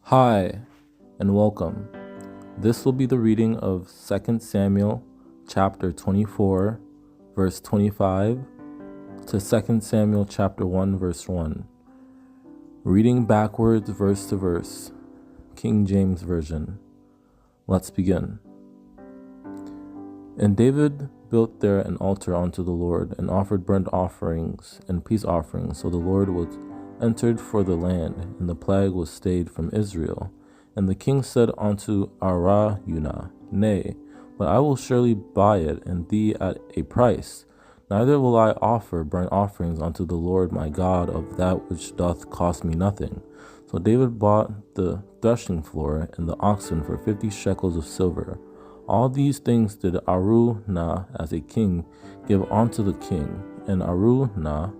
Hi, and welcome. This will be the reading of 2 Samuel chapter 24, verse 25 to 2 Samuel chapter 1, verse 1. Reading backwards verse to verse, King James Version. Let's begin. And David built there an altar unto the Lord, and offered burnt offerings and peace offerings. So the Lord was entered for the land, and the plague was stayed from Israel. And the king said unto Araunah, Nay, but I will surely buy it and thee at a price. Neither will I offer burnt offerings unto the Lord my God of that which doth cost me nothing. So David bought the threshing floor and the oxen for 50 shekels of silver. All these things did Araunah as a king give unto the king. And Araunah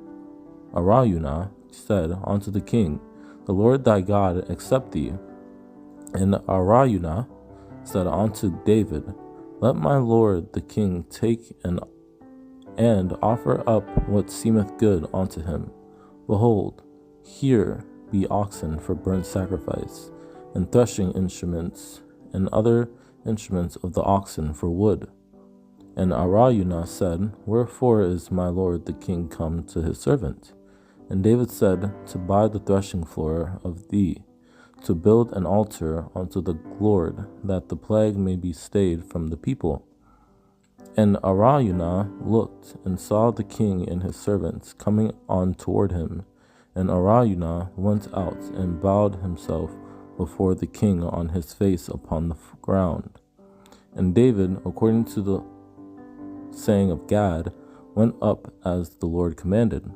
said unto the king, The Lord thy God accept thee. And Araunah said unto David, Let my lord the king take and offer up what seemeth good unto him. Behold, here be oxen for burnt sacrifice, and threshing instruments, and other instruments of the oxen for wood. And Araunah said, Wherefore is my lord the king come to his servant? And David said, To buy the threshing floor of thee, to build an altar unto the Lord, that the plague may be stayed from the people. And Araunah looked, and saw the king and his servants coming on toward him. And Araunah went out, and bowed himself before the king on his face upon the ground. And David, according to the saying of Gad, went up as the Lord commanded.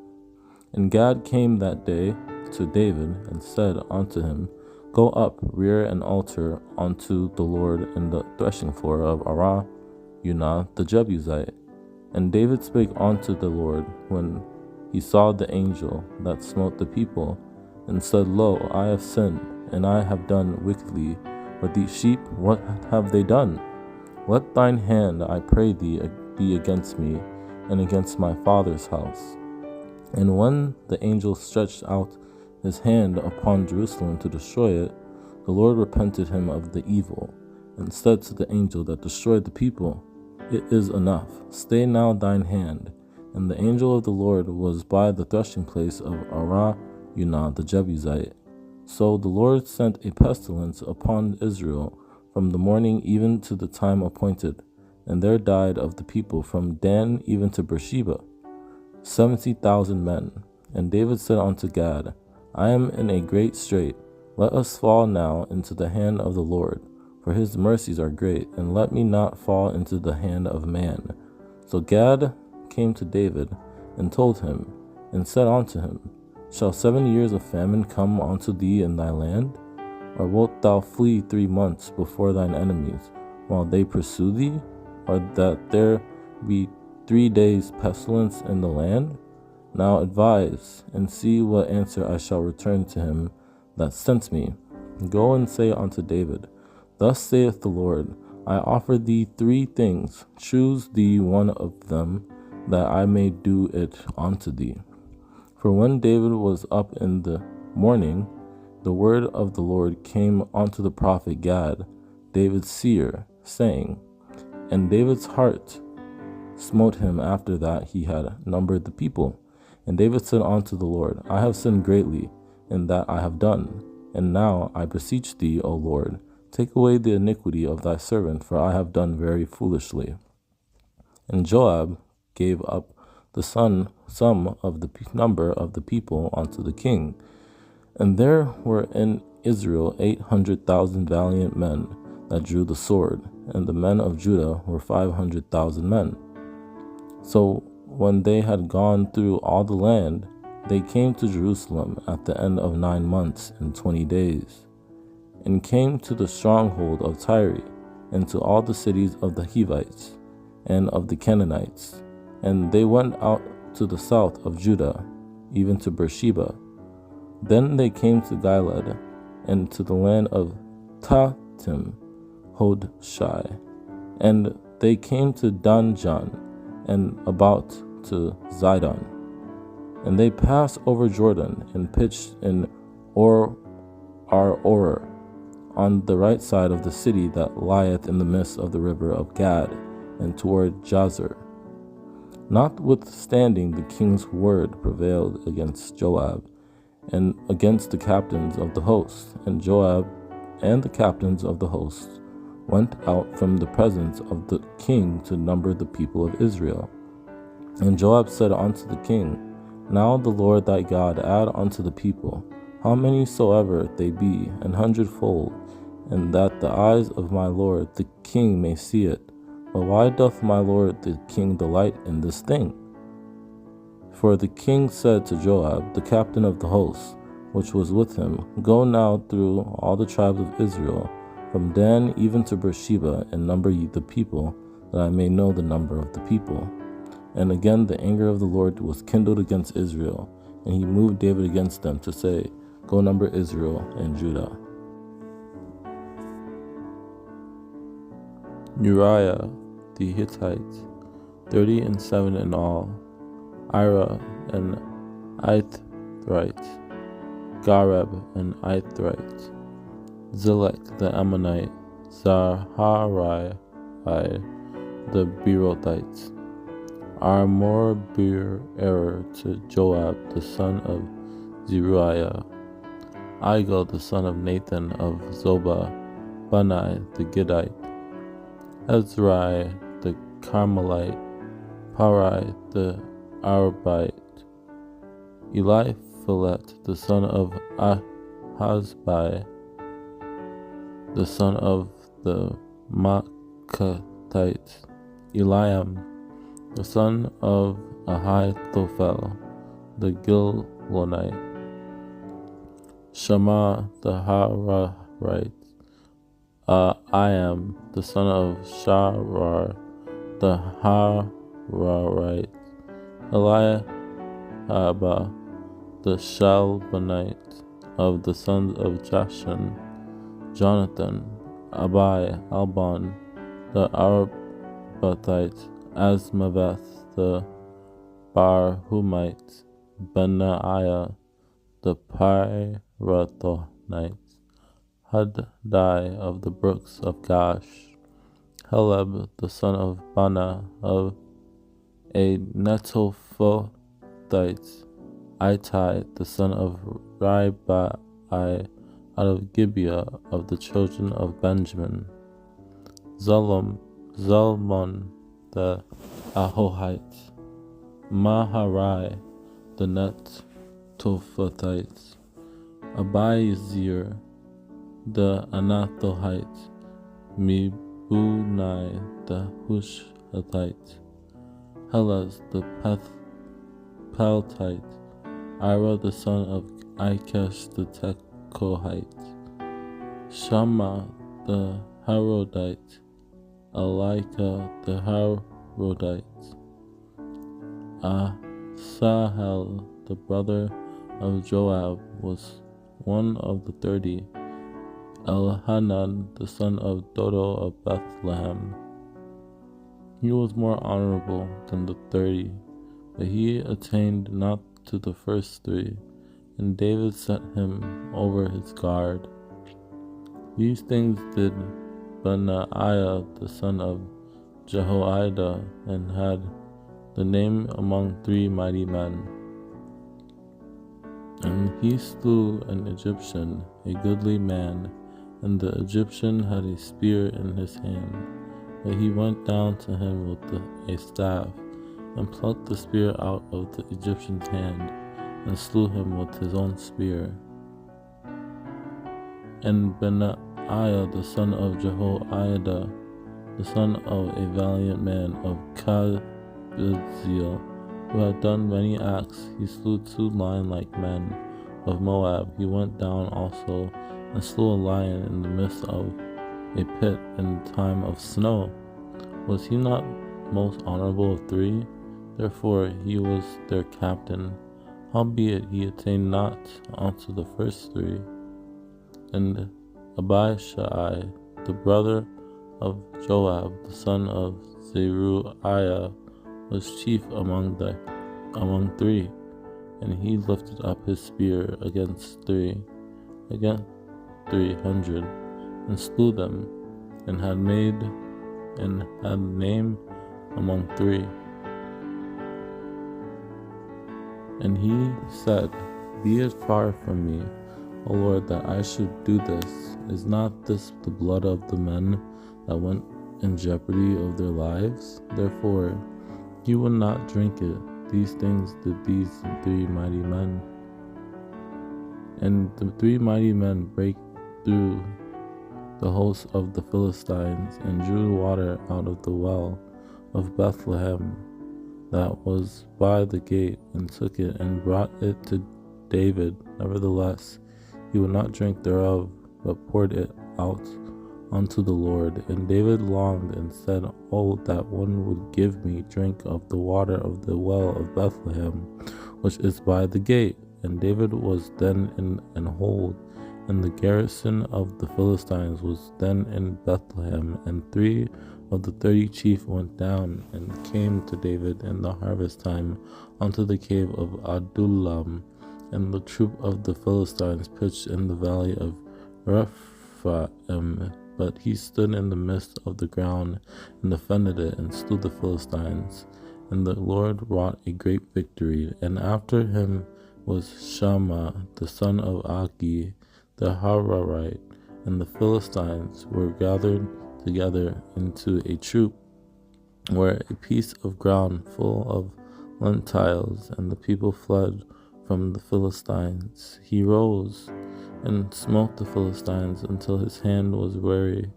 And Gad came that day to David, and said unto him, Go up, rear an altar unto the Lord in the threshing floor of Araunah the Jebusite. And David spake unto the Lord when he saw the angel that smote the people, and said, Lo, I have sinned, and I have done wickedly. But these sheep, what have they done? Let thine hand, I pray thee, be against me, and against my father's house. And when the angel stretched out his hand upon Jerusalem to destroy it, the Lord repented him of the evil, and said to the angel that destroyed the people, It is enough, stay now thine hand. And the angel of the Lord was by the threshing place of Araunah the Jebusite. So the Lord sent a pestilence upon Israel from the morning even to the time appointed, and there died of the people from Dan even to Beersheba 70,000 men. And David said unto Gad, I am in a great strait. Let us fall now into the hand of the Lord, for his mercies are great, and let me not fall into the hand of man. So Gad came to David, and told him, and said unto him, Shall 7 years of famine come unto thee in thy land? Or wilt thou flee 3 months before thine enemies, while they pursue thee? Or that there be 3 days pestilence in the land? Now advise, and see what answer I shall return to him that sent me. Go and say unto David, Thus saith the Lord, I offer thee 3 things. Choose thee one of them, that I may do it unto thee. For when David was up in the morning, the word of the Lord came unto the prophet Gad, David's seer, saying, And David's heart smote him after that he had numbered the people. And David said unto the Lord, I have sinned greatly in that I have done. And now I beseech thee, O Lord, take away the iniquity of thy servant, for I have done very foolishly. And Joab gave up the sum of the number of the people unto the king. And there were in Israel 800,000 valiant men that drew the sword, and the men of Judah were 500,000 men. So when they had gone through all the land, they came to Jerusalem at the end of 9 months and 20 days, and came to the stronghold of Tyre, and to all the cities of the Hivites, and of the Canaanites. And they went out to the south of Judah, even to Beersheba. Then they came to Gilead, and to the land of Tahtim Hodshai. And they came to Danjan, and about to Zidon. And they passed over Jordan, and pitched in Aroer, on the right side of the city that lieth in the midst of the river of Gad, and toward Jazer. Notwithstanding, the king's word prevailed against Joab, and against the captains of the host. And Joab and the captains of the host went out from the presence of the king to number the people of Israel. And Joab said unto the king, Now the Lord thy God add unto the people, how many soever they be, 100-fold, and that the eyes of my lord the king may see it. But why doth my lord the king delight in this thing? For the king said to Joab, the captain of the host, which was with him, Go now through all the tribes of Israel, from Dan even to Beersheba, and number ye the people, that I may know the number of the people. And again the anger of the Lord was kindled against Israel, and he moved David against them to say, Go number Israel and Judah. Uriah the Hittite, 37 in all, Ira and Ithrite, Gareb and Ithrite, Zilek the Ammonite, Zaharai the Beerothite, Armor-bearer to Joab the son of Zeruiah, Igal the son of Nathan of Zobah, Bunai the Gittite, Ezrai the Carmelite, Parai the Arabite, Eliphalet the son of Ahazbai, the son of the Maacathites, Eliam the son of Ahithophel the Gilonite, Shammah the Hararite, Iam the son of Sharar the Hararite, Eliahaba the Shalbonite of the sons of Jashan, Jonathan, Abai, Alban the Arabathite, Asmaveth the Barhumite, Benaiah the Pirathonite, Huddai of the brooks of Gash, Heleb the son of Bana of a Netophathite, Ittai the son of Ribai out of Gibeah of the children of Benjamin, Zalmon the Ahohite, Maharai the Netophathite, Abiezer the Anathothite, Mibunai the Hushathite, Helez the Peltite, Ira the son of Ikesh the Tekohite, Shammah the Harodite, Elika the Harodite, Asahel the brother of Joab was one of the 30, Elhanan the son of Dodo of Bethlehem. He was more honorable than the 30, but he attained not to the first 3, and David set him over his guard. These things did Benaiah the son of Jehoiada, and had the name among 3 mighty men. And he slew an Egyptian, a goodly man, and the Egyptian had a spear in his hand. But he went down to him with a staff, and plucked the spear out of the Egyptian's hand, and slew him with his own spear. And Benaiah the son of Jehoiada, the son of a valiant man of Kabzeel, who had done many acts, he slew 2 lion-like men of Moab. He went down also and slew a lion in the midst of a pit in time of snow. Was he not most honorable of 3? Therefore he was their captain. Howbeit he attained not unto the first 3. And Abishai, the brother of Joab, the son of Zeruiah, was chief among 3, and he lifted up his spear against 300, and slew them, and had name among 3. And he said, Be it far from me, O Lord, that I should do this. Is not this the blood of the men that went in jeopardy of their lives? Therefore he would not drink it. These things did these 3 mighty men. And the 3 mighty men brake through the host of the Philistines, and drew water out of the well of Bethlehem that was by the gate, and took it, and brought it to David. Nevertheless he would not drink thereof, but poured it out unto the Lord. And David longed, and said, Oh, that one would give me drink of the water of the well of Bethlehem, which is by the gate. And David was then in an hold, and the garrison of the Philistines was then in Bethlehem. And 3 of the 30 chief went down, and came to David in the harvest time unto the cave of Adullam. And the troop of the Philistines pitched in the valley of Rephaim, but he stood in the midst of the ground, and defended it, and slew the Philistines. And the Lord wrought a great victory. And after him was Shammah the son of Agi the Hararite. And the Philistines were gathered together into a troop, where a piece of ground full of lentiles, and the people fled from the Philistines. He rose and smote the Philistines until his hand was weary,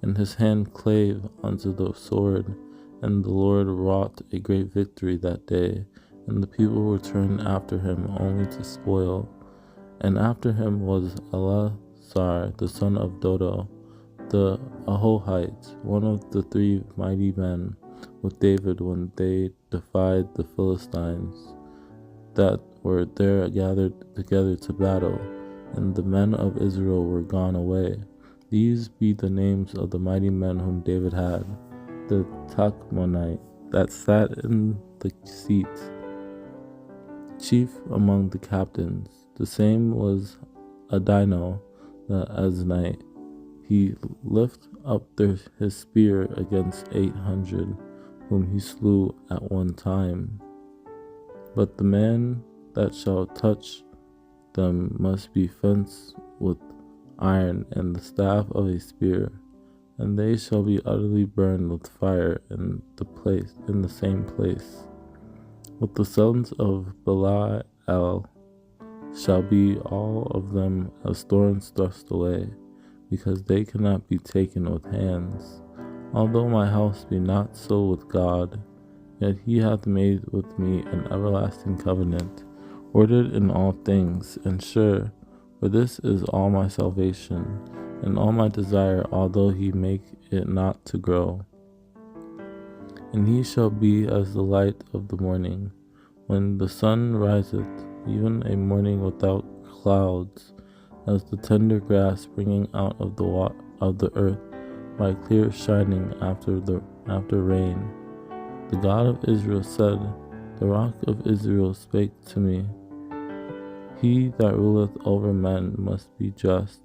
and his hand clave unto the sword. And the Lord wrought a great victory that day, and the people returned after him only to spoil. And after him was Eleazar the son of Dodo the Ahohite, one of the 3 mighty men with David when they defied the Philistines that were there gathered together to battle, and the men of Israel were gone away. These be the names of the mighty men whom David had: the Tachmonite that sat in the seat, chief among the captains. The same was Adino the Aznite. He lifted up his spear against 800, whom he slew at one time. But the man that shall touch them must be fenced with iron and the staff of a spear, and they shall be utterly burned with fire in the same place. With the sons of Belial shall be all of them as thorns thrust away, because they cannot be taken with hands. Although my house be not so with God, yet he hath made with me an everlasting covenant, ordered in all things, and sure. For this is all my salvation, and all my desire, although he make it not to grow. And he shall be as the light of the morning, when the sun riseth, even a morning without clouds, as the tender grass springing out of the earth by clear shining after rain. The God of Israel said, The rock of Israel spake to me. He that ruleth over men must be just,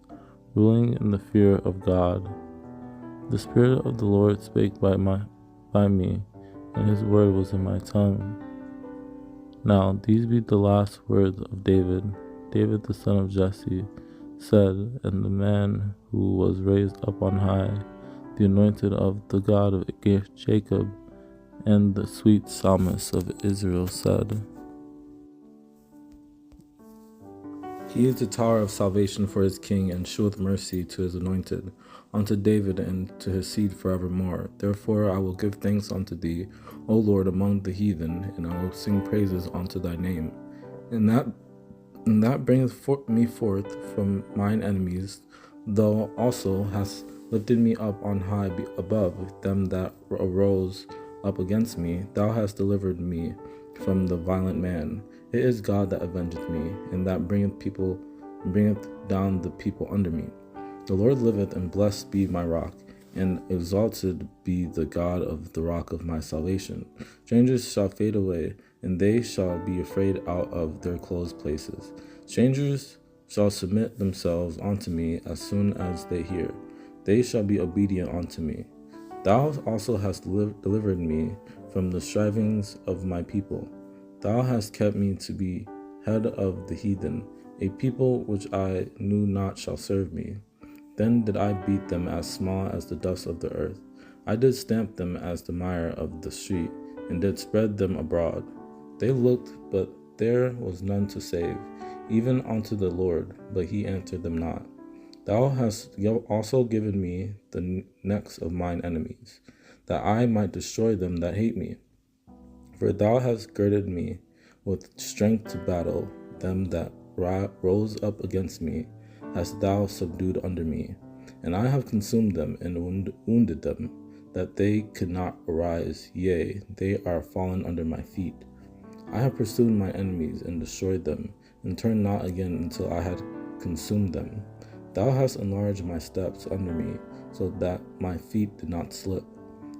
ruling in the fear of God. The Spirit of the Lord spake by me, and his word was in my tongue. Now these be the last words of David the son of Jesse, said, and the man who was raised up on high, the anointed of the God of Jacob, and the sweet psalmist of Israel said, He is the tower of salvation for his king, and sheweth mercy to his anointed, unto David and to his seed forevermore. Therefore I will give thanks unto thee, O Lord, among the heathen, and I will sing praises unto thy name. And that bringeth me forth from mine enemies. Thou also hast lifted me up on high above them that arose up against me. Thou hast delivered me from the violent man. It is God that avengeth me, and that bringeth down the people under me. The Lord liveth, and blessed be my rock, and exalted be the God of the rock of my salvation. Strangers shall fade away, and they shall be afraid out of their closed places. Strangers shall submit themselves unto me as soon as they hear. they shall be obedient unto me. Thou also hast delivered me from the strivings of my people. Thou hast kept me to be head of the heathen. A people which I knew not shall serve me. Then did I beat them as small as the dust of the earth. I did stamp them as the mire of the street, and did spread them abroad. They looked, but there was none to save, even unto the Lord, but he answered them not. Thou hast also given me the necks of mine enemies, that I might destroy them that hate me. For thou hast girded me with strength to battle. Them that rose up against me hast thou subdued under me. And I have consumed them and wounded them, that they could not arise. Yea, they are fallen under my feet. I have pursued my enemies and destroyed them, and turned not again until I had consumed them. Thou hast enlarged my steps under me, so that my feet did not slip.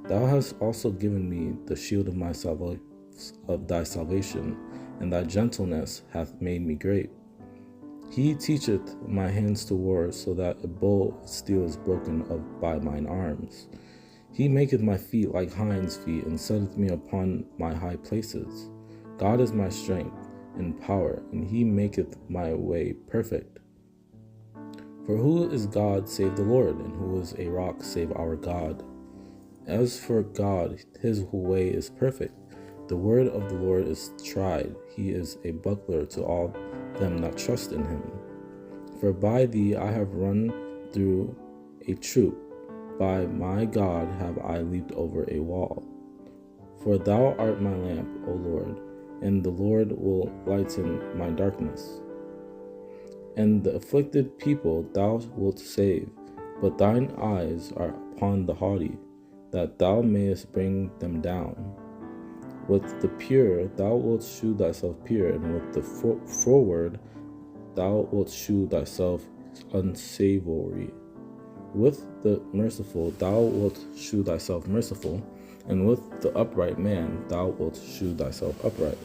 Thou hast also given me the shield of thy salvation, and thy gentleness hath made me great. He teacheth my hands to war, so that a bow of steel is broken by mine arms. He maketh my feet like hinds' feet, and setteth me upon my high places. God is my strength and power, and he maketh my way perfect. For who is God save the Lord, and who is a rock save our God? As for God, his way is perfect. The word of the Lord is tried. He is a buckler to all them that trust in him. For by thee I have run through a troop. By my God have I leaped over a wall. For thou art my lamp, O Lord, and the Lord will lighten my darkness. And the afflicted people thou wilt save, but thine eyes are upon the haughty, that thou mayest bring them down. With the pure thou wilt shew thyself pure, and with the froward thou wilt shew thyself unsavory. With the merciful thou wilt shew thyself merciful, and with the upright man thou wilt shew thyself upright.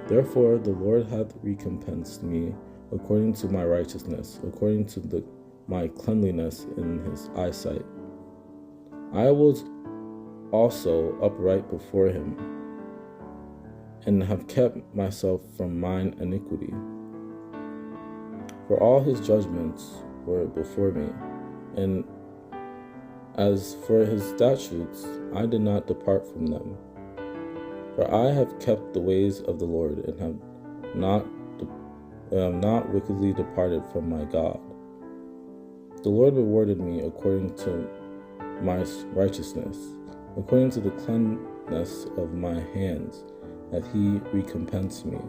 Therefore the Lord hath recompensed me according to my righteousness, according to my cleanliness in his eyesight. I was also upright before him, and have kept myself from mine iniquity. For all his judgments were before me, and as for his statutes, I did not depart from them. For I have kept the ways of the Lord, and have not wickedly departed from my God. The Lord rewarded me according to my righteousness, according to the cleanness of my hands, hath he recompensed me.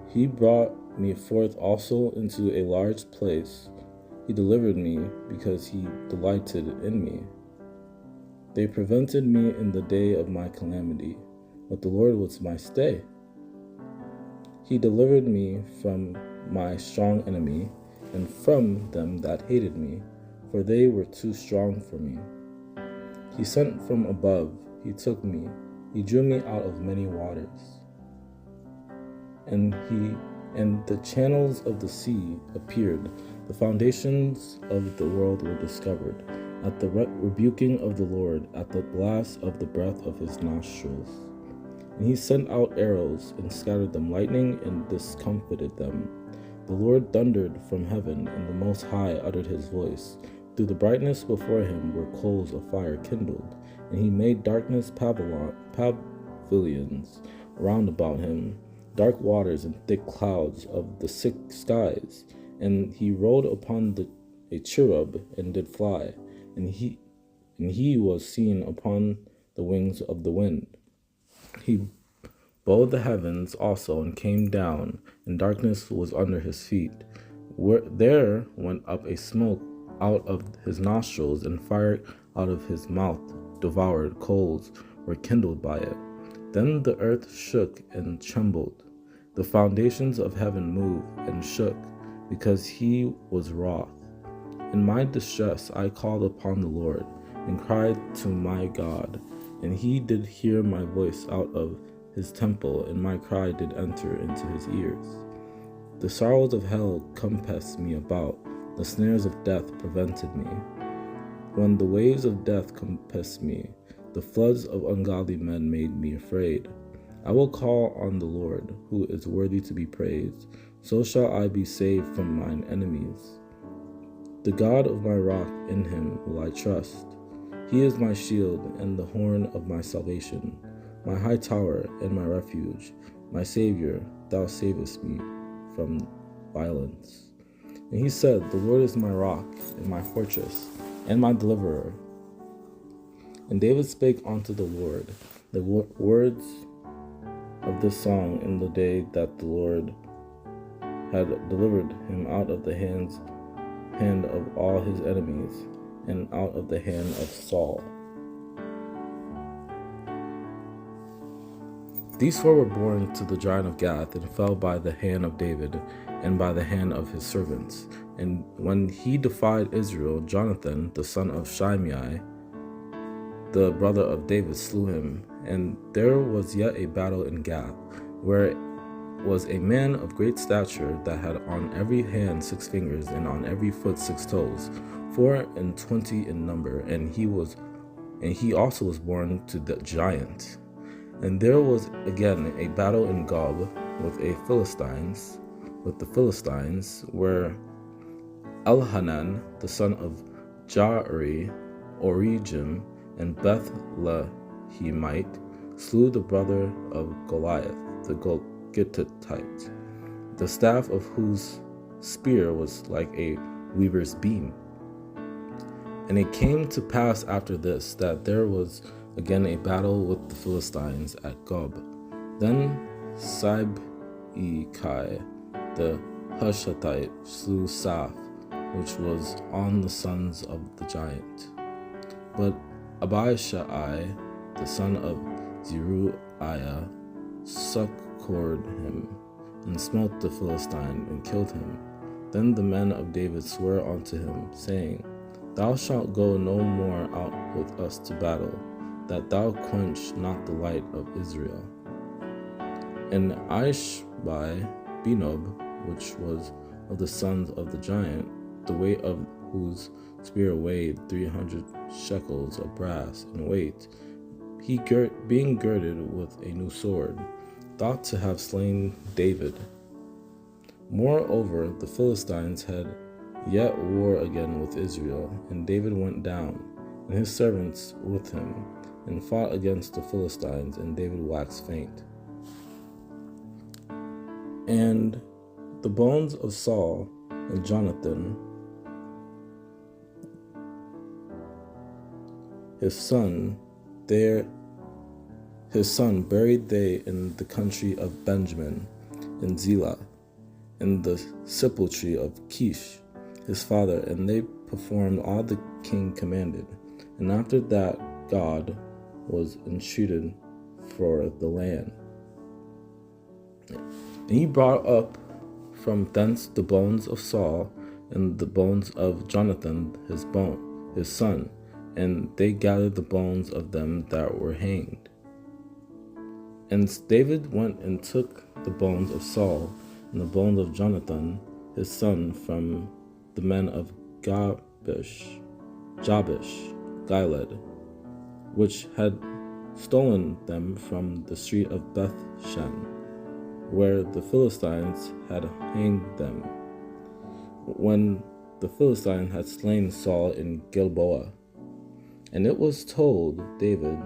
He brought me forth also into a large place. He delivered me, because he delighted in me. They prevented me in the day of my calamity, but the Lord was my stay. He delivered me from my strong enemy, and from them that hated me, for they were too strong for me. He sent from above, he took me, he drew me out of many waters. And the channels of the sea appeared, the foundations of the world were discovered, at the rebuking of the Lord, at the blast of the breath of his nostrils. And he sent out arrows, and scattered them, lightning, and discomfited them. The Lord thundered from heaven, and the Most High uttered his voice. Through the brightness before him were coals of fire kindled, and he made darkness pavilions round about him, dark waters and thick clouds of the thick skies. And he rode upon a cherub, and did fly, and he was seen upon the wings of the wind. He bowed the heavens also, and came down, and darkness was under his feet. There went up a smoke out of his nostrils, and fire out of his mouth devoured. Coals were kindled by it. Then the earth shook and trembled. The foundations of heaven moved and shook, because he was wroth. In my distress I called upon the Lord, and cried to my God, and he did hear my voice out of his temple, and my cry did enter into his ears. The sorrows of hell compassed me about, the snares of death prevented me. When the waves of death compassed me, the floods of ungodly men made me afraid. I will call on the Lord, who is worthy to be praised. So shall I be saved from mine enemies. The God of my rock, in him will I trust. He is my shield and the horn of my salvation, my high tower and my refuge. My Savior, thou savest me from violence. And he said, The Lord is my rock and my fortress and my deliverer. And David spake unto the Lord the words of this song in the day that the Lord had delivered him out of the hand of all his enemies, and out of the hand of Saul. These four were born to the giant of Gath, and fell by the hand of David, and by the hand of his servants. And when he defied Israel, Jonathan, the son of Shimei, the brother of David, slew him. And there was yet a battle in Gath, where was a man of great stature, that had on every hand 6 fingers, and on every foot 6 toes, 24 in number. And he also was born to the giant. And there was again a battle in Gob with the Philistines, where Elhanan, the son of Jair, Origim, and Bethlehemite, slew the brother of Goliath, the Gittite, the staff of whose spear was like a weaver's beam. And it came to pass after this, that there was again a battle with the Philistines at Gob. Then Sibbechai, the Hushathite, slew Saph, which was on the sons of the giant. But Abishai, the son of Zeruiah, succored him, and smote the Philistine, and killed him. Then the men of David swore unto him, saying, Thou shalt go no more out with us to battle, that thou quench not the light of Israel. And Ishbai Benob, which was of the sons of the giant, the weight of whose spear weighed 300 shekels of brass in weight, he being girded with a new sword, thought to have slain David. Moreover, the Philistines had yet war again with Israel, and David went down, and his servants with him, and fought against the Philistines, and David waxed faint. And the bones of Saul and Jonathan, his son, buried they in the country of Benjamin, in Zelah, in the sepulchre of Kish, his father, and they performed all the king commanded. And after that, God was entreated for the land. And he brought up from thence the bones of Saul and the bones of Jonathan his son, and they gathered the bones of them that were hanged. And David went and took the bones of Saul and the bones of Jonathan his son from the men of Jabesh Gilead, which had stolen them from the street of Bethshan, where the Philistines had hanged them, when the Philistine had slain Saul in Gilboa. And it was told David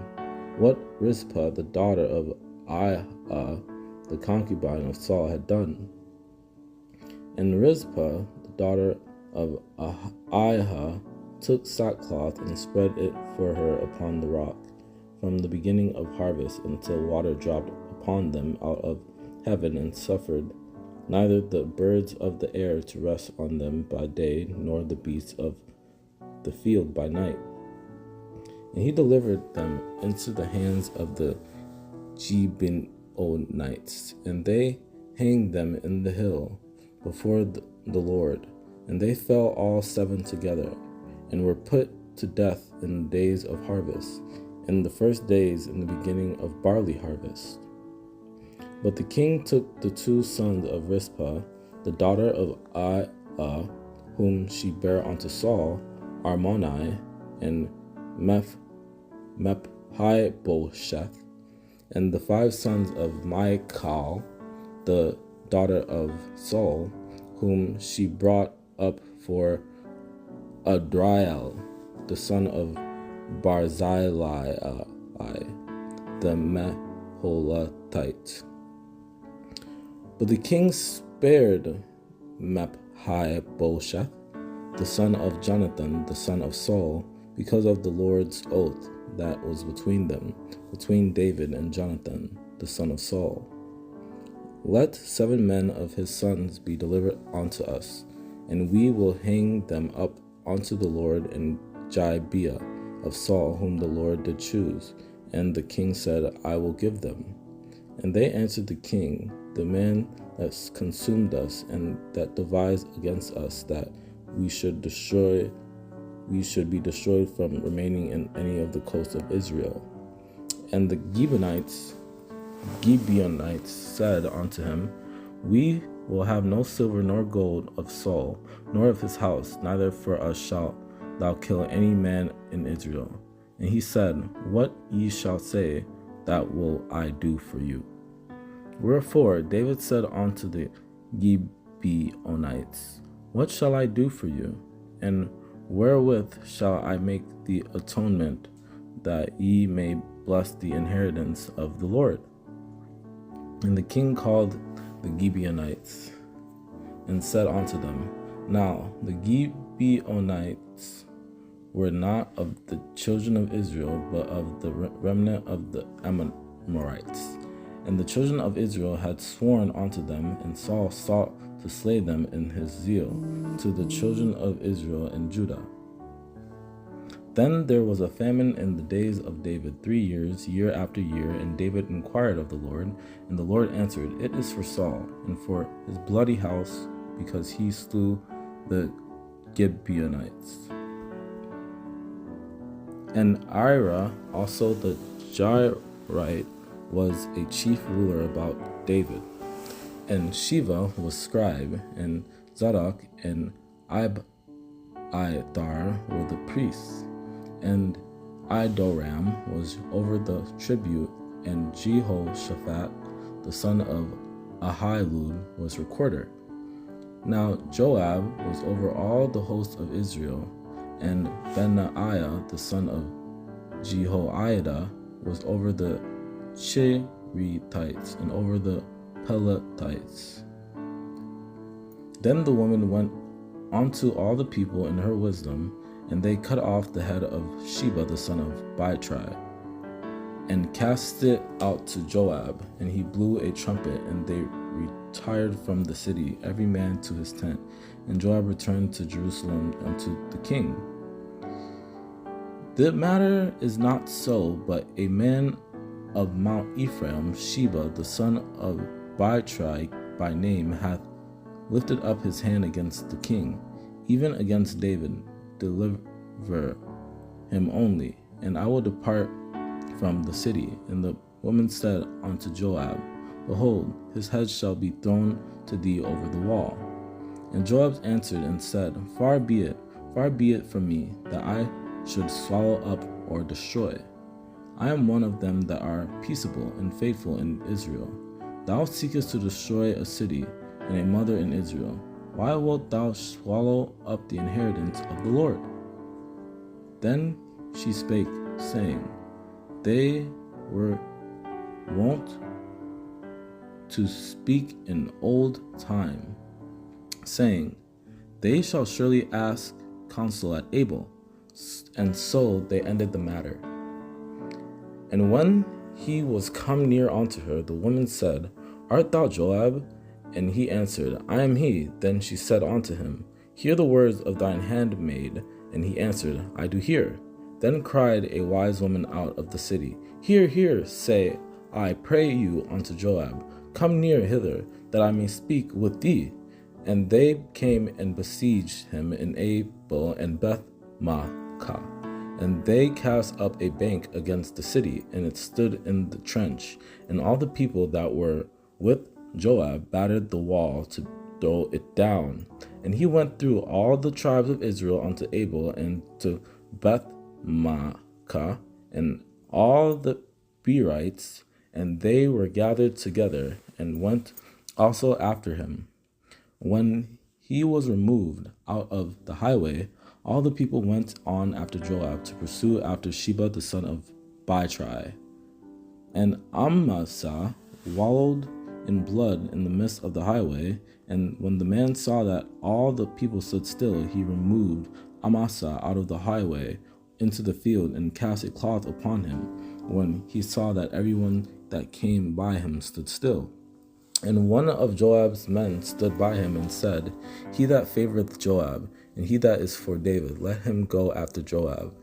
what Rizpah, the daughter of Aiah, the concubine of Saul, had done. And Rizpah, the daughter of Aiah, took sackcloth and spread it for her upon the rock, from the beginning of harvest until water dropped upon them out of heaven, and suffered neither the birds of the air to rest on them by day, nor the beasts of the field by night. And he delivered them into the hands of the Gibeonites, and they hanged them in the hill before the Lord. And they fell all 7 together, and were put to death in the days of harvest, in the first days in the beginning of barley harvest. But the king took the 2 sons of Rizpah, the daughter of Aiah, whom she bare unto Saul, Armoni, and Mephibosheth, and the 5 sons of Michal, the daughter of Saul, whom she brought up for Adriel, the son of Barzillai, the Meholatite. But the king spared Mephibosheth, the son of Jonathan, the son of Saul, because of the Lord's oath that was between them, between David and Jonathan, the son of Saul. Let 7 men of his sons be delivered unto us, and we will hang them up unto the Lord in Gibeah of Saul, whom the Lord did choose. And the king said, I will give them. And they answered the king, the man that consumed us and that devised against us, that we should be destroyed from remaining in any of the coasts of Israel. And the Gibeonites said unto him, We will have no silver nor gold of Saul, nor of his house, neither for us shalt thou kill any man in Israel. And he said, What ye shall say, that will I do for you. Wherefore David said unto the Gibeonites, What shall I do for you? And wherewith shall I make the atonement, that ye may bless the inheritance of the Lord? And the king called the Gibeonites, and said unto them, Now the Gibeonites were not of the children of Israel, but of the remnant of the Amorites. And the children of Israel had sworn unto them, and Saul sought to slay them in his zeal to the children of Israel and Judah. Then there was a famine in the days of David 3 years, year after year, and David inquired of the Lord, and the Lord answered, It is for Saul, and for his bloody house, because he slew the Gibeonites. And Ira also the Jairite was a chief ruler about David. And Shiva was scribe, and Zadok and Abiathar were the priests. And Idoram was over the tribute, and Jehoshaphat, the son of Ahilud, was recorder. Now Joab was over all the host of Israel, and Benaiah, the son of Jehoiada, was over the Cherethites and over the Pelethites. Then the woman went unto all the people in her wisdom, and they cut off the head of Sheba the son of Bichri, and cast it out to Joab, and he blew a trumpet, and they retired from the city, every man to his tent. And Joab returned to Jerusalem unto the king. The matter is not so, but a man of Mount Ephraim, Sheba the son of Bichri by name, hath lifted up his hand against the king, even against David. Deliver him only, and I will depart from the city. And the woman said unto Joab, Behold, his head shall be thrown to thee over the wall. And Joab answered and said, Far be it from me, that I should swallow up or destroy. I am one of them that are peaceable and faithful in Israel. Thou seekest to destroy a city and a mother in Israel. Why wilt thou swallow up the inheritance of the Lord? Then she spake, saying, They were wont to speak in old time, saying, They shall surely ask counsel at Abel. And so they ended the matter. And when he was come near unto her, the woman said, Art thou Joab? And he answered, I am he. Then she said unto him, Hear the words of thine handmaid. And he answered, I do hear. Then cried a wise woman out of the city, Hear, hear, say, I pray you unto Joab, Come near hither, that I may speak with thee. And they came and besieged him in Abel and Beth-Maachah. And they cast up a bank against the city, and it stood in the trench. And all the people that were with Joab battered the wall to throw it down. And he went through all the tribes of Israel unto Abel, and to Beth-maachah, and all the Berites, and they were gathered together, and went also after him. When he was removed out of the highway, all the people went on after Joab to pursue after Sheba the son of Bichri. And Amasa wallowed in blood in the midst of the highway. And when the man saw that all the people stood still, he removed Amasa out of the highway into the field and cast a cloth upon him, when he saw that everyone that came by him stood still. And one of Joab's men stood by him and said, He that favoreth Joab, and he that is for David, let him go after Joab.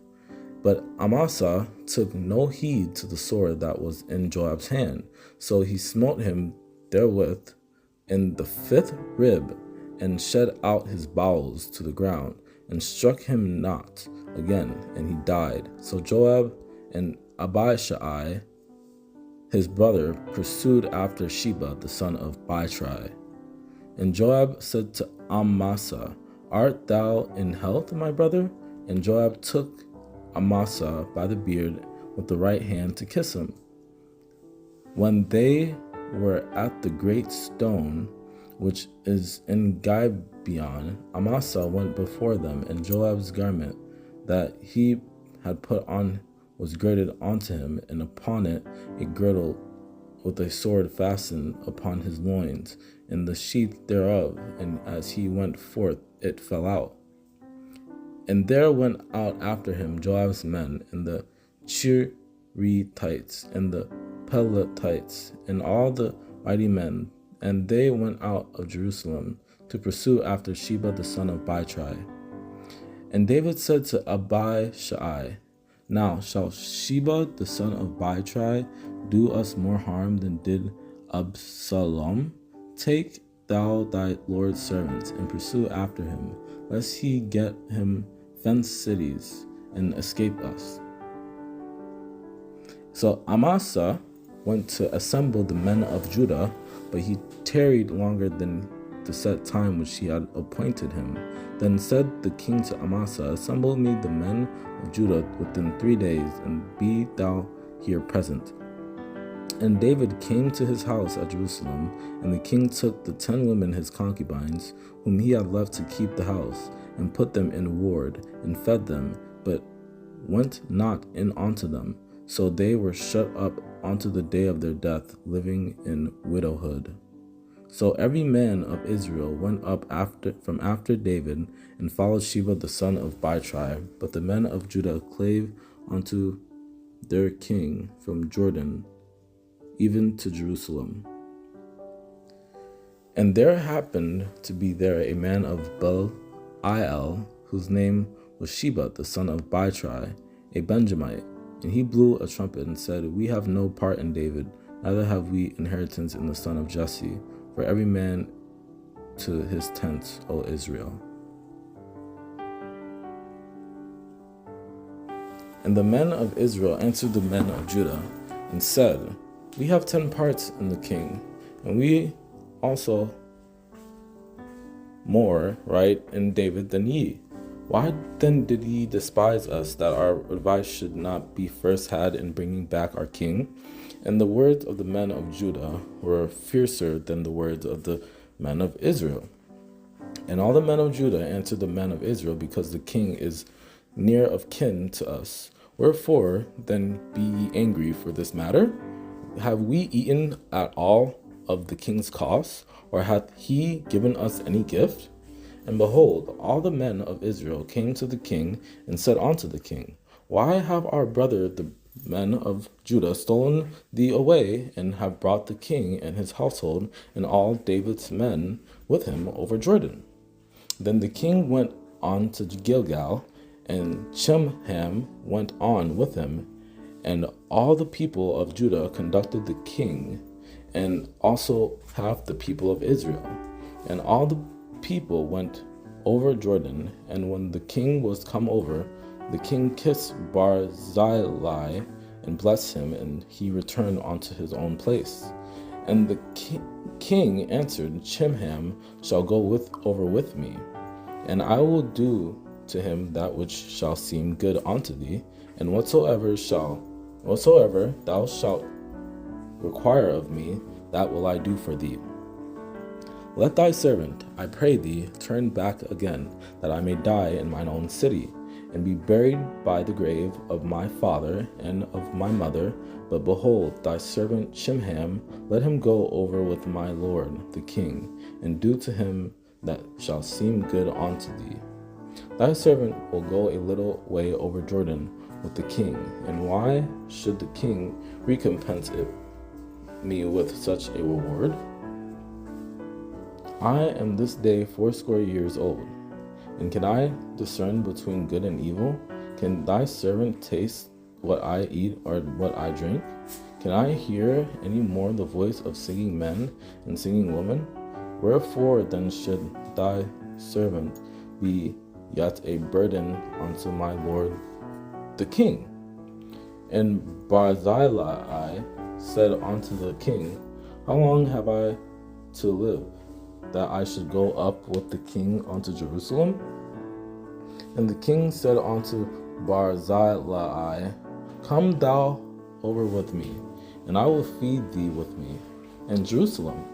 But Amasa took no heed to the sword that was in Joab's hand. So he smote him therewith in the 5th rib, and shed out his bowels to the ground, and struck him not again, and he died. So Joab and Abishai his brother pursued after Sheba the son of Bichri. And Joab said to Amasa, Art thou in health, my brother? And Joab took Amasa by the beard with the right hand to kiss him. When they were at the great stone which is in Gibeon, Amasa went before them, and Joab's garment that he had put on was girded onto him, and upon it a girdle with a sword fastened upon his loins, and the sheath thereof, and as he went forth it fell out. And there went out after him Joab's men, and the Cherethites, and the Pelethites, and all the mighty men, and they went out of Jerusalem to pursue after Sheba the son of Bichri. And David said to Abishai, Now shall Sheba the son of Bichri do us more harm than did Absalom? Take thou thy Lord's servants, and pursue after him, lest he get him fenced cities, and escape us. So Amasa went to assemble the men of Judah, but he tarried longer than the set time which he had appointed him. Then said the king to Amasa, Assemble me the men of Judah within 3 days, and be thou here present. And David came to his house at Jerusalem, and the king took the 10 women his concubines, whom he had left to keep the house, and put them in ward, and fed them, but went not in unto them. So they were shut up unto the day of their death, living in widowhood. So every man of Israel went up from after David, and followed Sheba the son of Bichri. But the men of Judah clave unto their king from Jordan, even to Jerusalem. And there happened to be there a man of Belial, whose name was Sheba the son of Bichri, a Benjamite. And he blew a trumpet and said, We have no part in David, neither have we inheritance in the son of Jesse. For every man to his tent, O Israel. And the men of Israel answered the men of Judah, and said, We have 10 parts in the king, and we also more right in David than ye. Why then did ye despise us, that our advice should not be first had in bringing back our king? And the words of the men of Judah were fiercer than the words of the men of Israel. And all the men of Judah answered the men of Israel, Because the king is near of kin to us. Wherefore then be ye angry for this matter? Have we eaten at all of the king's cost, or hath he given us any gift? And behold, all the men of Israel came to the king, and said unto the king, Why have our brother the men of Judah stolen thee away, and have brought the king and his household and all David's men with him over Jordan? Then the king went on to Gilgal, and Chimham went on with him, and all the people of Judah conducted the king, and also half the people of Israel. And all the people went over Jordan, and when the king was come over, the king kissed Barzillai and blessed him, and he returned unto his own place. And the king answered, Chimham shall go over with me, and I will do to him that which shall seem good unto thee, and whatsoever thou shalt require of me, that will I do for thee. Let thy servant, I pray thee, turn back again, that I may die in mine own city, and be buried by the grave of my father and of my mother. But behold, thy servant Chimham, let him go over with my lord the king, and do to him that shall seem good unto thee. Thy servant will go a little way over Jordan with the king, and why should the king recompense me with such a reward? I am this day 80 years old, and can I discern between good and evil? Can thy servant taste what I eat or what I drink? Can I hear any more the voice of singing men and singing women? Wherefore then should thy servant be yet a burden unto my lord the king? And Barzillai said unto the king, How long have I to live, that I should go up with the king unto Jerusalem? And the king said unto Barzillai, Come thou over with me, and I will feed thee with me in Jerusalem.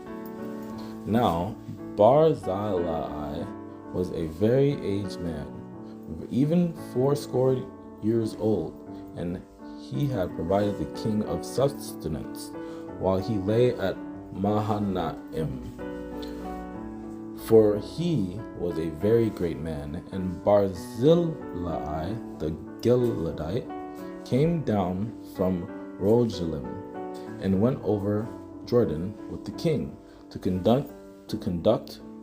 Now Barzillai was a very aged man, even 80 years old, and he had provided the king of sustenance while he lay at Mahanaim. For he was a very great man. And Barzillai the Gileadite came down from Rogelim, and went over Jordan with the king to conduct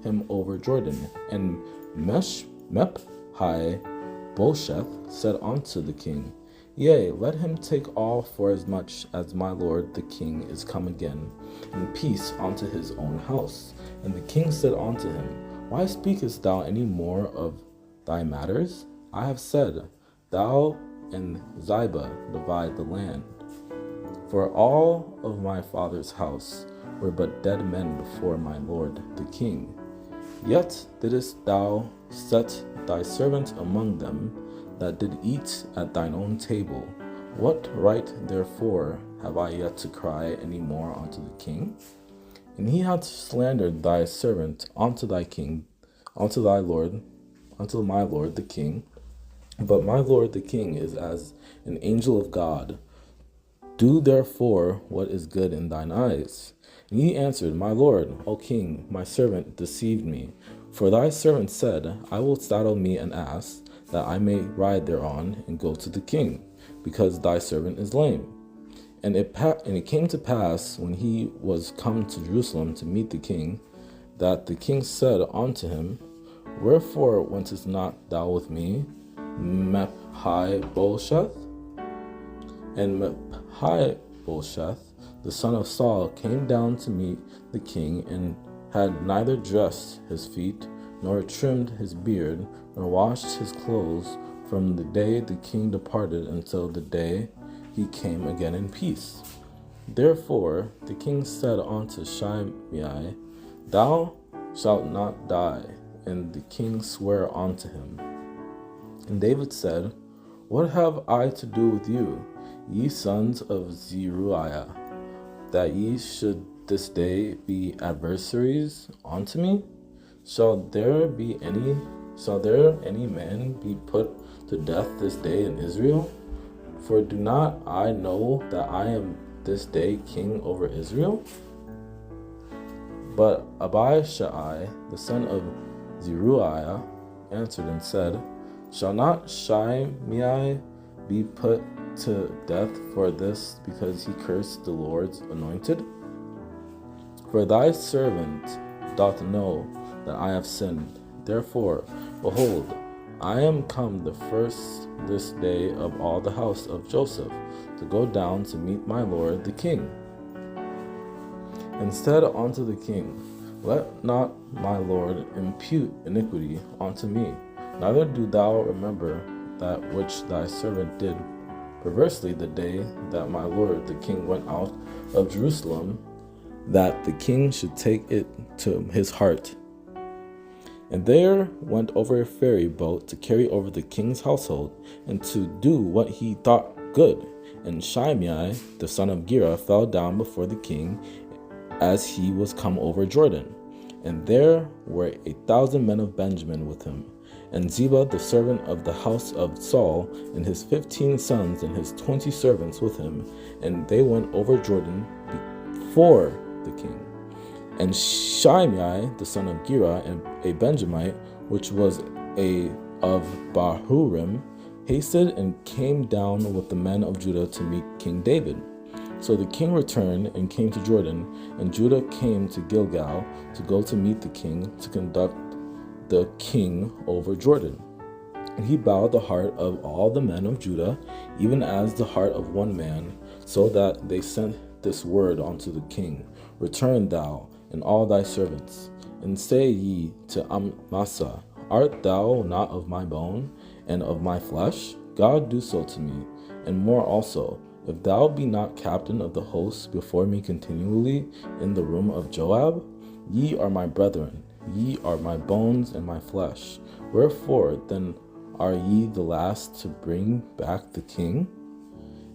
him over Jordan. And Mephi-Bosheth said unto the king, Yea, let him take all, for as much as my lord the king is come again in peace unto his own house. And the king said unto him, Why speakest thou any more of thy matters? I have said, Thou and Ziba divide the land. For all of my father's house were but dead men before my lord the king. Yet didst thou set thy servant among them that did eat at thine own table. What right therefore have I yet to cry any more unto the king? And he hath slandered thy servant unto thy king, unto my lord the king. But my lord the king is as an angel of God. Do therefore what is good in thine eyes. And he answered, My lord, O king, my servant deceived me. For thy servant said, I will saddle me an ass, that I may ride thereon and go to the king, because thy servant is lame. And it came to pass, when he was come to Jerusalem to meet the king, that the king said unto him, Wherefore wentest not thou with me, Mephi-Bosheth? And Mephi-Bosheth, the son of Saul, came down to meet the king, and had neither dressed his feet, nor trimmed his beard, nor washed his clothes, from the day the king departed until the day he came again in peace. Therefore the king said unto Shimei, Thou shalt not die. And the king sware unto him. And David said, What have I to do with you, ye sons of Zeruiah, that ye should this day be adversaries unto me? Shall there any man be put to death this day in Israel? For do not I know that I am this day king over Israel? But Abishai, the son of Zeruiah, answered and said, Shall not Shimei be put to death for this, because he cursed the Lord's anointed? For thy servant doth know that I have sinned. Therefore, behold, I am come the first this day of all the house of Joseph, to go down to meet my lord the king. And said unto the king, Let not my lord impute iniquity unto me, neither do thou remember that which thy servant did perversely the day that my lord the king went out of Jerusalem, that the king should take it to his heart. And there went over a ferry boat to carry over the king's household, and to do what he thought good. And Shimei, the son of Gera, fell down before the king as he was come over Jordan. And there were 1,000 men of Benjamin with him. And Ziba, the servant of the house of Saul, and his 15 sons and his 20 servants with him. And they went over Jordan before the king. And Shimei, the son of Gera, and a Benjamite, which was of Bahurim, hasted and came down with the men of Judah to meet King David. So the king returned and came to Jordan, and Judah came to Gilgal to go to meet the king, to conduct the king over Jordan. And he bowed the heart of all the men of Judah, even as the heart of one man, so that they sent this word unto the king, Return thou, and all thy servants, and say ye to Amasa, Art thou not of my bone, and of my flesh? God do so to me, and more also, if thou be not captain of the hosts before me continually in the room of Joab. Ye are my brethren, ye are my bones and my flesh. Wherefore then are ye the last to bring back the king?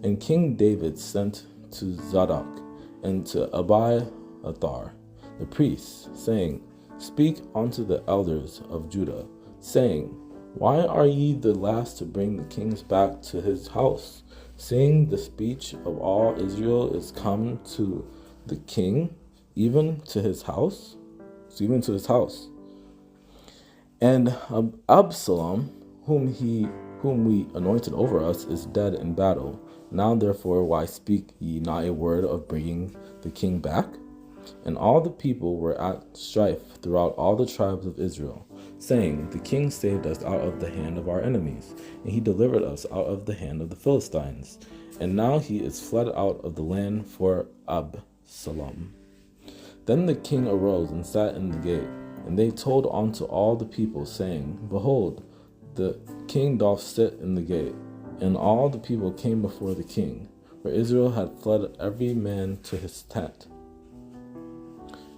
And King David sent to Zadok and to Abiathar the priests, saying, Speak unto the elders of Judah, saying, Why are ye the last to bring the king back to his house, seeing the speech of all Israel is come to the king, even to his house? And Absalom, whom we anointed over us, is dead in battle. Now therefore, why speak ye not a word of bringing the king back? And all the people were at strife throughout all the tribes of Israel, saying, The king saved us out of the hand of our enemies, and he delivered us out of the hand of the Philistines. And now he is fled out of the land for Absalom. Then the king arose and sat in the gate, and they told unto all the people, saying, Behold, the king doth sit in the gate. And all the people came before the king, for Israel had fled every man to his tent.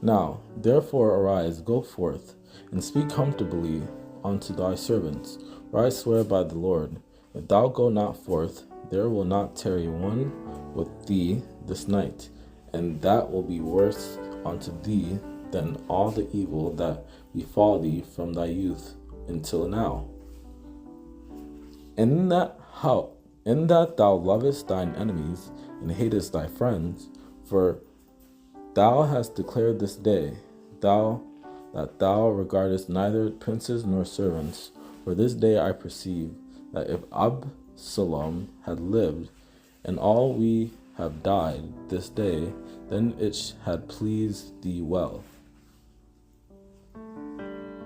Now, therefore arise, go forth, and speak comfortably unto thy servants. For I swear by the Lord, if thou go not forth, there will not tarry one with thee this night, and that will be worse unto thee than all the evil that befall thee from thy youth until now. In that thou lovest thine enemies, and hatest thy friends, for thou hast declared this day, that thou regardest neither princes nor servants. For this day I perceive that if Absalom had lived, and all we have died this day, then it had pleased thee well.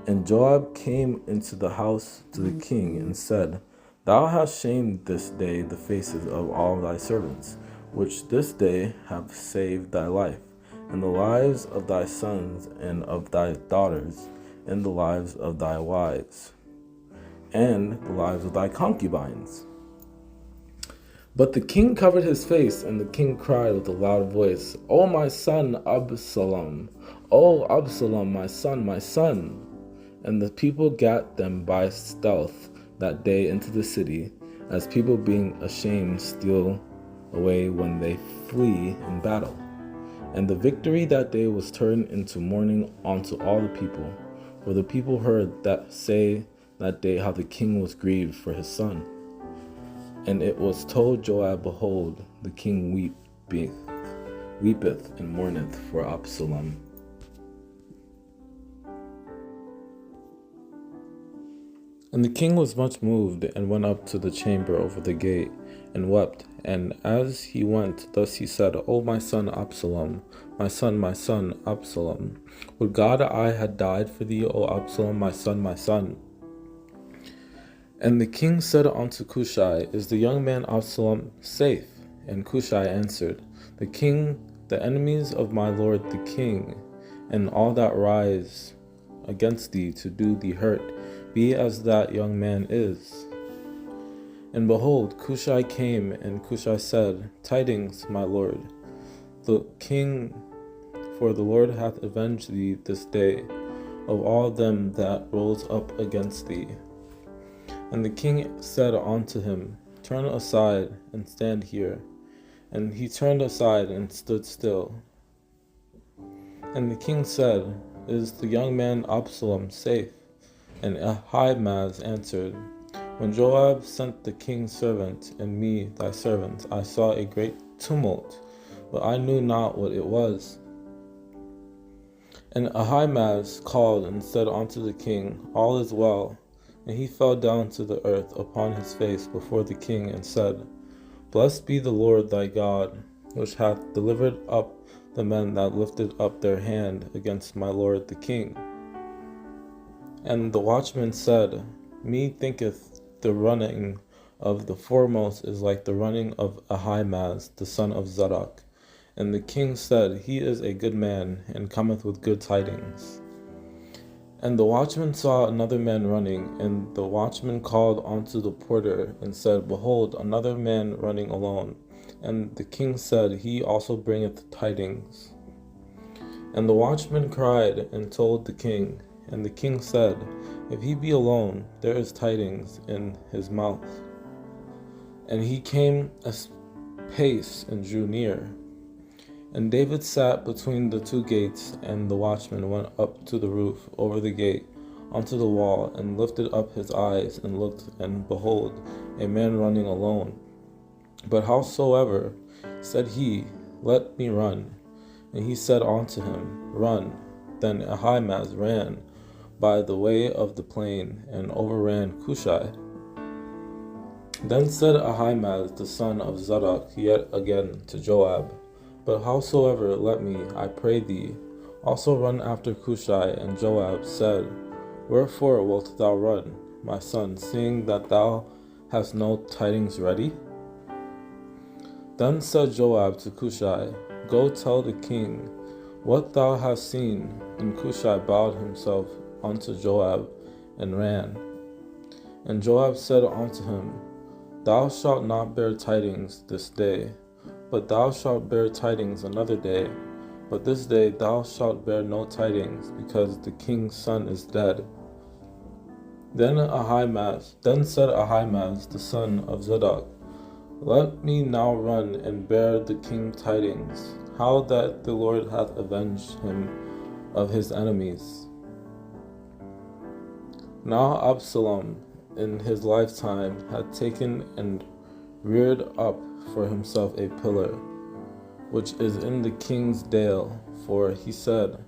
And Joab came into the house to the king, and said, Thou hast shamed this day the faces of all thy servants, which this day have saved thy life, and the lives of thy sons and of thy daughters, and the lives of thy wives, and the lives of thy concubines. But the king covered his face, and the king cried with a loud voice, O my son Absalom! O Absalom, my son, my son! And the people gat them by stealth that day into the city, as people being ashamed steal away when they flee in battle. And the victory that day was turned into mourning unto all the people, for the people heard that say that day how the king was grieved for his son. And it was told Joab, Behold, the king weepeth and mourneth for Absalom. And the king was much moved, and went up to the chamber over the gate, and wept. And as he went, thus he said, O my son Absalom, my son, Absalom, would God I had died for thee, O Absalom, my son, my son. And the king said unto Cushai, Is the young man Absalom safe? And Cushai answered, The king, the enemies of my lord the king, and all that rise against thee to do thee hurt, be as that young man is. And behold, Cushai came, and Cushai said, Tidings, my lord, the king, for the Lord hath avenged thee this day of all them that rose up against thee. And the king said unto him, Turn aside and stand here. And he turned aside and stood still. And the king said, Is the young man Absalom safe? And Ahimaaz answered, When Joab sent the king's servant and me thy servant, I saw a great tumult, but I knew not what it was. And Ahimaaz called and said unto the king, All is well. And he fell down to the earth upon his face before the king, and said, Blessed be the Lord thy God, which hath delivered up the men that lifted up their hand against my lord the king. And the watchman said, Me thinketh the running of the foremost is like the running of Ahimaaz the son of Zadok. And the king said, He is a good man, and cometh with good tidings. And the watchman saw another man running, and the watchman called unto the porter, and said, Behold, another man running alone. And the king said, He also bringeth tidings. And the watchman cried and told the king. And the king said, If he be alone, there is tidings in his mouth. And he came a pace and drew near. And David sat between the two gates, and the watchman went up to the roof over the gate unto the wall, and lifted up his eyes, and looked, and behold, a man running alone. But howsoever, said he, Let me run. And he said unto him, Run. Then Ahimaaz ran by the way of the plain, and overran Cushai. Then said Ahimaaz the son of Zadok yet again to Joab, But howsoever, let me, I pray thee, also run after Cushai. And Joab said, Wherefore wilt thou run, my son, seeing that thou hast no tidings ready? Then said Joab to Cushai, Go tell the king what thou hast seen. And Cushai bowed himself unto Joab, and ran. And Joab said unto him, Thou shalt not bear tidings this day, but thou shalt bear tidings another day. But this day thou shalt bear no tidings, because the king's son is dead. Then said Ahimaaz the son of Zadok, Let me now run and bear the king tidings, how that the Lord hath avenged him of his enemies. Now Absalom in his lifetime had taken and reared up for himself a pillar, which is in the king's dale, for he said,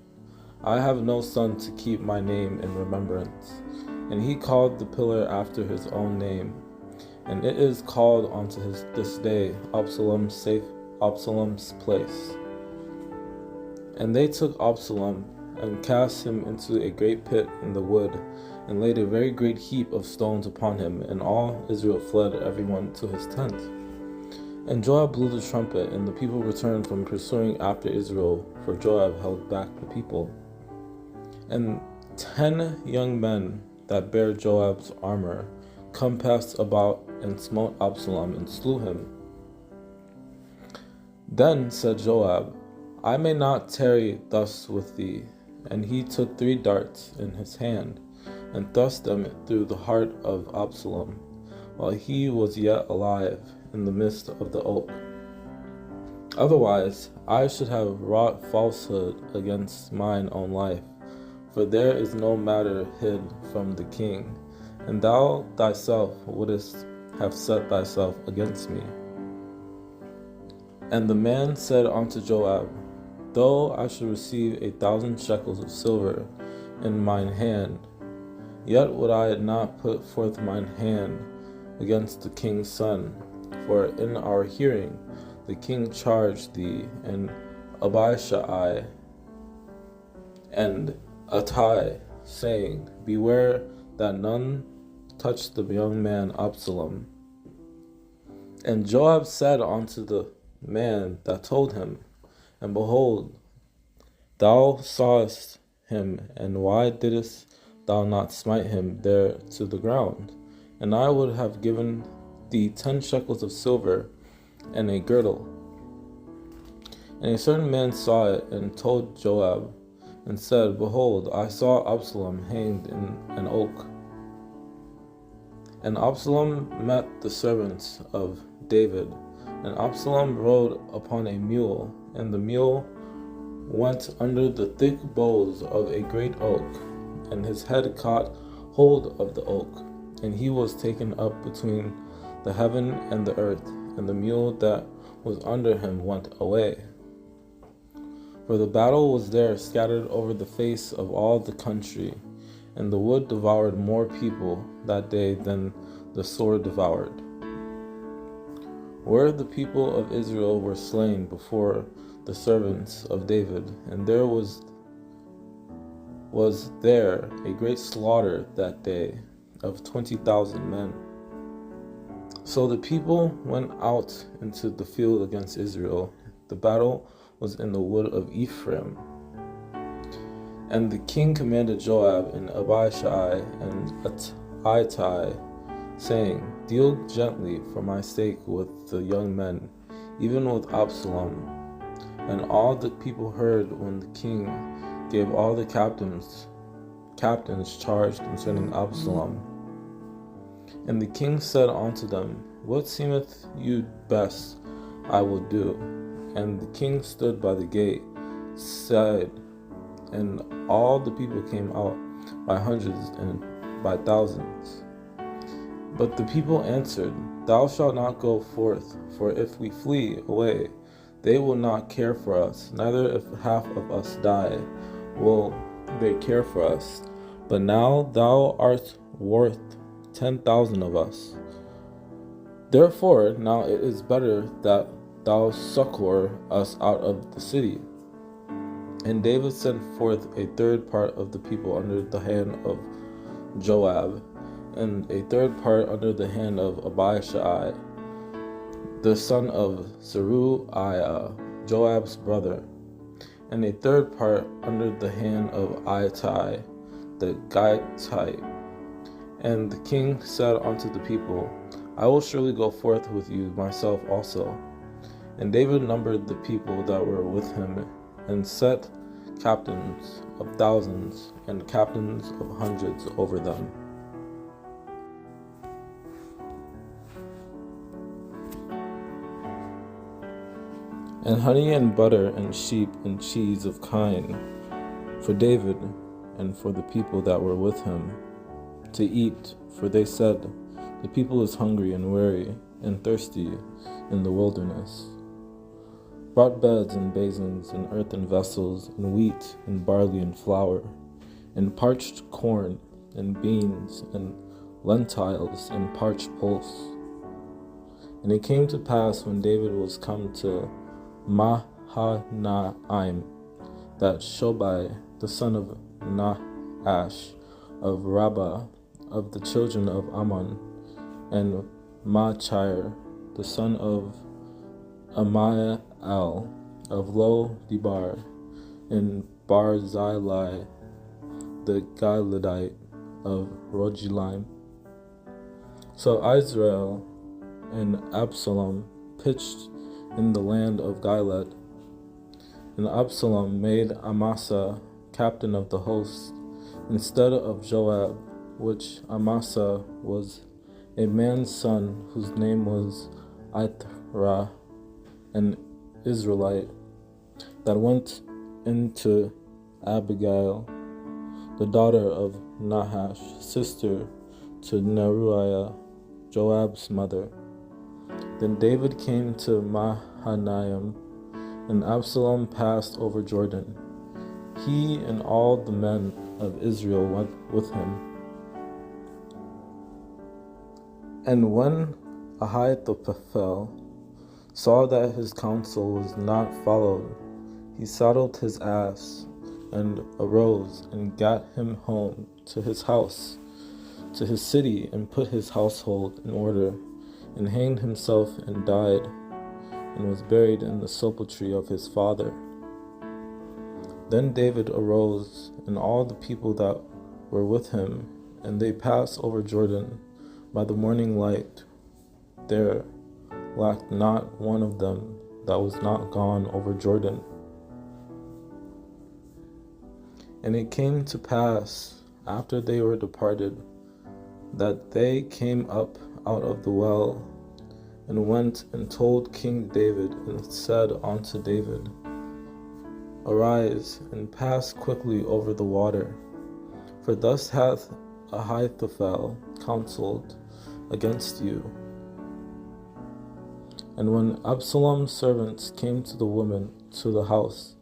I have no son to keep my name in remembrance. And he called the pillar after his own name, and it is called unto this day Absalom's place. And they took Absalom, and cast him into a great pit in the wood, and laid a very great heap of stones upon him, and all Israel fled every one to his tent. And Joab blew the trumpet, and the people returned from pursuing after Israel, for Joab held back the people. And 10 young men that bare Joab's armor compassed about, and smote Absalom, and slew him. Then said Joab, I may not tarry thus with thee. And he took 3 darts in his hand, and thrust them through the heart of Absalom, while he was yet alive in the midst of the oak. Otherwise I should have wrought falsehood against mine own life, for there is no matter hid from the king, and thou thyself wouldest have set thyself against me. And the man said unto Joab, Though I should receive 1,000 shekels of silver in mine hand, yet would I not put forth mine hand against the king's son. For in our hearing the king charged thee and Abishai and Attai, saying, Beware that none touch the young man Absalom. And Joab said unto the man that told him, And behold, thou sawest him, and why didst thou not smite him there to the ground? And I would have given thee 10 shekels of silver and a girdle. And a certain man saw it, and told Joab, and said, Behold, I saw Absalom hanged in an oak. And Absalom met the servants of David, and Absalom rode upon a mule, and the mule went under the thick boughs of a great oak, and his head caught hold of the oak, and he was taken up between the heaven and the earth, and the mule that was under him went away. For the battle was there scattered over the face of all the country, and the wood devoured more people that day than the sword devoured. Where the people of Israel were slain before the servants of David, and there was there a great slaughter that day of 20,000 men. So the people went out into the field against Israel. The battle was in the wood of Ephraim. And the king commanded Joab and Abishai and Ittai, saying, Deal gently for my sake with the young men, even with Absalom. And all the people heard when the king gave all the captains charge concerning Absalom. And the king said unto them, What seemeth you best, I will do. And the king stood by the gate side, and all the people came out by hundreds and by thousands. But the people answered, Thou shalt not go forth, for if we flee away, they will not care for us, neither if half of us die will they care for us. But now thou art worth 10,000 of us. Therefore now it is better that thou succor us out of the city. And David sent forth a third part of the people under the hand of Joab, and a third part under the hand of Abishai, the son of Zeruiah, Joab's brother, and a third part under the hand of Ittai, the Gittite. And the king said unto the people, I will surely go forth with you myself also. And David numbered the people that were with him, and set captains of thousands and captains of hundreds over them. And honey and butter and sheep and cheese of kine for David and for the people that were with him to eat, for they said, The people is hungry and weary and thirsty in the wilderness. Brought beds and basins and earthen vessels and wheat and barley and flour and parched corn and beans and lentils and parched pulse. And it came to pass when David was come to Mahanaim, that Shobai, the son of Nahash, of Rabbah, of the children of Ammon, and Machir, the son of Amiel, of Lo Debar, and Barzillai, the Gileadite of Rogelim. So Israel and Absalom pitched in the land of Gilead. And Absalom made Amasa captain of the host, instead of Joab, which Amasa was a man's son, whose name was Ithra, an Israelite, that went into Abigail, the daughter of Nahash, sister to Neruiah, Joab's mother. Then David came to Mahanaim, and Absalom passed over Jordan. He and all the men of Israel went with him. And when Ahithophel saw that his counsel was not followed, he saddled his ass and arose and got him home to his house, to his city, and put his household in order, and hanged himself and died, and was buried in the sepulchre of his father. Then David arose, and all the people that were with him, and they passed over Jordan by the morning light. There lacked not one of them that was not gone over Jordan. And it came to pass, after they were departed, that they came up out of the well, and went and told King David, and said unto David, Arise, and pass quickly over the water, for thus hath Ahithophel counseled against you. And when Absalom's servants came to the woman to the house,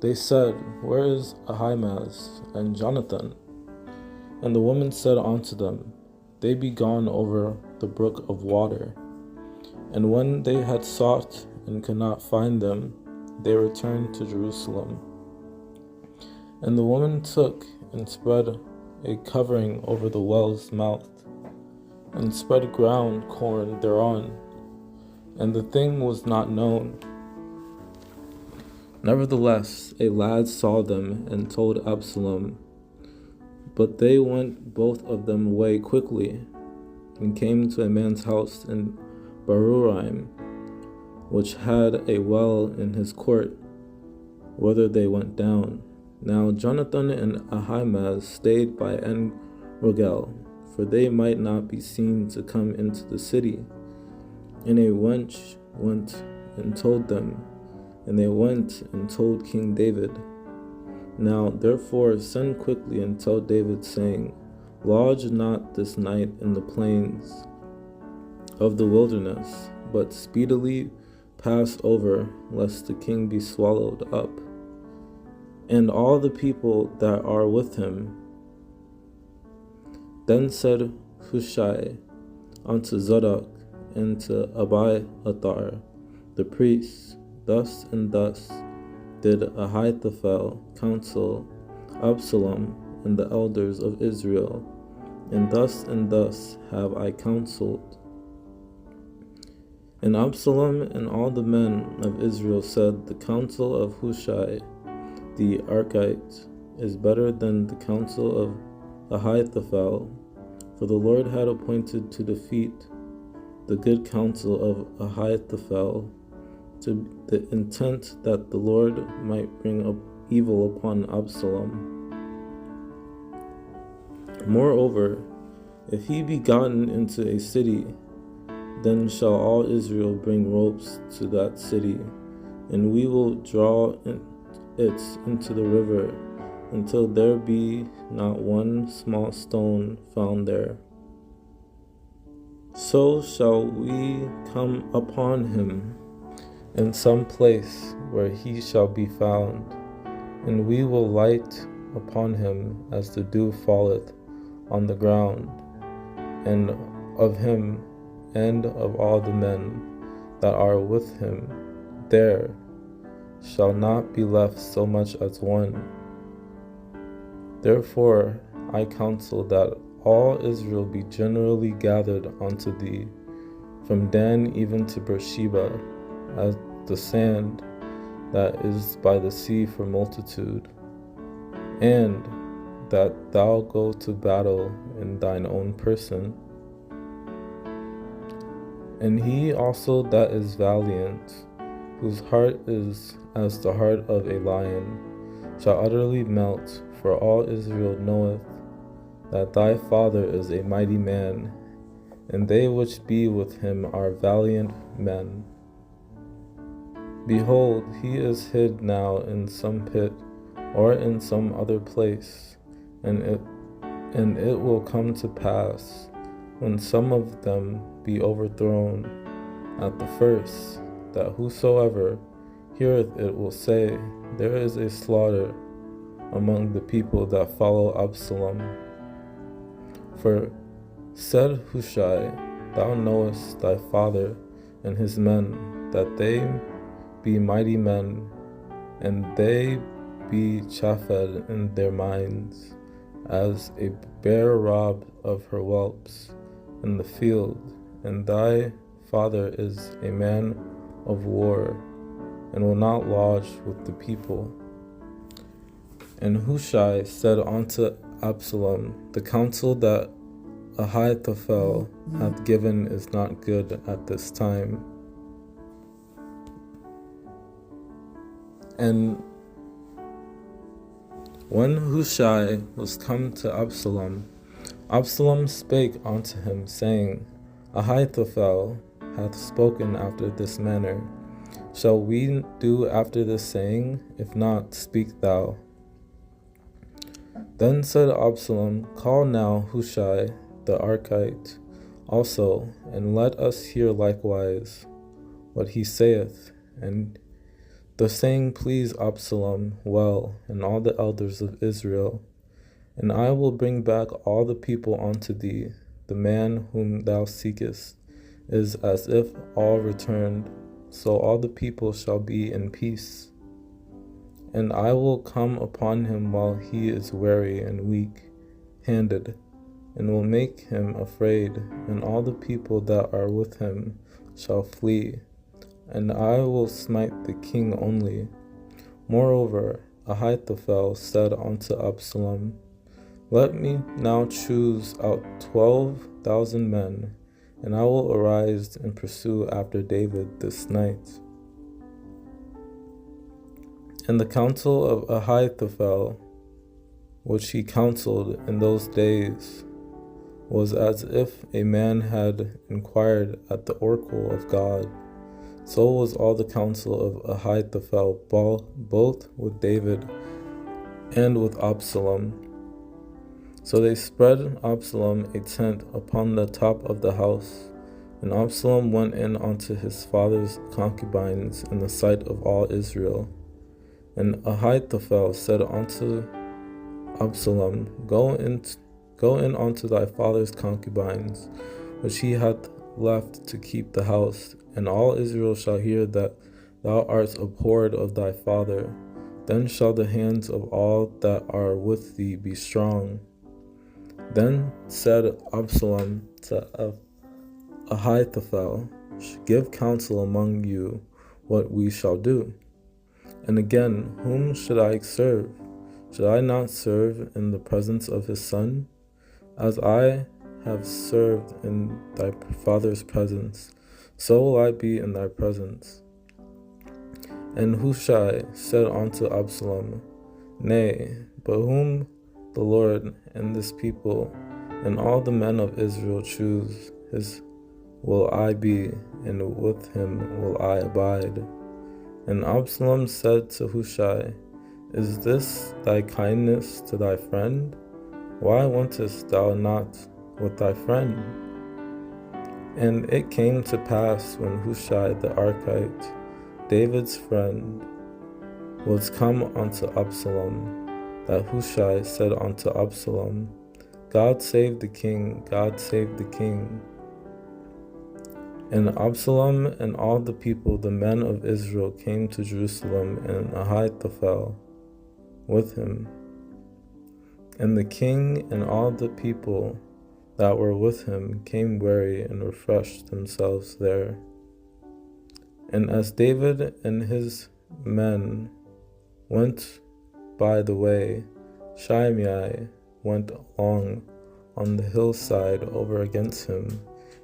they said, Where is Ahimaaz and Jonathan? And the woman said unto them, They be gone over the brook of water. And when they had sought and could not find them, they returned to Jerusalem. And the woman took and spread a covering over the well's mouth, and spread ground corn thereon, and the thing was not known. Nevertheless, a lad saw them and told Absalom. But they went both of them away quickly, and came to a man's house in Bahurim, which had a well in his court, whither they went down. Now Jonathan and Ahimaaz stayed by En-Rogel, for they might not be seen to come into the city. And a wench went and told them, and they went and told King David. Now therefore send quickly and tell David, saying, Lodge not this night in the plains of the wilderness, but speedily pass over, lest the king be swallowed up, and all the people that are with him. Then said Hushai unto Zadok and to Abiathar the priest, Thus and thus did Ahithophel counsel Absalom and the elders of Israel, and thus have I counseled. And Absalom and all the men of Israel said, The counsel of Hushai the Archite is better than the counsel of Ahithophel, for the Lord had appointed to defeat the good counsel of Ahithophel, to the intent that the Lord might bring up evil upon Absalom. Moreover, if he be gotten into a city, then shall all Israel bring ropes to that city, and we will draw it into the river, until there be not one small stone found there. So shall we come upon him in some place where he shall be found, and we will light upon him as the dew falleth on the ground, and of him and of all the men that are with him there shall not be left so much as one. Therefore I counsel that all Israel be generally gathered unto thee, from Dan even to Beersheba, as the sand that is by the sea for multitude, and that thou go to battle in thine own person. And he also that is valiant, whose heart is as the heart of a lion, shall utterly melt, for all Israel knoweth that thy father is a mighty man, and they which be with him are valiant men. Behold, he is hid now in some pit, or in some other place, and it will come to pass, when some of them be overthrown at the first, that whosoever heareth it will say, There is a slaughter among the people that follow Absalom. For said Hushai, Thou knowest thy father and his men, that they be mighty men, and they be chafed in their minds, as a bear robbed of her whelps in the field, and thy father is a man of war, and will not lodge with the people. And Hushai said unto Absalom, The counsel that Ahithophel hath given is not good at this time. And when Hushai was come to Absalom, Absalom spake unto him, saying, Ahithophel hath spoken after this manner. Shall we do after this saying? If not, speak thou. Then said Absalom, Call now Hushai the Archite also, and let us hear likewise what he saith. And the saying pleased Absalom well, and all the elders of Israel. And I will bring back all the people unto thee. The man whom thou seekest is as if all returned, so all the people shall be in peace. And I will come upon him while he is weary and weak-handed, and will make him afraid, and all the people that are with him shall flee, and I will smite the king only. Moreover, Ahithophel said unto Absalom, Let me now choose out 12,000 men, and I will arise and pursue after David this night. And the counsel of Ahithophel, which he counseled in those days, was as if a man had inquired at the oracle of God. So was all the counsel of Ahithophel, both with David and with Absalom. So they spread Absalom a tent upon the top of the house, and Absalom went in unto his father's concubines in the sight of all Israel. And Ahithophel said unto Absalom, Go in unto thy father's concubines, which he hath left to keep the house, and all Israel shall hear that thou art abhorred of thy father. Then shall the hands of all that are with thee be strong. Then said Absalom to Ahithophel, Give counsel among you what we shall do. And again, whom should I serve? Should I not serve in the presence of his son? As I have served in thy father's presence, so will I be in thy presence. And Hushai said unto Absalom, Nay, but whom the Lord and this people and all the men of Israel choose, his will I be, and with him will I abide. And Absalom said to Hushai, Is this thy kindness to thy friend? Why wentest thou not with thy friend? And it came to pass when Hushai the Archite, David's friend, was come unto Absalom, that Hushai said unto Absalom, God save the king, God save the king. And Absalom and all the people, the men of Israel, came to Jerusalem, and Ahithophel with him. And the king and all the people that were with him came weary and refreshed themselves there. And as David and his men went by the way, Shimei went along on the hillside over against him,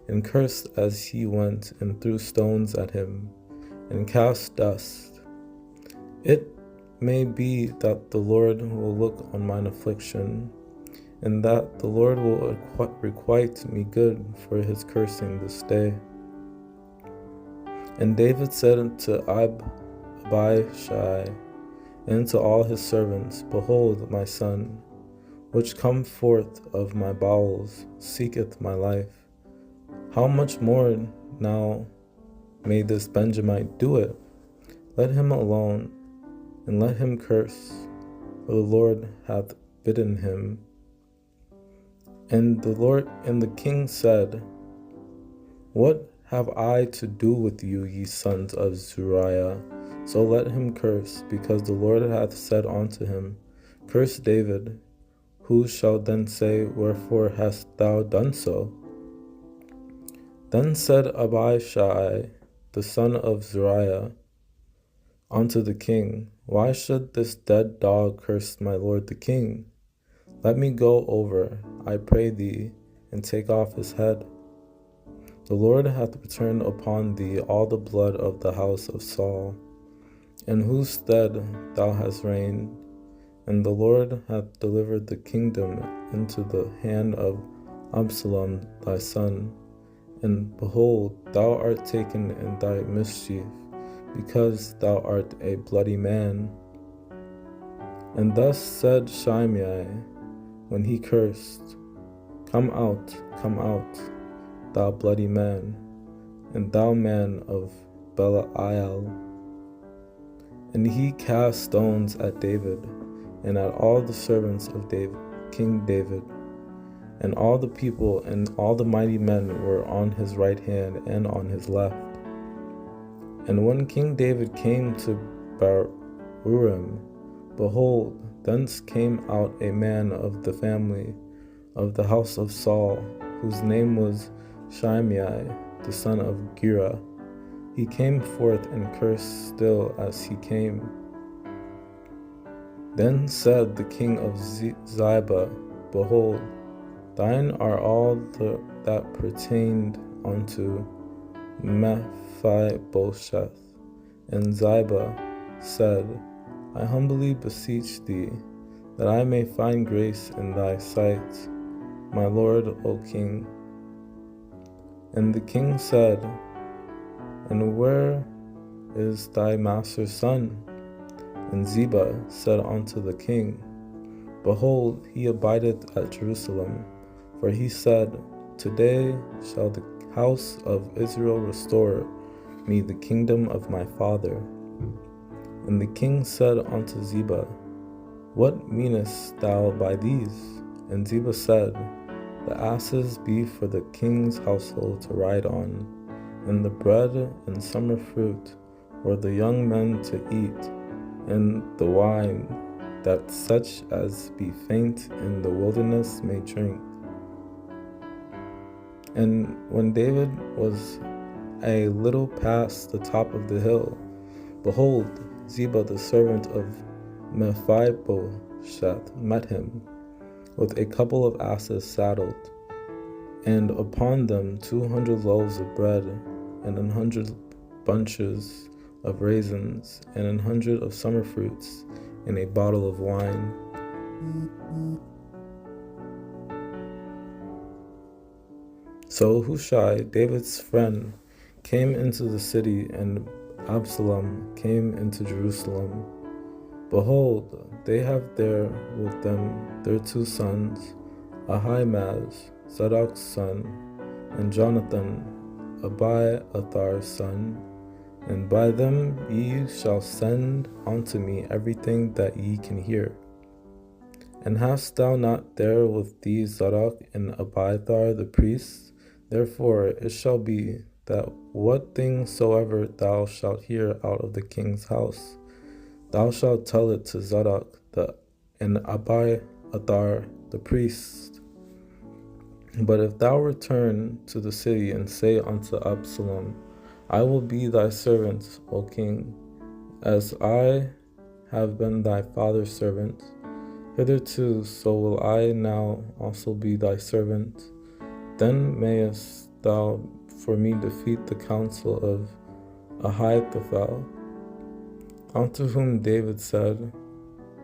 and cursed as he went, and threw stones at him, and cast dust. It may be that the Lord will look on mine affliction, and that the Lord will requite me good for his cursing this day. And David said unto Abishai and to all his servants, Behold, my son, which come forth of my bowels, seeketh my life. How much more now may this Benjamite do it? Let him alone, and let him curse, for the Lord hath bidden him. And the king said, What have I to do with you, ye sons of Zeruiah? So let him curse, because the Lord hath said unto him, Curse David. Who shall then say, Wherefore hast thou done so? Then said Abishai, the son of Zeruiah, unto the king, Why should this dead dog curse my lord the king? Let me go over, I pray thee, and take off his head. The Lord hath returned upon thee all the blood of the house of Saul, in whose stead thou hast reigned. And the Lord hath delivered the kingdom into the hand of Absalom thy son. And behold, thou art taken in thy mischief, because thou art a bloody man. And thus said Shimei, when he cursed, come out, thou bloody man, and thou man of Belial. And he cast stones at David, and at all the servants of King David. And all the people and all the mighty men were on his right hand and on his left. And when King David came to Bahurim, behold, thence came out a man of the family of the house of Saul, whose name was Shimei, the son of Gera. He came forth and cursed still as he came. Then said the king of Ziba, behold, thine are all that pertained unto Mephibosheth. And Ziba said, I humbly beseech thee, that I may find grace in thy sight, my lord, O king. And the king said, and where is thy master's son? And Ziba said unto the king, behold, he abideth at Jerusalem. For he said, today shall the house of Israel restore me the kingdom of my father. And the king said unto Ziba, what meanest thou by these? And Ziba said, the asses be for the king's household to ride on, and the bread and summer fruit for the young men to eat, and the wine that such as be faint in the wilderness may drink. And when David was a little past the top of the hill, behold, Ziba the servant of Mephibosheth met him, with a couple of asses saddled, and upon them 200 loaves of bread, and 100 bunches of raisins, and 100 of summer fruits, and a bottle of wine. So Hushai, David's friend, came into the city, and Absalom came into Jerusalem. Behold, they have there with them their 2 sons, Ahimaaz, Zadok's son, and Jonathan, Abiathar's son. And by them ye shall send unto me everything that ye can hear. And hast thou not there with thee Zadok and Abiathar the priests? Therefore it shall be that what things soever thou shalt hear out of the king's house, thou shalt tell it to Zadok and Abiathar the priest. But if thou return to the city and say unto Absalom, I will be thy servant, O king, as I have been thy father's servant, hitherto so will I now also be thy servant. Then mayest thou for me defeat the counsel of Ahithophel, unto whom David said,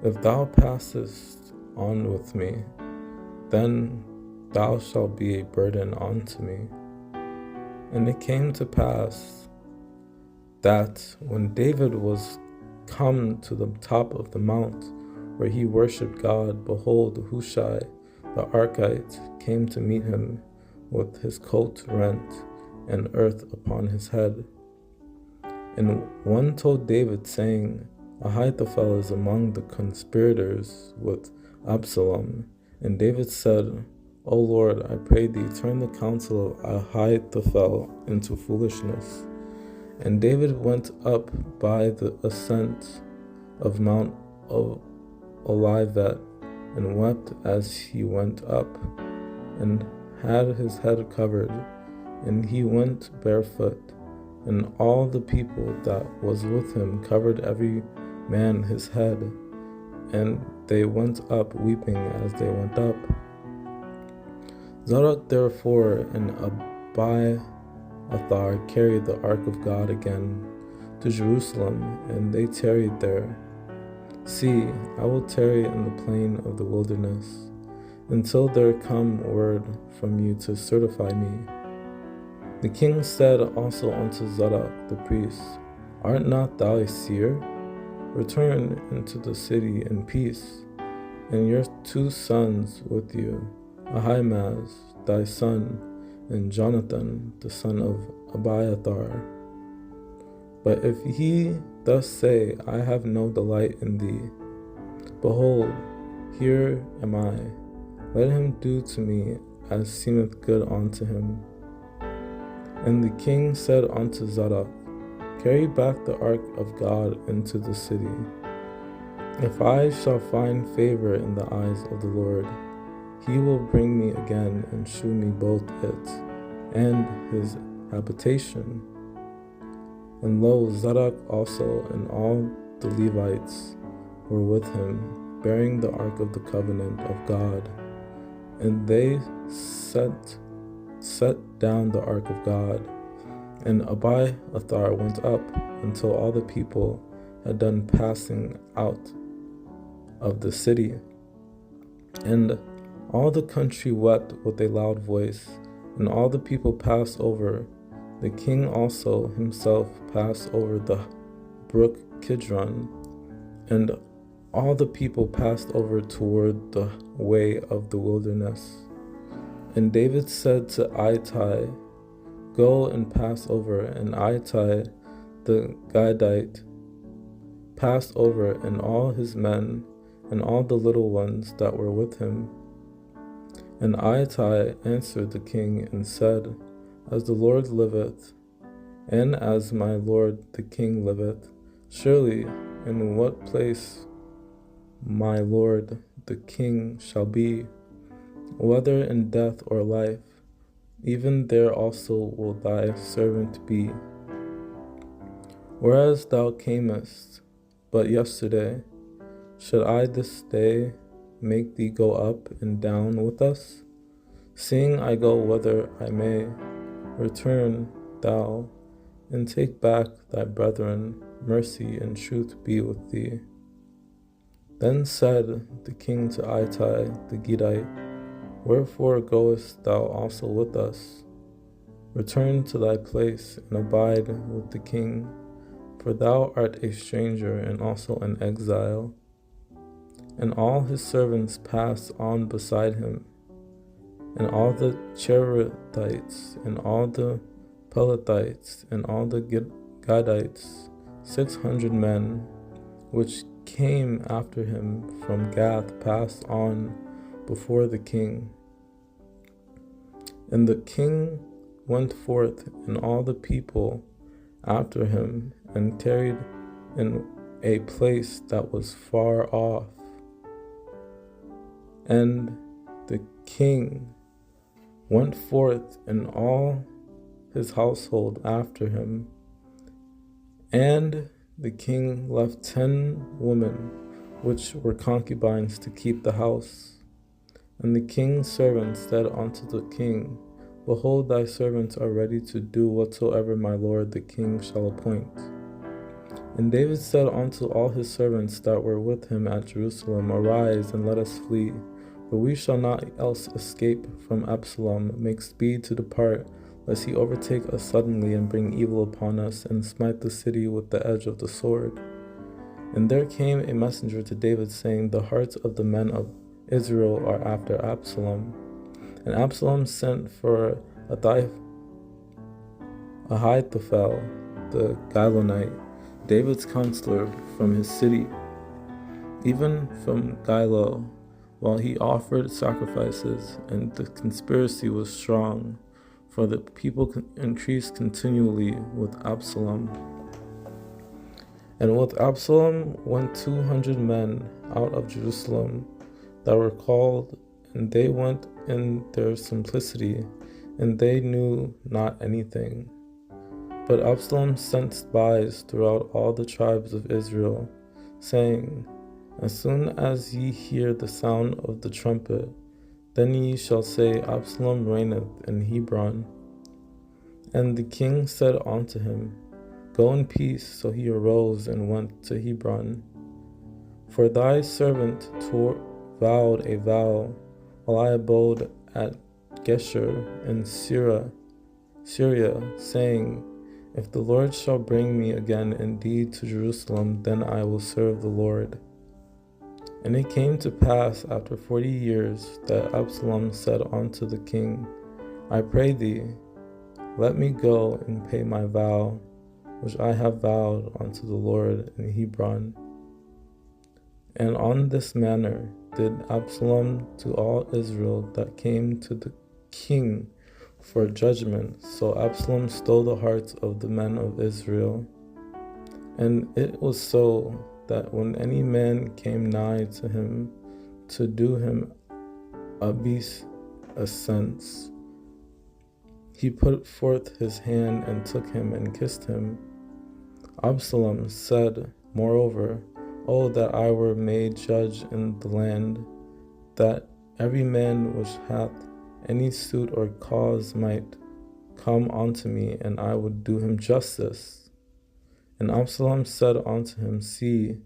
if thou passest on with me, then thou shalt be a burden unto me. And it came to pass that when David was come to the top of the mount where he worshipped God, behold, Hushai the Archite came to meet him with his coat rent and earth upon his head. And one told David, saying, Ahithophel is among the conspirators with Absalom. And David said, O Lord, I pray thee, turn the counsel of Ahithophel into foolishness. And David went up by the ascent of Mount Olivet, and wept as he went up, and had his head covered, and he went barefoot. And all the people that was with him covered every man his head, and they went up weeping as they went up. Zadok therefore and Abiathar carried the ark of God again to Jerusalem, and they tarried there. See, I will tarry in the plain of the wilderness, until there come word from you to certify me. The king said also unto Zadok the priest, Art not thou a seer? Return into the city in peace, and your 2 sons with you, Ahimaaz thy son, and Jonathan the son of Abiathar. But if he thus say, I have no delight in thee, behold, here am I. Let him do to me as seemeth good unto him. And the king said unto Zadok, Carry back the ark of God into the city. If I shall find favor in the eyes of the Lord, he will bring me again and shew me both it and his habitation. And lo, Zadok also and all the Levites were with him, bearing the ark of the covenant of God. And they set down the ark of God. And Abiathar went up until all the people had done passing out of the city. And all the country wept with a loud voice, and all the people passed over. The king also himself passed over the brook Kidron, and all the people passed over toward the way of the wilderness. And David said to Ittai, Go and pass over. And Ittai the Gittite passed over, and all his men, and all the little ones that were with him. And Ittai answered the king and said, As the Lord liveth, and as my lord the king liveth, surely in what place my lord the king shall be, whether in death or life, even there also will thy servant be. Whereas thou camest but yesterday, should I this day make thee go up and down with us? Seeing I go whither I may, return thou, and take back thy brethren. Mercy and truth be with thee. Then said the king to Ittai the Gittite, Wherefore goest thou also with us? Return to thy place, and abide with the king, for thou art a stranger and also an exile. And all his servants passed on beside him, and all the Cherethites, and all the Pelethites, and all the Gadites, 600 men, which came after him from Gath, passed on before the king. And the king went forth, and all the people after him, and tarried in a place that was far off. And the king went forth, and all his household after him. And the king left 10 women, which were concubines, to keep the house. And the king's servants said unto the king, Behold, thy servants are ready to do whatsoever my lord the king shall appoint. And David said unto all his servants that were with him at Jerusalem, Arise, and let us flee, for we shall not else escape from Absalom. Make speed to depart, lest he overtake us suddenly, and bring evil upon us, and smite the city with the edge of the sword. And there came a messenger to David, saying, The hearts of the men of Israel are after Absalom. And Absalom sent for Ahithophel the Gilonite, David's counselor, from his city, even from Gilo, while he offered sacrifices, and the conspiracy was strong, for the people increased continually with Absalom. And with Absalom went 200 men out of Jerusalem that were called, and they went in their simplicity, and they knew not anything. But Absalom sent spies throughout all the tribes of Israel, saying, As soon as ye hear the sound of the trumpet, then ye shall say, Absalom reigneth in Hebron. And the king said unto him, Go in peace. So he arose and went to Hebron. For thy servant vowed a vow, while I abode at Geshur in Syria, saying, If the Lord shall bring me again indeed to Jerusalem, then I will serve the Lord. And it came to pass after 40 years that Absalom said unto the king, I pray thee, let me go and pay my vow, which I have vowed unto the Lord in Hebron. And on this manner did Absalom to all Israel that came to the king for judgment. So Absalom stole the hearts of the men of Israel. And it was so that when any man came nigh to him to do him obeisance, he put forth his hand and took him and kissed him. Absalom said, moreover, O that I were made judge in the land, that every man which hath any suit or cause might come unto me, and I would do him justice. And Absalom said unto him, See,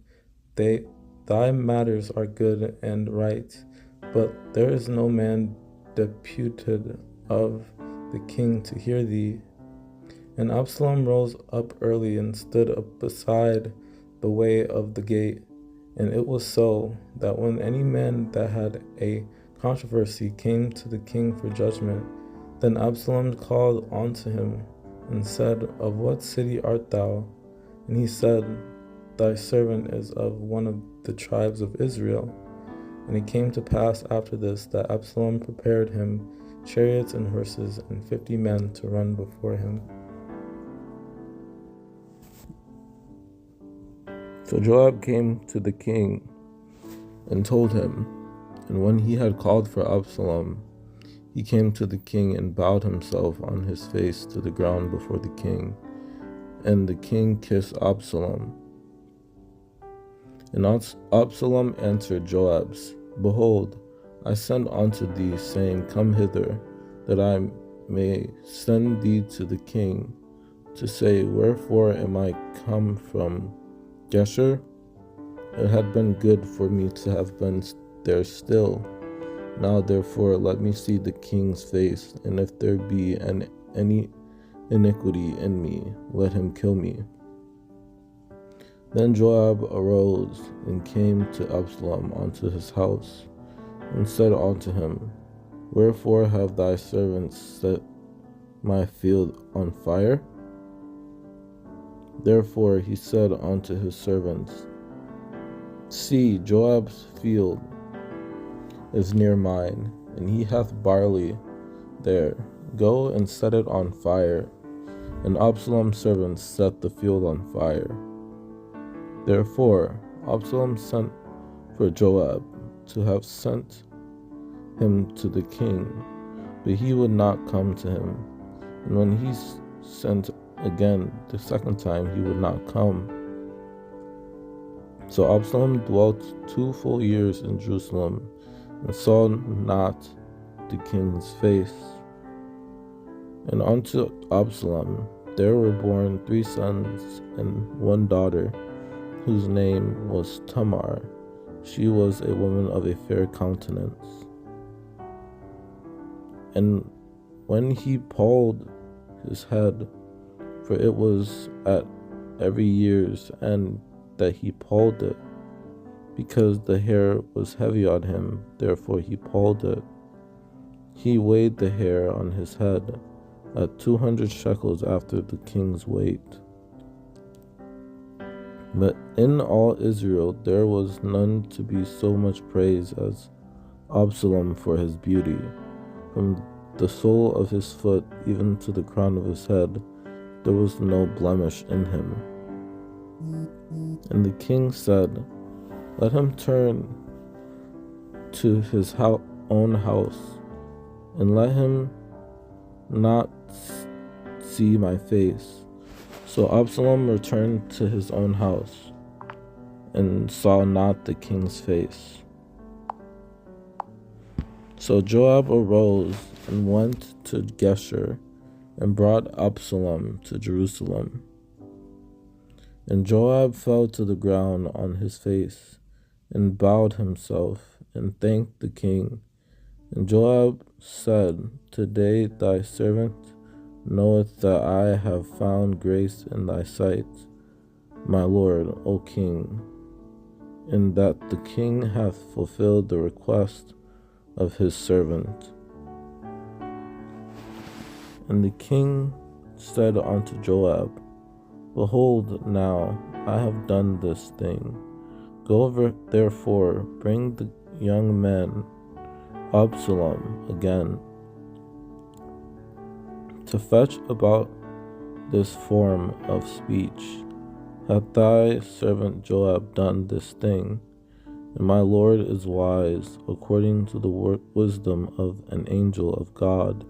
thy matters are good and right, but there is no man deputed of the king to hear thee. And Absalom rose up early and stood up beside the way of the gate. And it was so that when any man that had a controversy came to the king for judgment, then Absalom called unto him and said, Of what city art thou? And he said, Thy servant is of one of the tribes of Israel. And it came to pass after this that Absalom prepared him chariots and horses and 50 men to run before him. So Joab came to the king and told him, and when he had called for Absalom, he came to the king and bowed himself on his face to the ground before the king. And the king kissed Absalom. And Absalom answered Joab, Behold, I send unto thee, saying, Come hither, that I may send thee to the king, to say, Wherefore am I come from Geshur? It had been good for me to have been there still. Now therefore let me see the king's face, and if there be any iniquity in me, let him kill me. Then Joab arose and came to Absalom unto his house, and said unto him, Wherefore have thy servants set my field on fire? Therefore he said unto his servants, See, Joab's field is near mine, and he hath barley there. Go and set it on fire. And Absalom's servants set the field on fire. Therefore Absalom sent for Joab to have sent him to the king, but he would not come to him. And when he sent again the second time, he would not come. So Absalom dwelt 2 full years in Jerusalem, and saw not the king's face. And unto Absalom there were born 3 sons and 1 daughter, whose name was Tamar. She was a woman of a fair countenance. And when he polled his head, for it was at every year's end that he polled it, because the hair was heavy on him, therefore he polled it. He weighed the hair on his head at 200 shekels after the king's weight. But in all Israel there was none to be so much praised as Absalom for his beauty. From the sole of his foot even to the crown of his head, there was no blemish in him. And the king said, Let him turn to his own house, and let him not see my face. So Absalom returned to his own house, and saw not the king's face. So Joab arose and went to Geshur, and brought Absalom to Jerusalem. And Joab fell to the ground on his face, and bowed himself, and thanked the king. And Joab said, Today thy servant knoweth that I have found grace in thy sight, my lord, O king, in that the king hath fulfilled the request of his servant. And the king said unto Joab, Behold, now I have done this thing. Go over, therefore, bring the young man Absalom again, to fetch about this form of speech. Hath thy servant Joab done this thing? And my Lord is wise, according to the wisdom of an angel of God,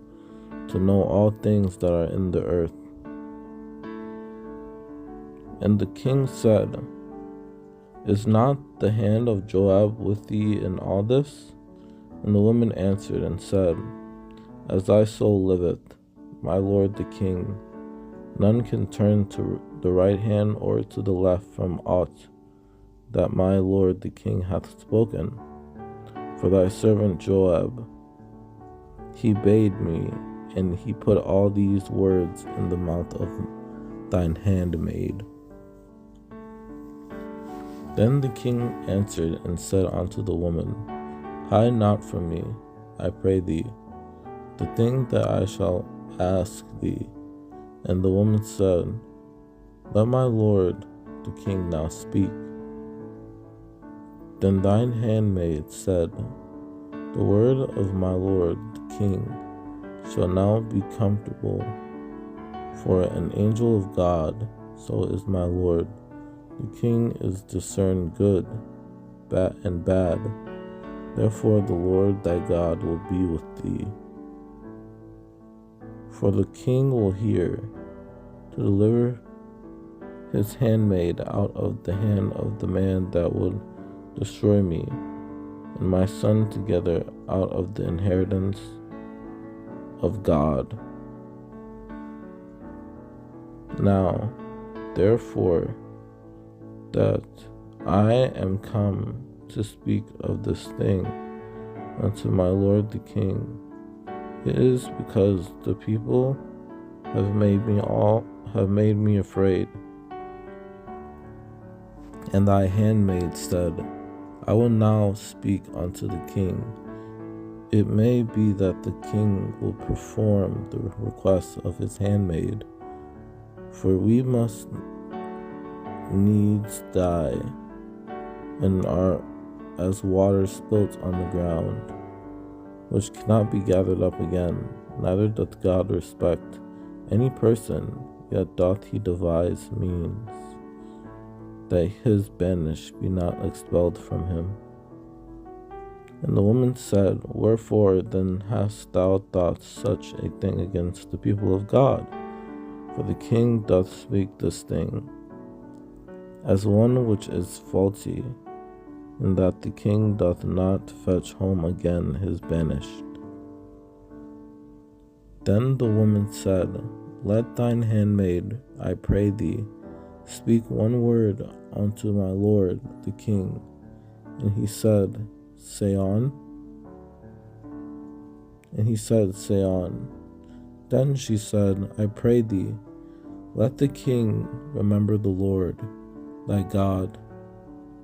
to know all things that are in the earth. And the king said, Is not the hand of Joab with thee in all this? And the woman answered and said, As thy soul liveth, my lord the king, none can turn to the right hand or to the left from aught that my lord the king hath spoken. For thy servant Joab, he bade me, and he put all these words in the mouth of thine handmaid. Then the king answered and said unto the woman, Hide not from me, I pray thee, the thing that I shall ask thee. And the woman said, Let my lord the king now speak. Then thine handmaid said, The word of my lord the king shall now be comfortable. For an angel of God, so is my lord. The king is discerned good, and bad. Therefore the Lord thy God will be with thee. For the king will hear to deliver his handmaid out of the hand of the man that would destroy me, and my son together out of the inheritance of God. Now, therefore, that I am come to speak of this thing unto my lord the king, it is because the people have made me afraid. And thy handmaid said, I will now speak unto the king. It may be that the king will perform the request of his handmaid, for we must needs die, and are as water spilt on the ground, which cannot be gathered up again. Neither doth God respect any person, yet doth he devise means that his banish be not expelled from him. And the woman said, Wherefore then hast thou thought such a thing against the people of God? For the king doth speak this thing as one which is faulty, in that the king doth not fetch home again his banished. Then the woman said, Let thine handmaid, I pray thee, speak one word unto my lord the king. And he said, Say on. And he said, Say on. Then she said, I pray thee, let the king remember the Lord thy God,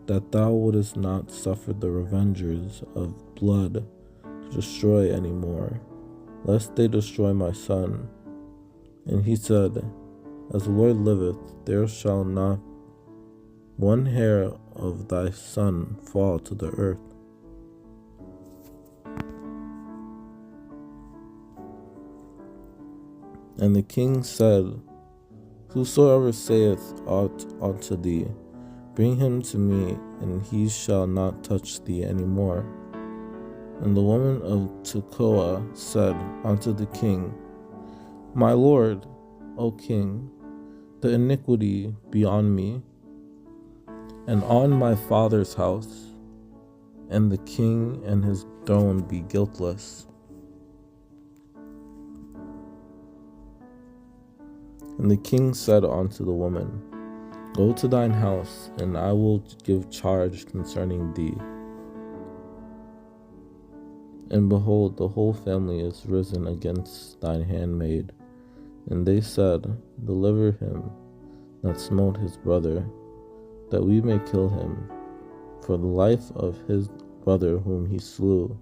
that thou wouldest not suffer the revengers of blood to destroy any more, lest they destroy my son. And he said, As the Lord liveth, there shall not one hair of thy son fall to the earth. And the king said, Whosoever saith aught unto thee, bring him to me, and he shall not touch thee any more. And the woman of Tekoa said unto the king, My lord, O king, the iniquity be on me, and on my father's house, and the king and his throne be guiltless. And the king said unto the woman, Go to thine house, and I will give charge concerning thee. And behold, the whole family is risen against thine handmaid. And they said, Deliver him that smote his brother, that we may kill him, for the life of his brother whom he slew,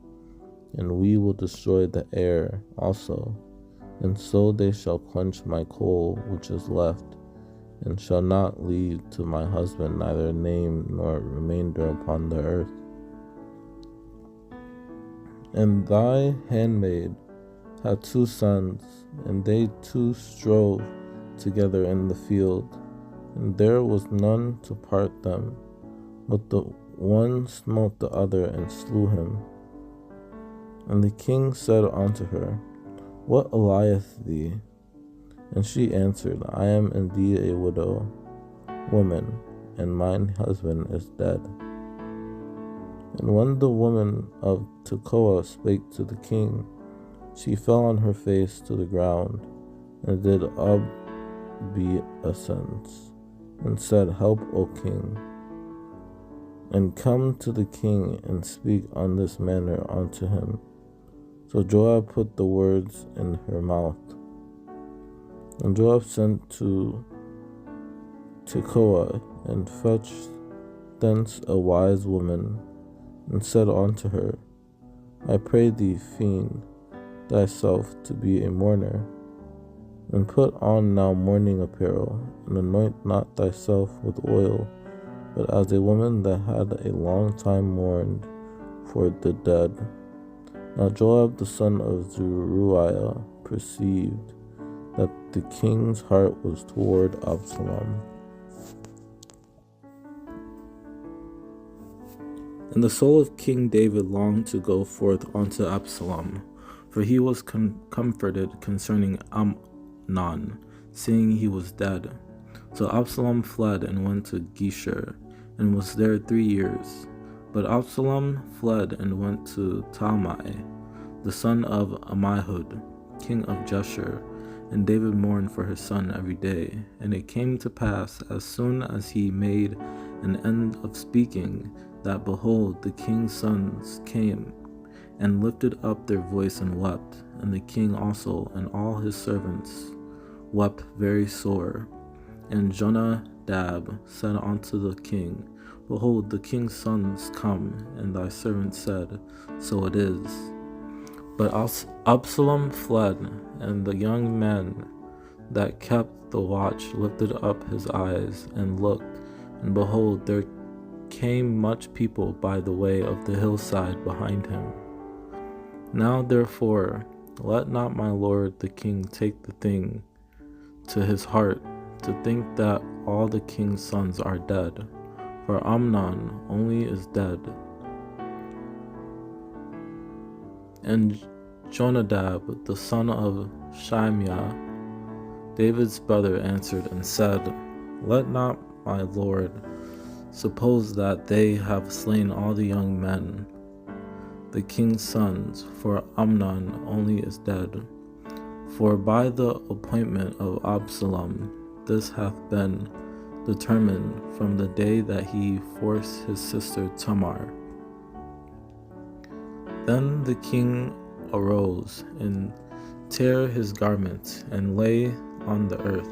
and we will destroy the heir also. And so they shall quench my coal which is left, and shall not leave to my husband neither name nor remainder upon the earth. And thy handmaid had 2 sons, and they 2 strove together in the field, and there was none to part them, but the one smote the other and slew him. And the king said unto her, What alieth thee? And she answered, I am indeed a widow woman, and mine husband is dead. And when the woman of Tekoa spake to the king, she fell on her face to the ground, and did obeisance, and said, Help, O king, and come to the king, and speak on this manner unto him. So Joab put the words in her mouth. And Joab sent to Tekoa, and fetched thence a wise woman, and said unto her, I pray thee, feign thyself to be a mourner, and put on now mourning apparel, and anoint not thyself with oil, but as a woman that had a long time mourned for the dead. Now Joab the son of Zeruiah perceived that the king's heart was toward Absalom. And the soul of King David longed to go forth unto Absalom, for he was comforted concerning Amnon, seeing he was dead. So Absalom fled and went to Geshur, and was there 3 years. But Absalom fled and went to Talmai, the son of Ammihud, king of Geshur, and David mourned for his son every day. And it came to pass, as soon as he made an end of speaking, that behold, the king's sons came, and lifted up their voice and wept, and the king also and all his servants wept very sore. And Jonadab said unto the king, Behold, the king's sons come, and thy servant said, So it is. But Absalom fled, and the young man that kept the watch lifted up his eyes and looked, and behold, there came much people by the way of the hillside behind him. Now therefore, let not my lord the king take the thing to his heart, to think that all the king's sons are dead, for Amnon only is dead. And Jonadab the son of Shimea, David's brother, answered and said, Let not my lord suppose that they have slain all the young men, the king's sons, for Amnon only is dead. For by the appointment of Absalom this hath been determined from the day that he forced his sister Tamar. Then the king arose and tare his garments and lay on the earth,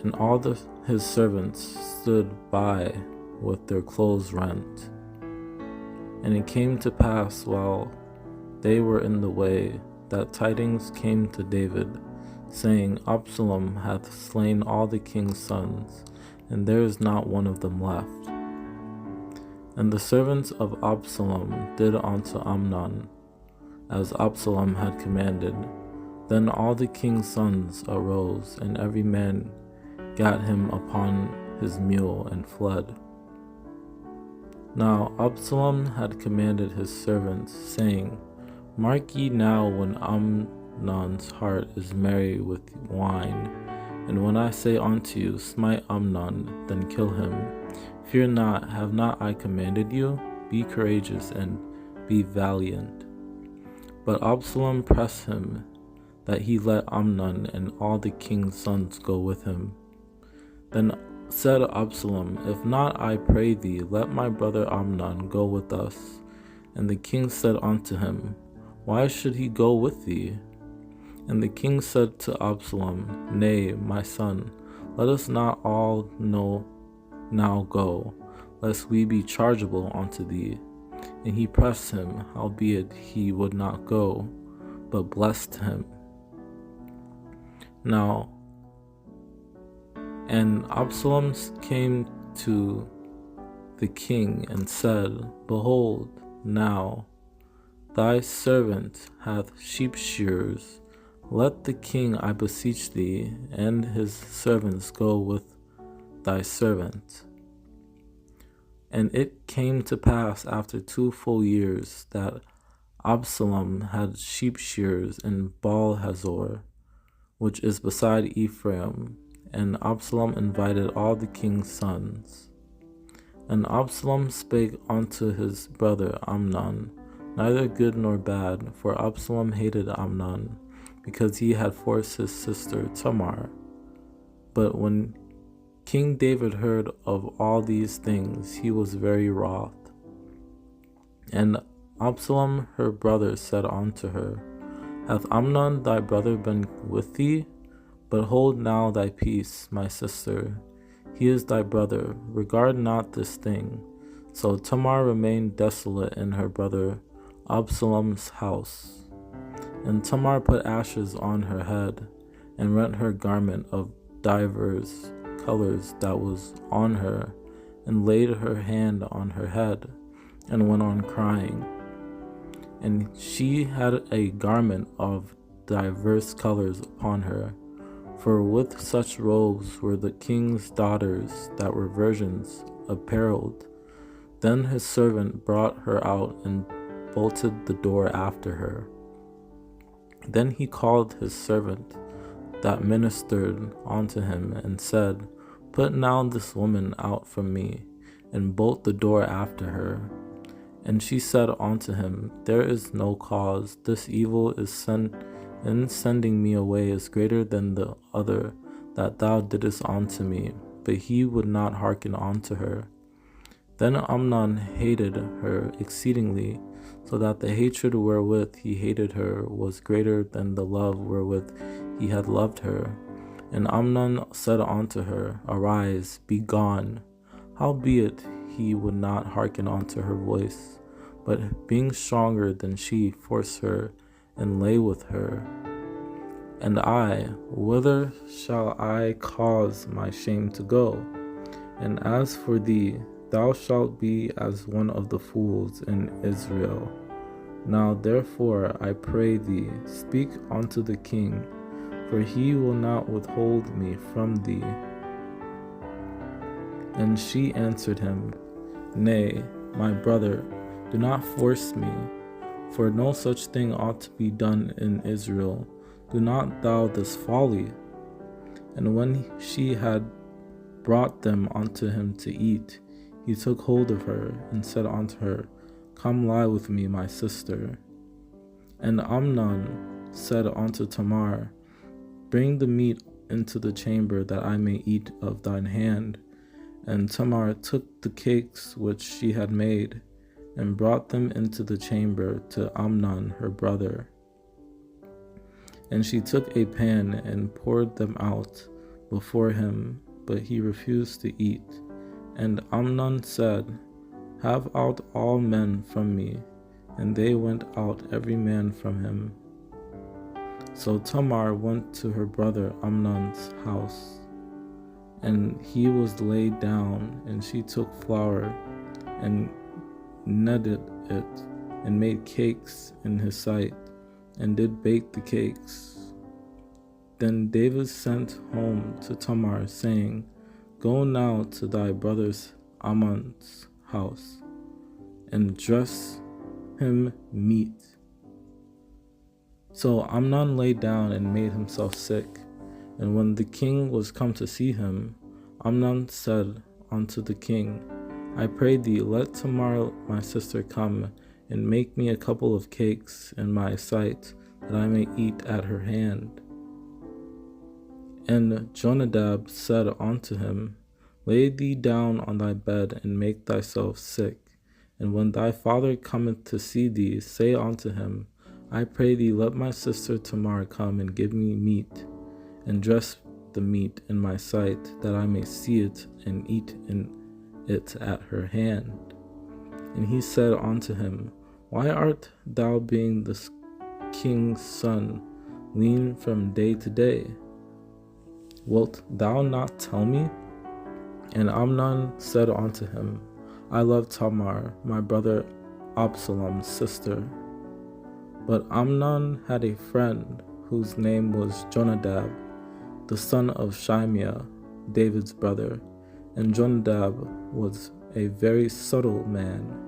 and all his servants stood by with their clothes rent. And it came to pass while they were in the way that tidings came to David, saying, Absalom hath slain all the king's sons, and there is not one of them left. And the servants of Absalom did unto Amnon as Absalom had commanded. Then all the king's sons arose, and every man gat him upon his mule and fled. Now Absalom had commanded his servants, saying, Mark ye now when Amnon's heart is merry with wine, and when I say unto you, Smite Amnon, then kill him. Fear not, have not I commanded you? Be courageous and be valiant. But Absalom pressed him, that he let Amnon and all the king's sons go with him. Then said Absalom, If not, I pray thee, let my brother Amnon go with us. And the king said unto him, Why should he go with thee? And the king said to Absalom, Nay, my son, let us not all now go, lest we be chargeable unto thee. And he pressed him, howbeit he would not go, but blessed him. Now, and Absalom came to the king and said, Behold, now thy servant hath sheep shearers. Let the king, I beseech thee, and his servants go with thy servant. And it came to pass after 2 full years that Absalom had sheep shearers in Baal-hazor, which is beside Ephraim. And Absalom invited all the king's sons. And Absalom spake unto his brother Amnon, neither good nor bad, for Absalom hated Amnon, because he had forced his sister Tamar. But when King David heard of all these things, he was very wroth. And Absalom her brother said unto her, Hath Amnon thy brother been with thee? But hold now thy peace, my sister. He is thy brother. Regard not this thing. So Tamar remained desolate in her brother Absalom's house. And Tamar put ashes on her head, and rent her garment of divers colors that was on her, and laid her hand on her head, and went on crying. And she had a garment of diverse colors upon her, for with such robes were the king's daughters that were virgins apparelled. Then his servant brought her out and bolted the door after her. Then he called his servant that ministered unto him, and said, Put now this woman out from me, and bolt the door after her. And she said unto him, There is no cause. This evil is sending me away is greater than the other that thou didst unto me. But he would not hearken unto her. Then Amnon hated her exceedingly, so that the hatred wherewith he hated her was greater than the love wherewith he had loved her. And Amnon said unto her, Arise, be gone. Howbeit he would not hearken unto her voice, but being stronger than she, forced her, and lay with her. And I, whither shall I cause my shame to go? And as for thee, thou shalt be as one of the fools in Israel. Now therefore, I pray thee, speak unto the king, for he will not withhold me from thee. And she answered him, Nay, my brother, do not force me, for no such thing ought to be done in Israel. Do not thou this folly. And when she had brought them unto him to eat, he took hold of her, and said unto her, Come lie with me, my sister. And Amnon said unto Tamar, Bring the meat into the chamber, that I may eat of thine hand. And Tamar took the cakes which she had made, and brought them into the chamber to Amnon her brother. And she took a pan, and poured them out before him, but he refused to eat. And Amnon said, Have out all men from me. And they went out every man from him. So Tamar went to her brother Amnon's house, and he was laid down, and she took flour, and kneaded it, and made cakes in his sight, and did bake the cakes. Then David sent home to Tamar, saying, Go now to thy brother's Amnon's house, and dress him meat. So Amnon lay down and made himself sick. And when the king was come to see him, Amnon said unto the king, I pray thee, let Tamar my sister come, and make me a couple of cakes in my sight, that I may eat at her hand. And Jonadab said unto him, Lay thee down on thy bed, and make thyself sick. And when thy father cometh to see thee, say unto him, I pray thee, let my sister Tamar come and give me meat, and dress the meat in my sight, that I may see it and eat in it at her hand. And he said unto him, Why art thou, being the king's son, lean from day to day? Wilt thou not tell me? And Amnon said unto him, I love Tamar, my brother Absalom's sister. But Amnon had a friend whose name was Jonadab, the son of Shimeah, David's brother, and Jonadab was a very subtle man.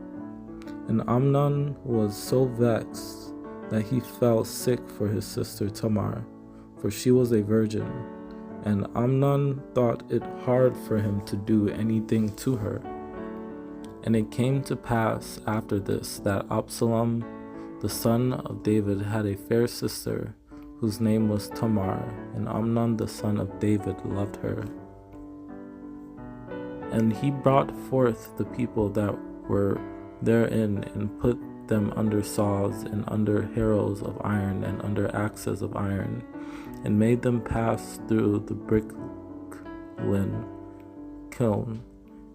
And Amnon was so vexed that he fell sick for his sister Tamar, for she was a virgin, and Amnon thought it hard for him to do anything to her. And it came to pass after this that Absalom, the son of David, had a fair sister, whose name was Tamar, and Amnon the son of David loved her. And he brought forth the people that were therein, and put them under saws, and under harrows of iron, and under axes of iron, and made them pass through the bricklin kiln.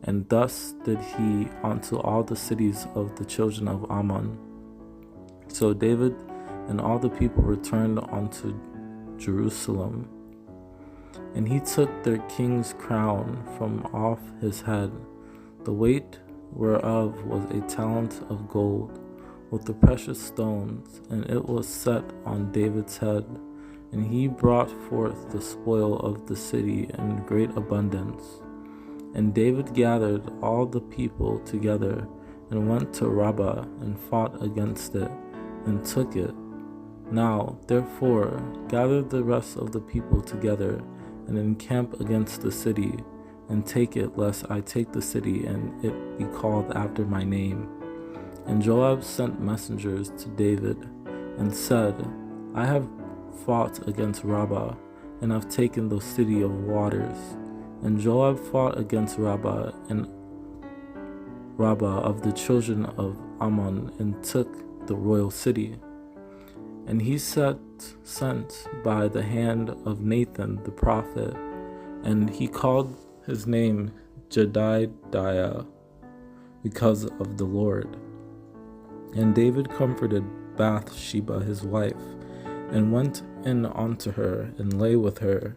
And thus did he unto all the cities of the children of Ammon. So David and all the people returned unto Jerusalem. And he took their king's crown from off his head, the weight whereof was a talent of gold, with the precious stones, and it was set on David's head. And he brought forth the spoil of the city in great abundance. And David gathered all the people together, and went to Rabbah, and fought against it, and took it. Now, therefore, gather the rest of the people together, and encamp against the city, and take it, lest I take the city, and it be called after my name. And Joab sent messengers to David, and said, I have fought against Rabbah, and have taken the city of waters. And Joab fought against Rabbah of the children of Ammon, and took the royal city. And he sent by the hand of Nathan the prophet, and he called his name Jedidiah, because of the Lord. And David comforted Bathsheba his wife, and went in unto her, and lay with her.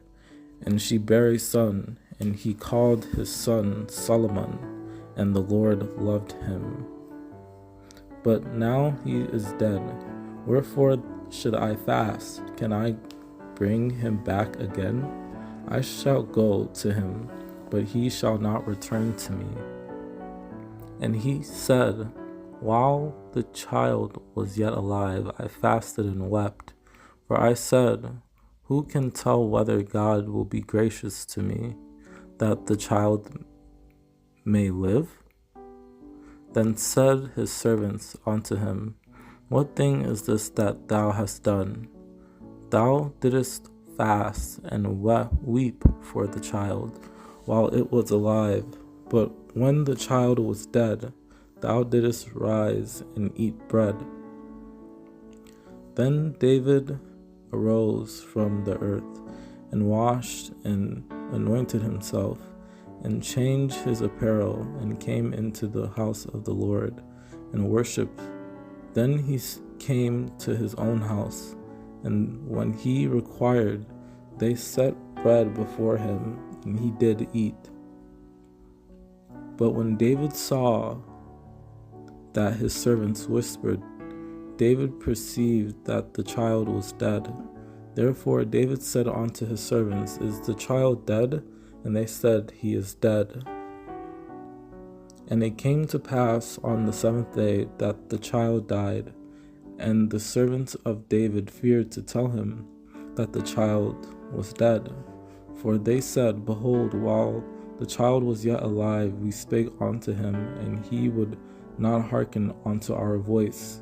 And she bare a son, and he called his son Solomon, and the Lord loved him. But now he is dead. Wherefore should I fast? Can I bring him back again? I shall go to him, but he shall not return to me. And he said, While the child was yet alive, I fasted and wept. For I said, Who can tell whether God will be gracious to me, that the child may live? Then said his servants unto him, What thing is this that thou hast done? Thou didst fast and weep for the child while it was alive, but when the child was dead, thou didst rise and eat bread. Then David arose from the earth, and washed and anointed himself, and changed his apparel, and came into the house of the Lord, and worshipped. Then he came to his own house, and when he required, they set bread before him, and he did eat. But when David saw that his servants whispered, David perceived that the child was dead. Therefore David said unto his servants, Is the child dead? And they said, He is dead. And it came to pass on the 7th day that the child died, and the servants of David feared to tell him that the child was dead. For they said, Behold, while the child was yet alive, we spake unto him, and he would not hearken unto our voice.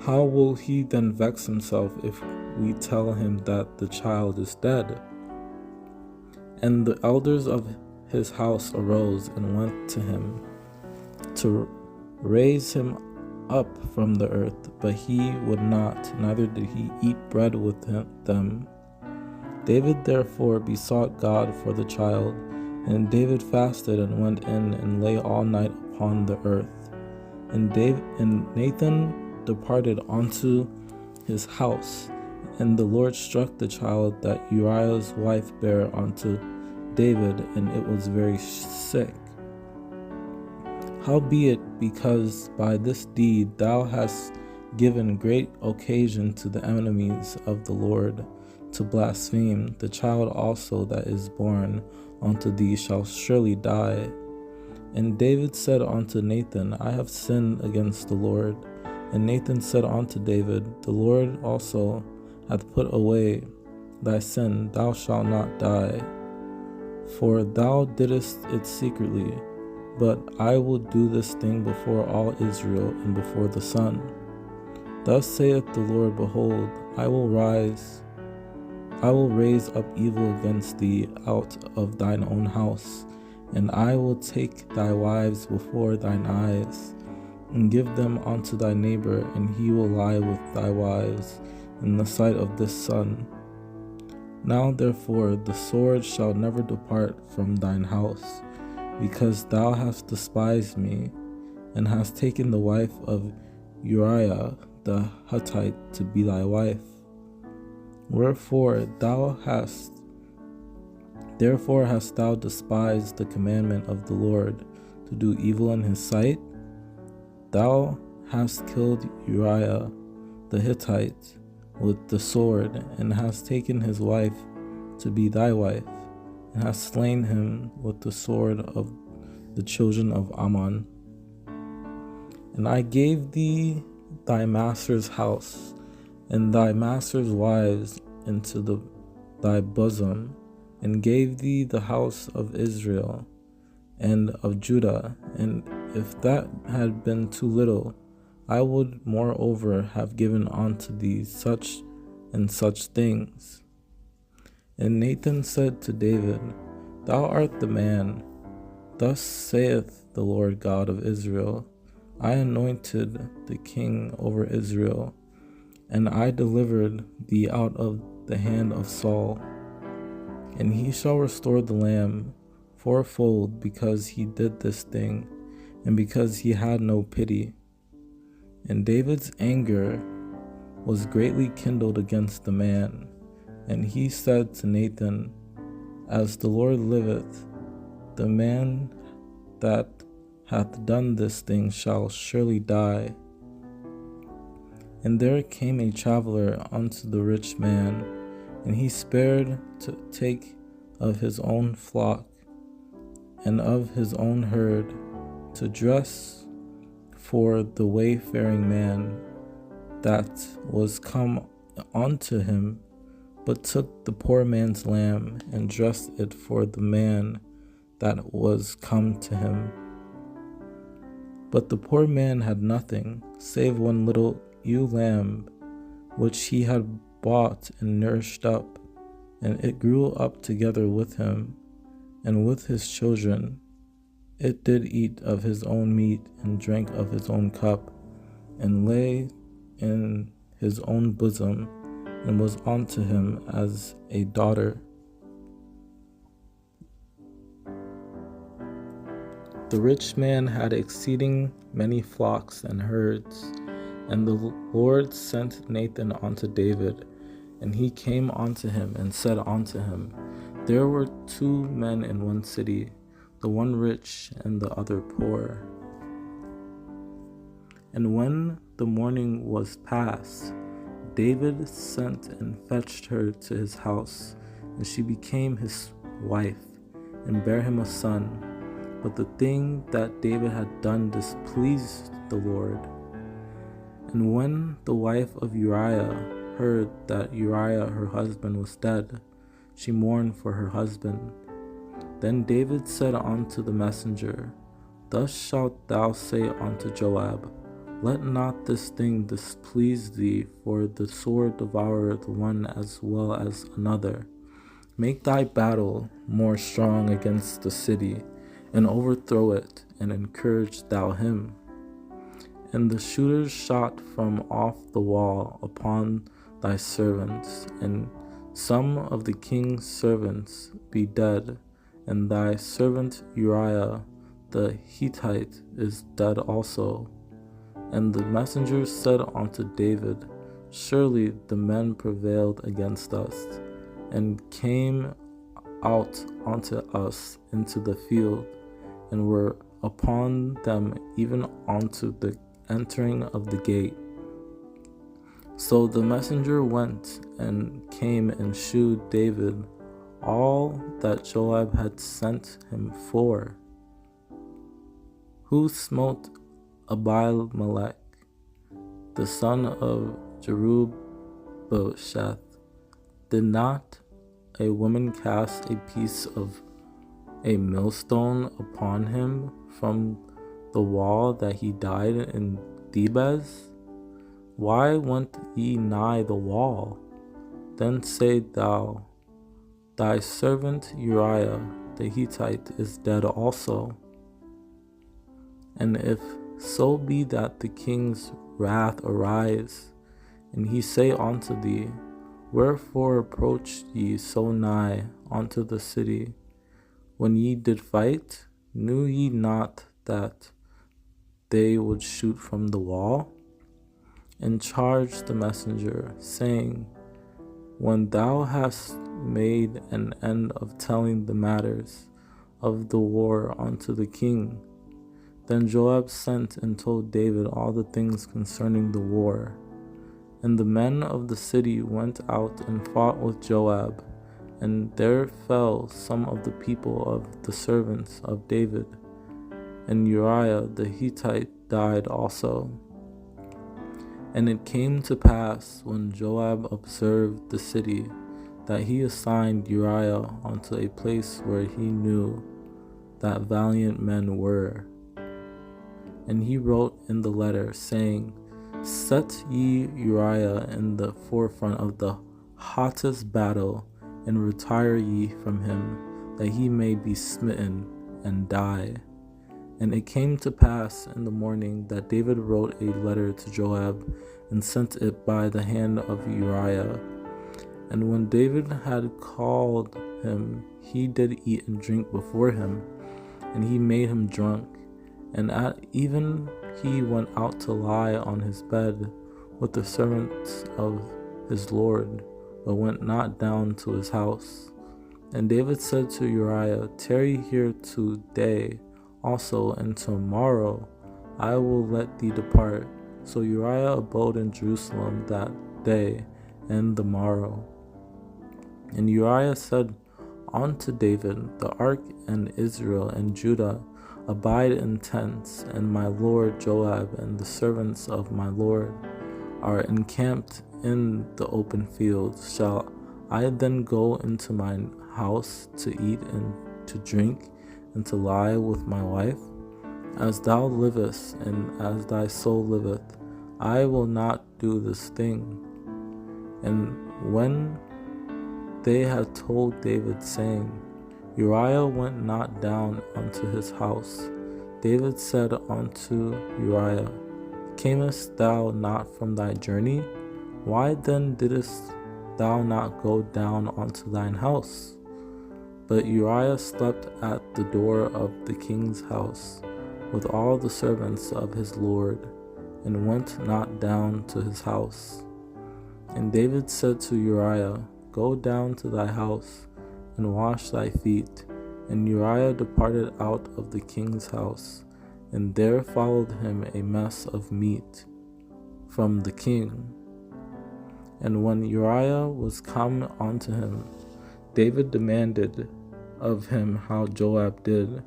How will he then vex himself if we tell him that the child is dead? And the elders of his house arose and went to him to raise him up from the earth, but he would not, neither did he eat bread with them. David therefore besought God for the child, and David fasted and went in and lay all night upon the earth. And Nathan departed unto his house, and the Lord struck the child that Uriah's wife bare unto David, and it was very sick. Howbeit, because by this deed thou hast given great occasion to the enemies of the Lord to blaspheme, the child also that is born unto thee shall surely die. And David said unto Nathan, I have sinned against the Lord. And Nathan said unto David, the Lord also hath put away thy sin, thou shalt not die. For thou didst it secretly, but I will do this thing before all Israel and before the sun. Thus saith the Lord, behold, I will raise up evil against thee out of thine own house, and I will take thy wives before thine eyes, and give them unto thy neighbor, and he will lie with thy wives in the sight of this sun. Now therefore the sword shall never depart from thine house, because thou hast despised me, and hast taken the wife of Uriah the Hittite to be thy wife. Therefore hast thou despised the commandment of the Lord, to do evil in his sight. Thou hast killed Uriah the Hittite with the sword, and hast taken his wife to be thy wife, and hast slain him with the sword of the children of Ammon. And I gave thee thy master's house, and thy master's wives into thy bosom, and gave thee the house of Israel and of Judah. And if that had been too little, I would moreover have given unto thee such and such things. And Nathan said to David, Thou art the man. Thus saith the Lord God of Israel, I anointed the king over Israel, and I delivered thee out of the hand of Saul. And he shall restore the lamb fourfold, because he did this thing, and because he had no pity. And David's anger was greatly kindled against the man. And he said to Nathan, As the Lord liveth, the man that hath done this thing shall surely die. And there came a traveler unto the rich man, and he spared to take of his own flock and of his own herd to dress for the wayfaring man that was come unto him, but took the poor man's lamb and dressed it for the man that was come to him. But the poor man had nothing, save one little ewe lamb, which he had bought and nourished up, and it grew up together with him, and with his children. It did eat of his own meat, and drank of his own cup, and lay in his own bosom, and was unto him as a daughter. The rich man had exceeding many flocks and herds, and the Lord sent Nathan unto David, and he came unto him and said unto him, There were 2 men in one city, the one rich and the other poor. And when the morning was past, David sent and fetched her to his house, and she became his wife, and bare him a son. But the thing that David had done displeased the Lord. And when the wife of Uriah heard that Uriah her husband was dead, she mourned for her husband. Then David said unto the messenger, Thus shalt thou say unto Joab, Let not this thing displease thee, for the sword devoureth one as well as another. Make thy battle more strong against the city, and overthrow it, and encourage thou him. And the shooters shot from off the wall upon thy servants, and some of the king's servants be dead, and thy servant Uriah the Hittite is dead also. And the messengers said unto David, Surely the men prevailed against us, and came out unto us into the field, and were upon them even unto the entering of the gate. So the messenger went and came and shewed David all that Joab had sent him for, who smote Abimelech, the son of Jerubbaal. Did not a woman cast a piece of a millstone upon him from the wall that he died in Thebez? Why went ye nigh the wall? Then say thou, Thy servant Uriah the Hittite is dead also. And if so be that the king's wrath arise, and he say unto thee, Wherefore approached ye so nigh unto the city? When ye did fight, knew ye not that they would shoot from the wall? And charged the messenger, saying, When thou hast made an end of telling the matters of the war unto the king, then Joab sent and told David all the things concerning the war. And the men of the city went out and fought with Joab, and there fell some of the people of the servants of David, and Uriah the Hittite died also. And it came to pass, when Joab observed the city, that he assigned Uriah unto a place where he knew that valiant men were. And he wrote in the letter, saying, Set ye Uriah in the forefront of the hottest battle, and retire ye from him, that he may be smitten and die. And it came to pass in the morning that David wrote a letter to Joab, and sent it by the hand of Uriah. And when David had called him, he did eat and drink before him, and he made him drunk. And at even he went out to lie on his bed with the servants of his Lord, but went not down to his house. And David said to Uriah, Tarry here today also, and tomorrow I will let thee depart. So Uriah abode in Jerusalem that day and the morrow. And Uriah said unto David, The ark and Israel and Judah abide in tents, and my lord Joab and the servants of my lord are encamped in the open fields. Shall I then go into mine house to eat and to drink, and to lie with my wife? As thou livest, and as thy soul liveth, I will not do this thing. And when they had told David, saying, Uriah went not down unto his house, David said unto Uriah, Camest thou not from thy journey? Why then didst thou not go down unto thine house? But Uriah slept at the door of the king's house, with all the servants of his lord, and went not down to his house. And David said to Uriah, Go down to thy house, and wash thy feet. And Uriah departed out of the king's house, and there followed him a mess of meat from the king. And when Uriah was come unto him, David demanded of him how Joab did,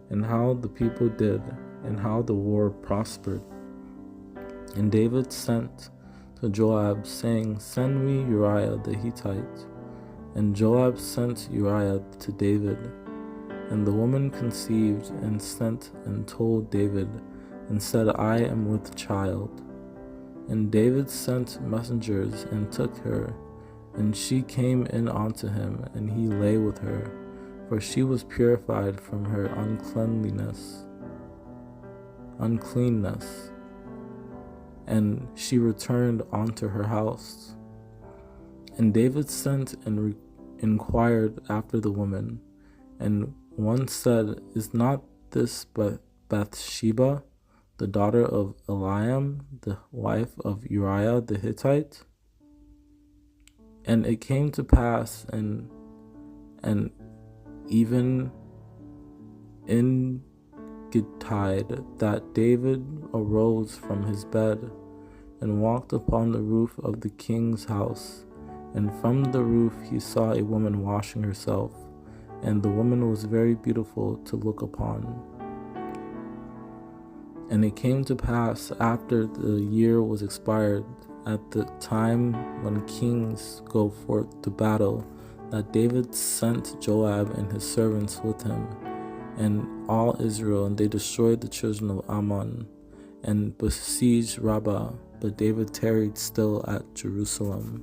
and how the people did, and how the war prospered. And David sent to Joab, saying, Send me Uriah the Hittite. And Joab sent Uriah to David. And the woman conceived, and sent and told David, and said, I am with child. And David sent messengers, and took her, And she came in unto him, and he lay with her, for she was purified from her uncleanness. And she returned unto her house. And David sent and inquired after the woman. And one said, Is not this but Bathsheba, the daughter of Eliam, the wife of Uriah the Hittite? And it came to pass, and even in Gittide, that David arose from his bed and walked upon the roof of the king's house. And from the roof he saw a woman washing herself, and the woman was very beautiful to look upon. And it came to pass, after the year was expired, at the time when kings go forth to battle, that David sent Joab and his servants with him, and all Israel, and they destroyed the children of Ammon, and besieged Rabbah. But David tarried still at Jerusalem.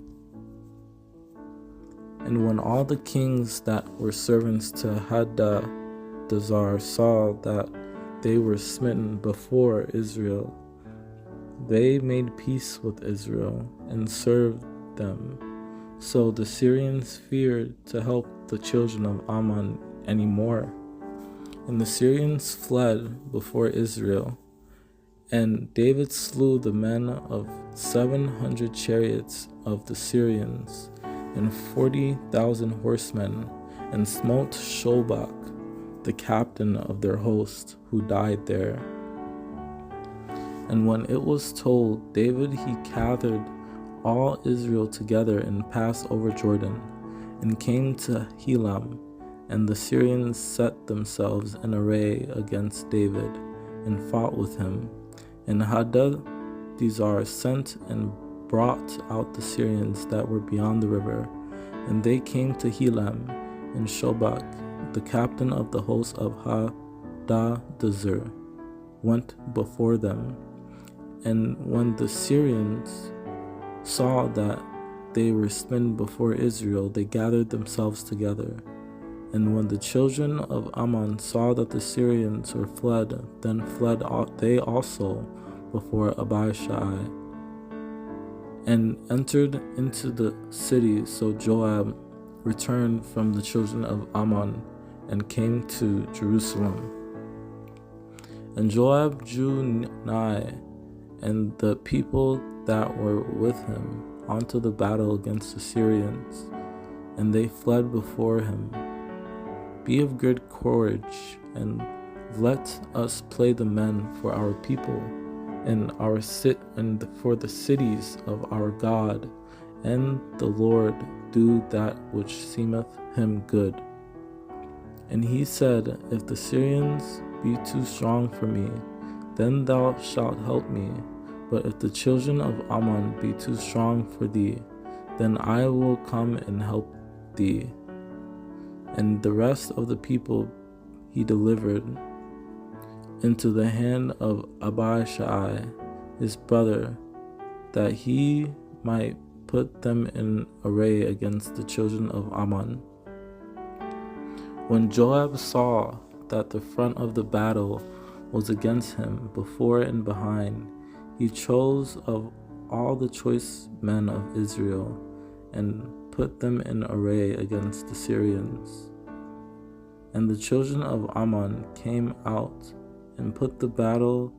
And when all the kings that were servants to Hadadezar saw that they were smitten before Israel, they made peace with Israel and served them. So the Syrians feared to help the children of Ammon any more. And the Syrians fled before Israel. And David slew the men of 700 chariots of the Syrians, and 40,000 horsemen, and smote Shobach, the captain of their host, who died there. And when it was told David, he gathered all Israel together and passed over Jordan, and came to Helam. And the Syrians set themselves in array against David, and fought with him. And Hadadezar sent and brought out the Syrians that were beyond the river, and they came to Helam, and Shobach, the captain of the host of Hadadezer, went before them. And when the Syrians saw that they were smitten before Israel, they gathered themselves together. And when the children of Ammon saw that the Syrians were fled, then fled they also before Abishai, and entered into the city. So Joab returned from the children of Ammon, and came to Jerusalem. And Joab drew nigh, and the people that were with him, unto the battle against the Syrians, and they fled before him. Be of good courage, and let us play the men for our people, and for the cities of our God, and the Lord do that which seemeth him good. And he said, If the Syrians be too strong for me, then thou shalt help me. But if the children of Ammon be too strong for thee, then I will come and help thee. And the rest of the people he delivered into the hand of Abishai his brother, that he might put them in array against the children of Ammon. When Joab saw that the front of the battle was against him, before and behind, he chose of all the choice men of Israel, and put them in array against the Syrians. And the children of Ammon came out, and put the battle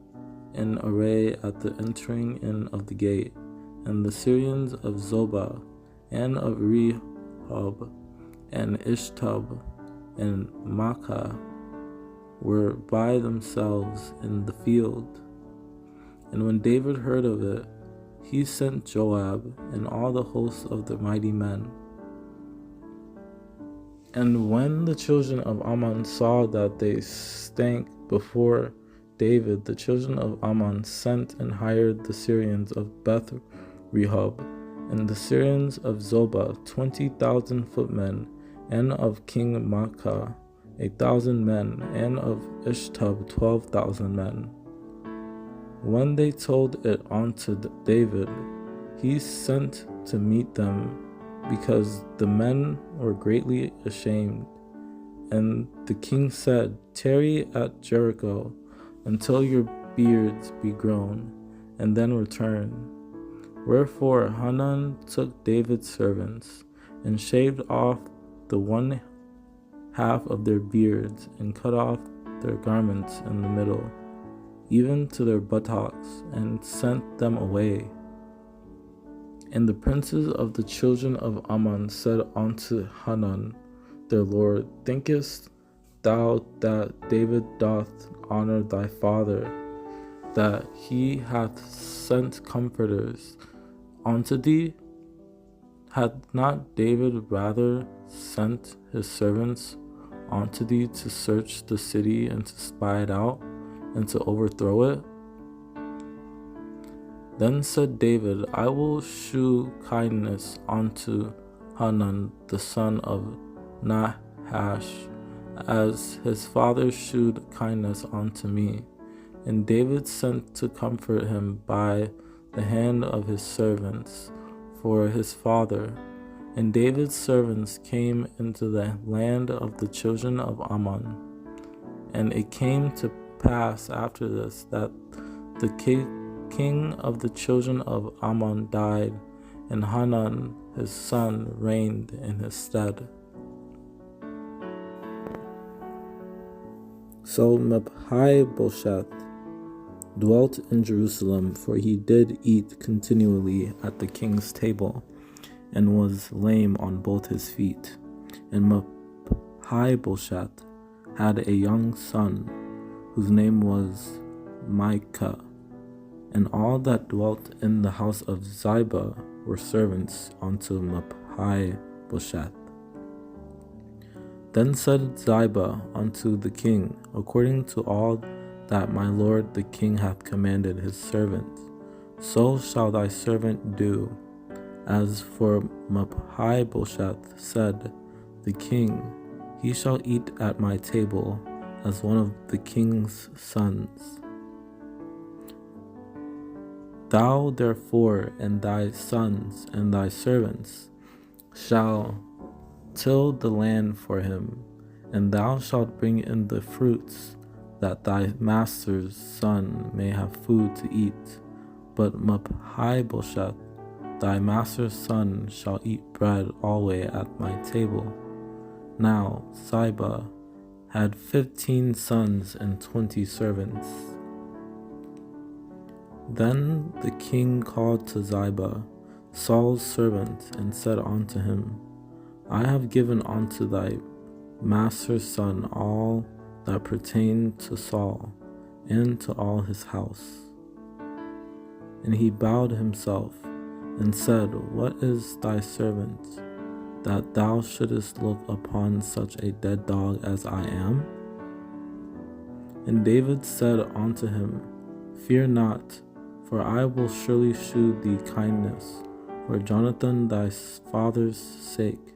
in array at the entering in of the gate. And the Syrians of Zobah, and of Rehob, and Ishtub, and Makkah were by themselves in the field. And when David heard of it, he sent Joab and all the hosts of the mighty men. And when the children of Ammon saw that they stank before David, the children of Ammon sent and hired the Syrians of Beth Rehob, and the Syrians of Zobah 20,000 footmen, and of King Makkah 1,000 men, and of Ishtub 12,000 men. When they told it unto David, he sent to meet them because the men were greatly ashamed. And the king said, "Tarry at Jericho until your beards be grown, and then return." Wherefore Hanun took David's servants, and shaved off the one half of their beards, and cut off their garments in the middle, even to their buttocks, and sent them away. And the princes of the children of Ammon said unto Hanun their lord, "Thinkest thou that David doth honor thy father, that he hath sent comforters unto thee? Hath not David rather sent his servants unto thee to search the city, and to spy it out, and to overthrow it?" Then said David, "I will shew kindness unto Hanun the son of Nahash, as his father shewed kindness unto me." And David sent to comfort him by the hand of his servants for his father. And David's servants came into the land of the children of Ammon. And it came to pass after this, that the king of the children of Ammon died, and Hanun his son reigned in his stead. So Mephibosheth dwelt in Jerusalem, for he did eat continually at the king's table, and was lame on both his feet. And Mephibosheth had a young son, whose name was Micah. And all that dwelt in the house of Ziba were servants unto Mephibosheth. Then said Ziba unto the king, "According to all that my lord the king hath commanded his servant, so shall thy servant do." As for Mephibosheth, said the king, "He shall eat at my table as one of the king's sons." Thou therefore and thy sons and thy servants shall till the land for him, and thou shalt bring in the fruits, that thy master's son may have food to eat. But Mephibosheth, thy master's son, shall eat bread alway at my table. Now Ziba had 15 sons and 20 servants. Then the king called to Ziba, Saul's servant, and said unto him, "I have given unto thy master's son all that pertained to Saul, and to all his house." And he bowed himself, and said, "What is thy servant, that thou shouldest look upon such a dead dog as I am?" And David said unto him, "Fear not, for I will surely shew thee kindness for Jonathan thy father's sake,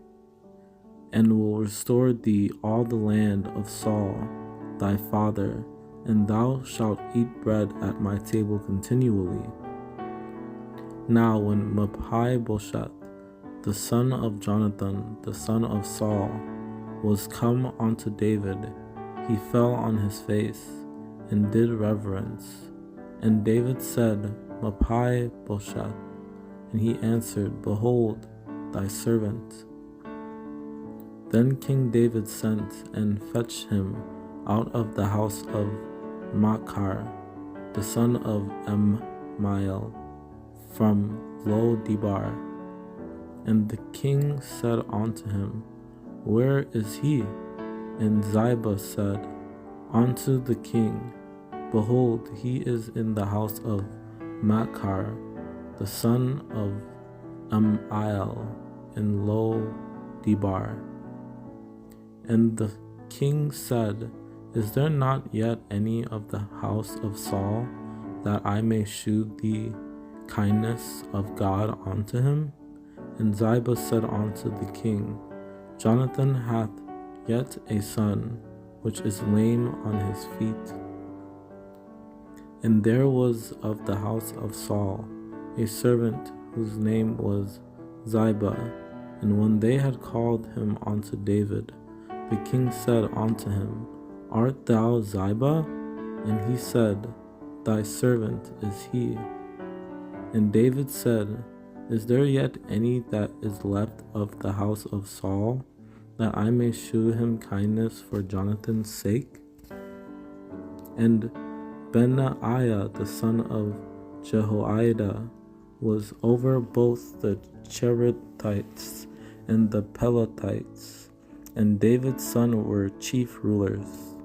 and will restore thee all the land of Saul thy father, and thou shalt eat bread at my table continually." Now when Mephibosheth, the son of Jonathan, the son of Saul, was come unto David, he fell on his face, and did reverence. And David said, "Mephibosheth," and he answered, "Behold, thy servant." Then King David sent and fetched him out of the house of Machir, the son of Ammiel, from Lo-debar. And the king said unto him, "Where is he?" And Ziba said unto the king, "Behold, he is in the house of Machir, the son of Ammiel, in Lo-debar." And the king said, "Is there not yet any of the house of Saul, that I may shew thee kindness of God unto him?" And Ziba said unto the king, "Jonathan hath yet a son, which is lame on his feet." And there was of the house of Saul a servant whose name was Ziba, And when they had called him unto David, the king said unto him, Art thou Ziba? And he said, Thy servant is he. And David said, Is there yet any that is left of the house of Saul, that I may shew him kindness for Jonathan's sake? And Benaiah the son of Jehoiada was over both the Cherethites and the Pelethites, and David's son were chief rulers.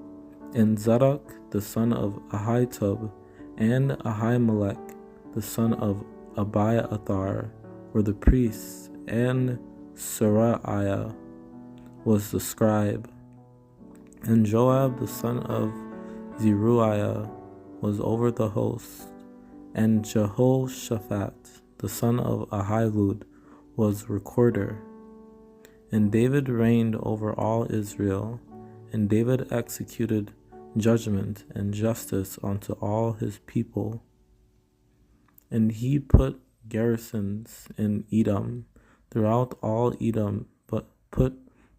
And Zadok the son of Ahitub and Ahimelech the son of Abiathar were the priests, and Seraiah was the scribe. And Joab the son of Zeruiah was over the host, and Jehoshaphat the son of Ahilud was recorder. And David reigned over all Israel, and David executed judgment and justice unto all his people. And he put garrisons in Edom, throughout all Edom, but put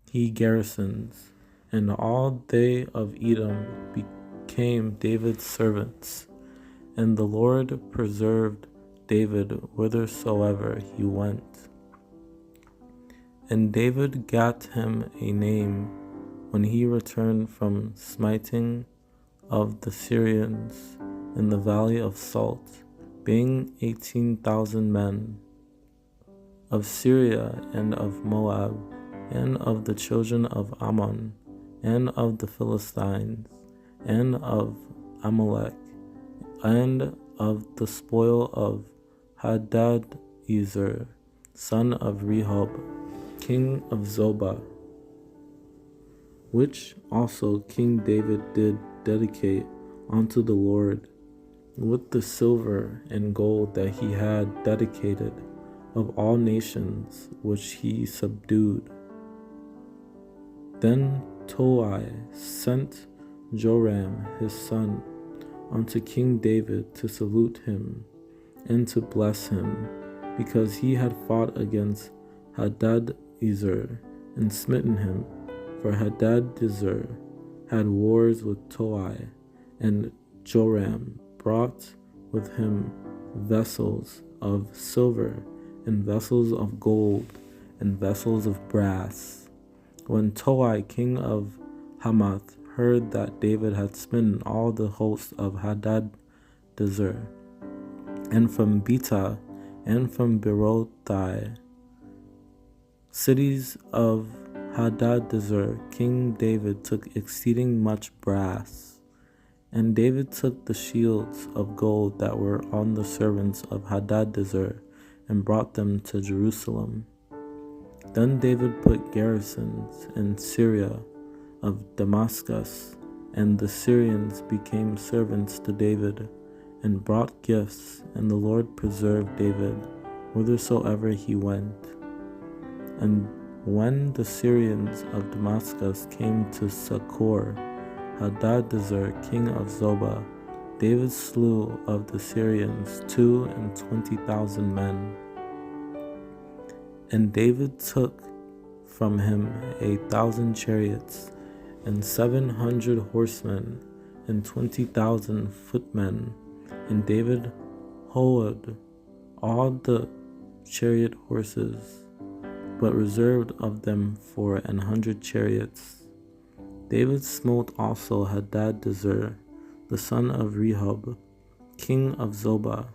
he garrisons, and all they of Edom became David's servants. And the Lord preserved David whithersoever he went. And David gat him a name when he returned from smiting of the Syrians in the valley of Salt, being 18,000 men of Syria and of Moab, and of the children of Ammon, and of the Philistines, and of Amalek, and of the spoil of Hadadezer, son of Rehob, king of Zobah, which also King David did dedicate unto the Lord, with the silver and gold that he had dedicated of all nations which he subdued. Then Toi sent Joram his son unto King David to salute him and to bless him, because he had fought against Hadadezer and smitten him. For Hadadezer had wars with Toi, and Joram brought with him vessels of silver, and vessels of gold, and vessels of brass. When Toi king of Hamath heard that David had smitten all the hosts of Hadadezer, and from Betah, and from Berothai, cities of Hadadezer, King David took exceeding much brass. And David took the shields of gold that were on the servants of Hadadezer, and brought them to Jerusalem. Then David put garrisons in Syria of Damascus, and the Syrians became servants to David, and brought gifts, and the Lord preserved David whithersoever he went. And when the Syrians of Damascus came to succor Hadadezer king of Zobah, David slew of the Syrians 22,000 men. And David took from him 1,000 chariots, and 700 horsemen, and 20,000 footmen. And David hoed all the chariot horses, but reserved of them for 100 chariots. David smote also Hadadezer, the son of Rehob, king of Zobah,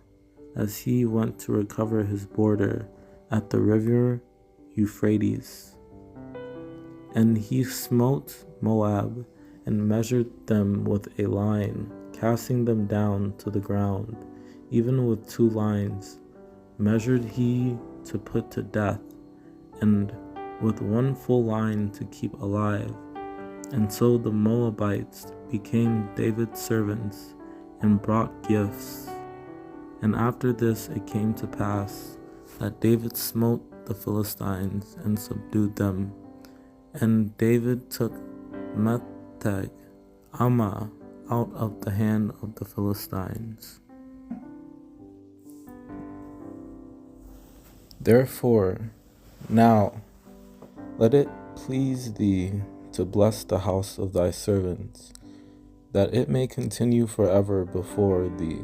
as he went to recover his border at the river Euphrates. And he smote Moab, and measured them with a line, casting them down to the ground, even with 2 lines measured he to put to death, and with 1 full line to keep alive. And so the Moabites became David's servants, and brought gifts. And after this it came to pass that David smote the Philistines, and subdued them. And David took Metheg Ammah out of the hand of the Philistines. Therefore, now Let it please thee to bless the house of thy servants, that it may continue forever before thee.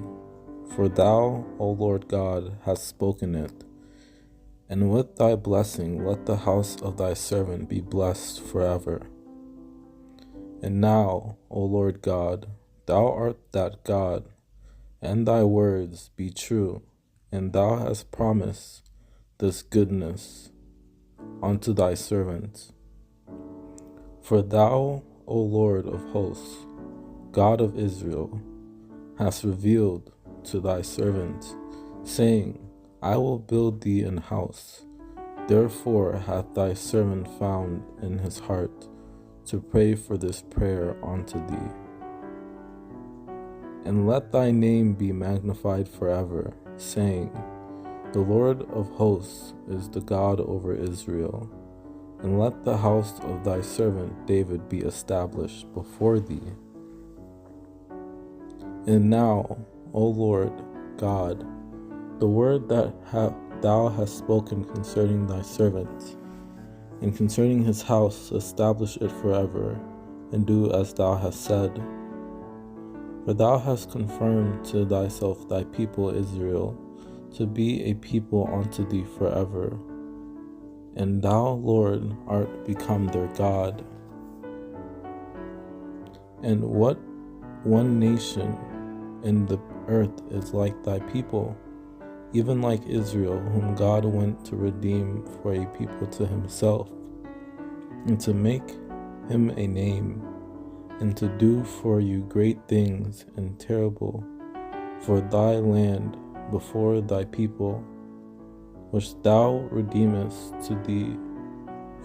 For thou, O Lord God, hast spoken it. And with thy blessing let the house of thy servant be blessed forever. And now, O Lord God, thou art that God, and thy words be true, and thou hast promised this goodness unto thy servants. For thou, O Lord of hosts, God of Israel, hast revealed to thy servant, saying, I will build thee an house. Therefore hath thy servant found in his heart to pray for this prayer unto thee. And let thy name be magnified forever, saying, the Lord of hosts is the God over Israel. And let the house of thy servant David be established before thee. And now, O Lord God, the word that thou hast spoken concerning thy servant, and concerning his house, establish it forever, and do as thou hast said. For thou hast confirmed to thyself thy people Israel, to be a people unto thee forever. And thou, Lord, art become their God. And what one nation in the earth is like thy people, even like Israel, whom God went to redeem for a people to himself, and to make him a name, and to do for you great things and terrible for thy land before thy people, which thou redeemest to thee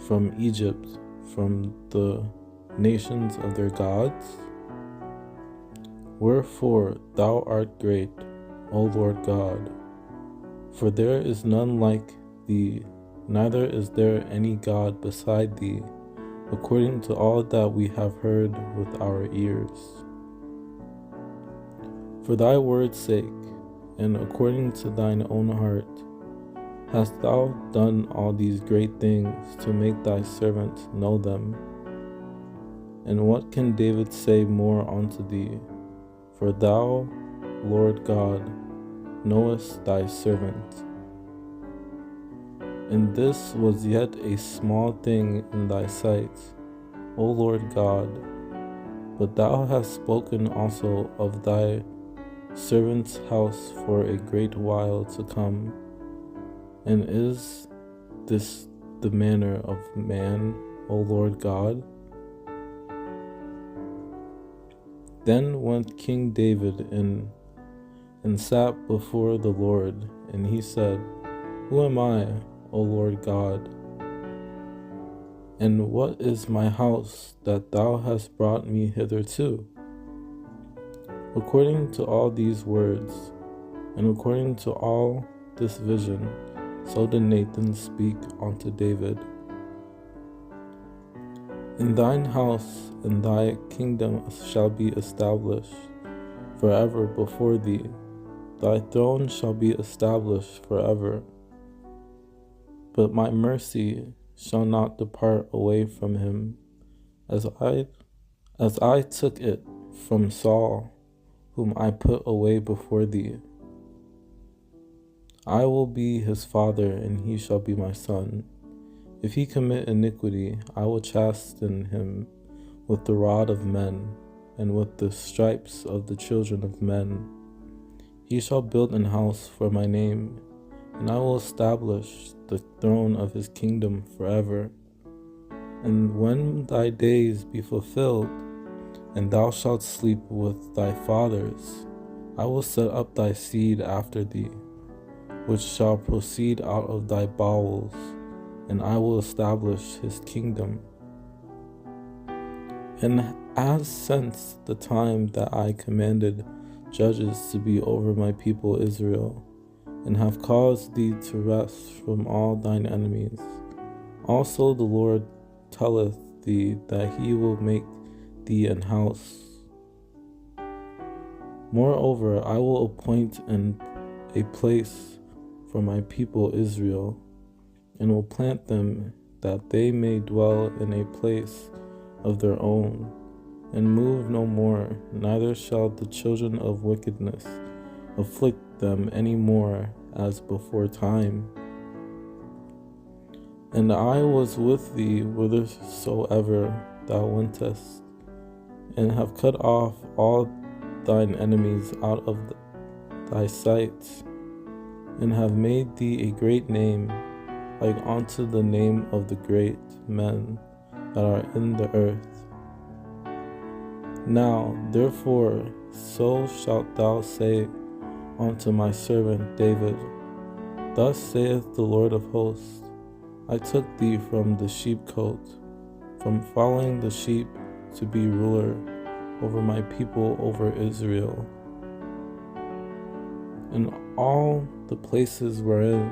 from Egypt, from the nations of their gods? Wherefore thou art great, O Lord God, for there is none like thee, neither is there any God beside thee, according to all that we have heard with our ears. For thy word's sake, and according to thine own heart, hast thou done all these great things to make thy servant know them. And what can David say more unto thee? For thou, Lord God, knowest thy servant. And this was yet a small thing in thy sight, O Lord God, but thou hast spoken also of thy servant's house for a great while to come. And is this the manner of man, O Lord God? Then went King David in and sat before the Lord, and he said, Who am I, O Lord God? And what is my house that thou hast brought me hitherto? According to all these words, and according to all this vision, so did Nathan speak unto David. In thine house and thy kingdom shall be established forever before thee. Thy throne shall be established forever. But my mercy shall not depart away from him, as I took it from Saul, whom I put away before thee. I will be his father, and he shall be my son. If he commit iniquity, I will chasten him with the rod of men, and with the stripes of the children of men. He shall build an house for my name, and I will establish the throne of his kingdom forever. And when thy days be fulfilled, and thou shalt sleep with thy fathers, I will set up thy seed after thee, which shall proceed out of thy bowels, and I will establish his kingdom. And as since the time that I commanded judges to be over my people Israel, and have caused thee to rest from all thine enemies, also the Lord telleth thee that he will make thee an house. Moreover, I will appoint a place for my people Israel, and will plant them that they may dwell in a place of their own, and move no more, neither shall the children of wickedness afflict them any more as before time. And I was with thee whithersoever thou wentest, and have cut off all thine enemies out of thy sight, and have made thee a great name, like unto the name of the great men that are in the earth. Now therefore so shalt thou say unto my servant David, Thus saith the Lord of hosts, I took thee from the sheepcote, from following the sheep, to be ruler over my people, over Israel. In all the places wherein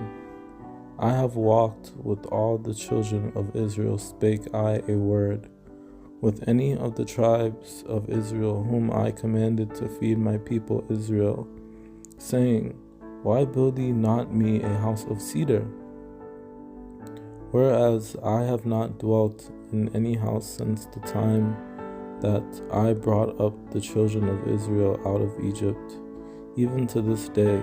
I have walked with all the children of Israel spake I a word with any of the tribes of Israel whom I commanded to feed my people Israel, saying, Why build ye not me a house of cedar? Whereas I have not dwelt in any house since the time that I brought up the children of Israel out of Egypt, even to this day,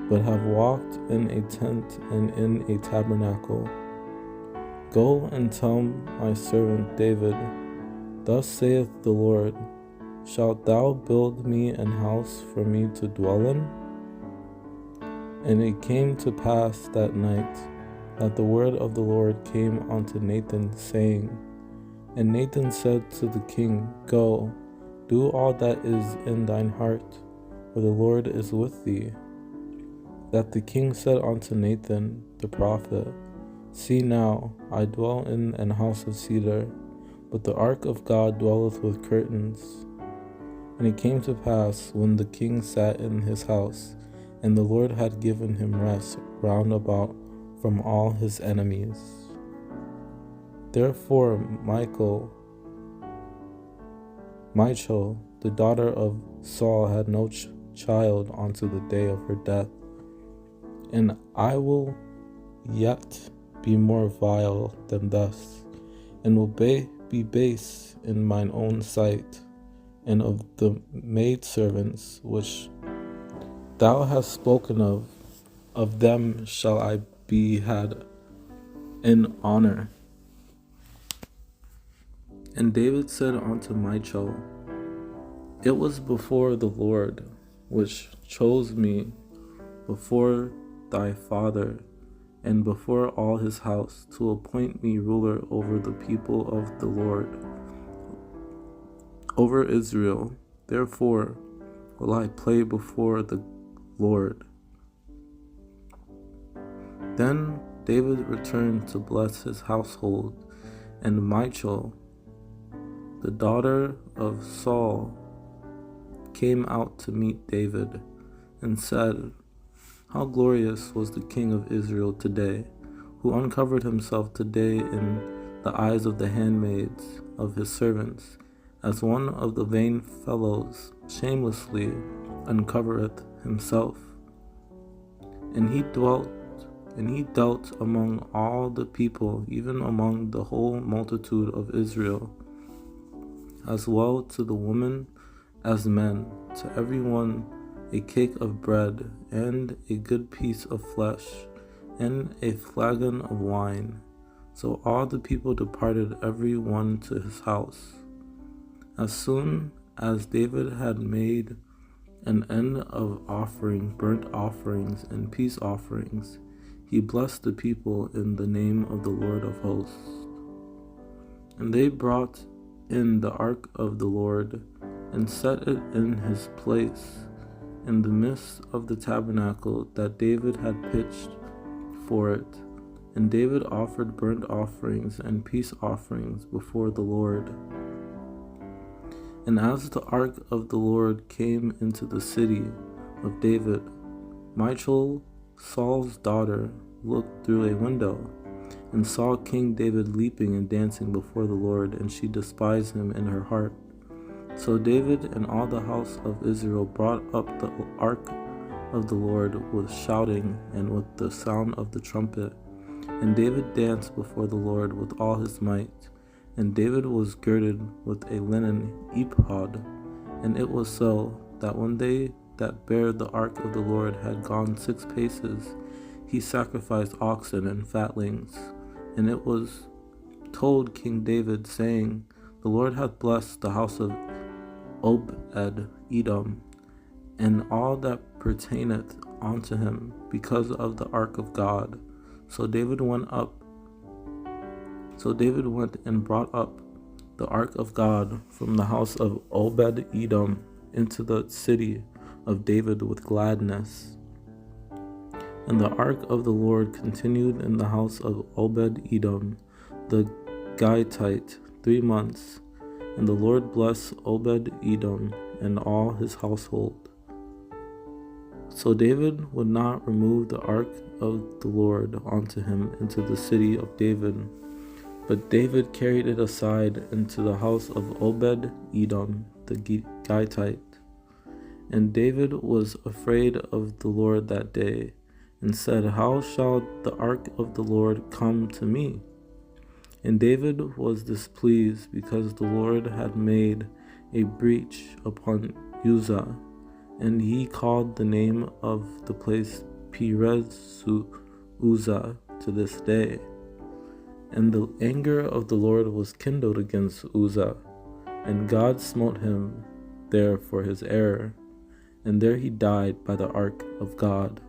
but have walked in a tent and in a tabernacle. Go and tell my servant David, Thus saith the Lord, Shalt thou build me an house for me to dwell in? And it came to pass that night that the word of the Lord came unto Nathan, saying, And Nathan said to the king, Go, do all that is in thine heart, for the Lord is with thee. That the king said unto Nathan the prophet, See now, I dwell in an house of cedar, but the ark of God dwelleth with curtains. And it came to pass, when the king sat in his house, and the Lord had given him rest round about from all his enemies. Therefore Michal, the daughter of Saul, had no child unto the day of her death. And I will yet be more vile than thus, and will be base in mine own sight, and of the maidservants which thou hast spoken of them shall I be had in honor. And David said unto Michal, It was before the Lord, which chose me before thy father, and before all his house, to appoint me ruler over the people of the Lord, over Israel. Therefore will I play before the Lord. Then David returned to bless his household, and Michal, the daughter of Saul, came out to meet David, and said, How glorious was the king of Israel today, who uncovered himself today in the eyes of the handmaids of his servants, as one of the vain fellows shamelessly uncovereth himself. And he dealt among all the people, even among the whole multitude of Israel, as well to the women as men, to every one a cake of bread, and a good piece of flesh, and a flagon of wine. So all the people departed every one to his house. As soon as David had made an end of offering burnt offerings and peace offerings, he blessed the people in the name of the Lord of hosts. And they brought in the ark of the Lord, and set it in his place, in the midst of the tabernacle that David had pitched for it. And David offered burnt offerings and peace offerings before the Lord. And as the ark of the Lord came into the city of David, Michal, Saul's daughter, looked through a window, and saw King David leaping and dancing before the Lord, and she despised him in her heart. So David and all the house of Israel brought up the ark of the Lord with shouting and with the sound of the trumpet, And David danced before the Lord with all his might. And David was girded with a linen ephod. And it was so, that when they that bare the ark of the Lord had gone 6 paces, he sacrificed oxen and fatlings. And it was told King David, saying, The Lord hath blessed the house of Obed-Edom, and all that pertaineth unto him, because of the ark of God. So David went and brought up the ark of God from the house of Obed-Edom into the city of David with gladness. And the ark of the Lord continued in the house of Obed-Edom the Gittite 3 months. And the Lord blessed Obed-Edom and all his household. So David would not remove the ark of the Lord unto him into the city of David, but David carried it aside into the house of Obed-Edom the Gittite. And David was afraid of the Lord that day, and said, How shall the ark of the Lord come to me? And David was displeased, because the Lord had made a breach upon Uzzah, and he called the name of the place Perez-Uzzah to this day. And the anger of the Lord was kindled against Uzzah, and God smote him there for his error, and there he died by the ark of God.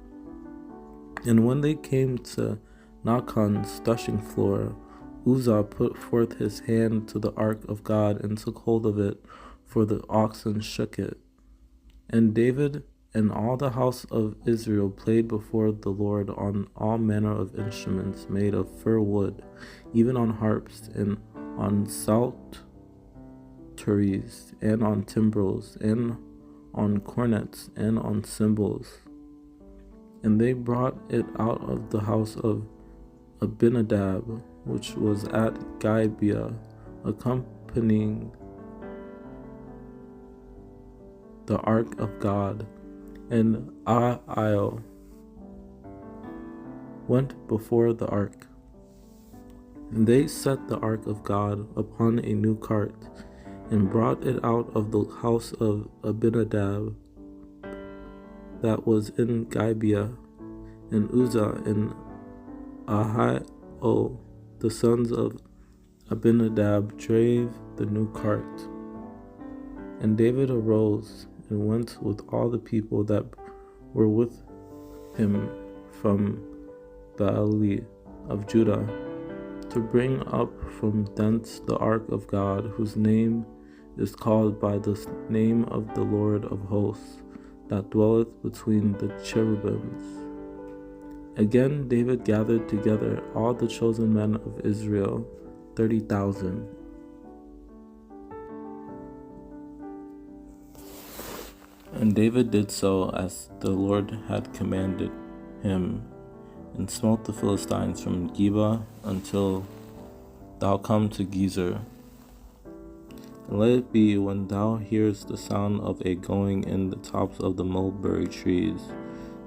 And when they came to Nachon's threshing floor, Uzzah put forth his hand to the ark of God and took hold of it, for the oxen shook it. And David and all the house of Israel played before the Lord on all manner of instruments made of fir wood, even on harps, and on psalteries, and on timbrels, and on cornets, and on cymbals. And they brought it out of the house of Abinadab, which was at Gibeah, accompanying the ark of God. And Ahio went before the ark. And they set the ark of God upon a new cart, and brought it out of the house of Abinadab that was in Gibeah. And Uzzah and Ahio, the sons of Abinadab, drave the new cart. And David arose and went with all the people that were with him from Baali of Judah, to bring up from thence the ark of God, whose name is called by the name of the Lord of hosts, that dwelleth between the cherubims. Again David gathered together all the chosen men of Israel, 30,000. And David did so as the Lord had commanded him, and smote the Philistines from Geba until thou come to Gezer. And let it be, when thou hearest the sound of a going in the tops of the mulberry trees,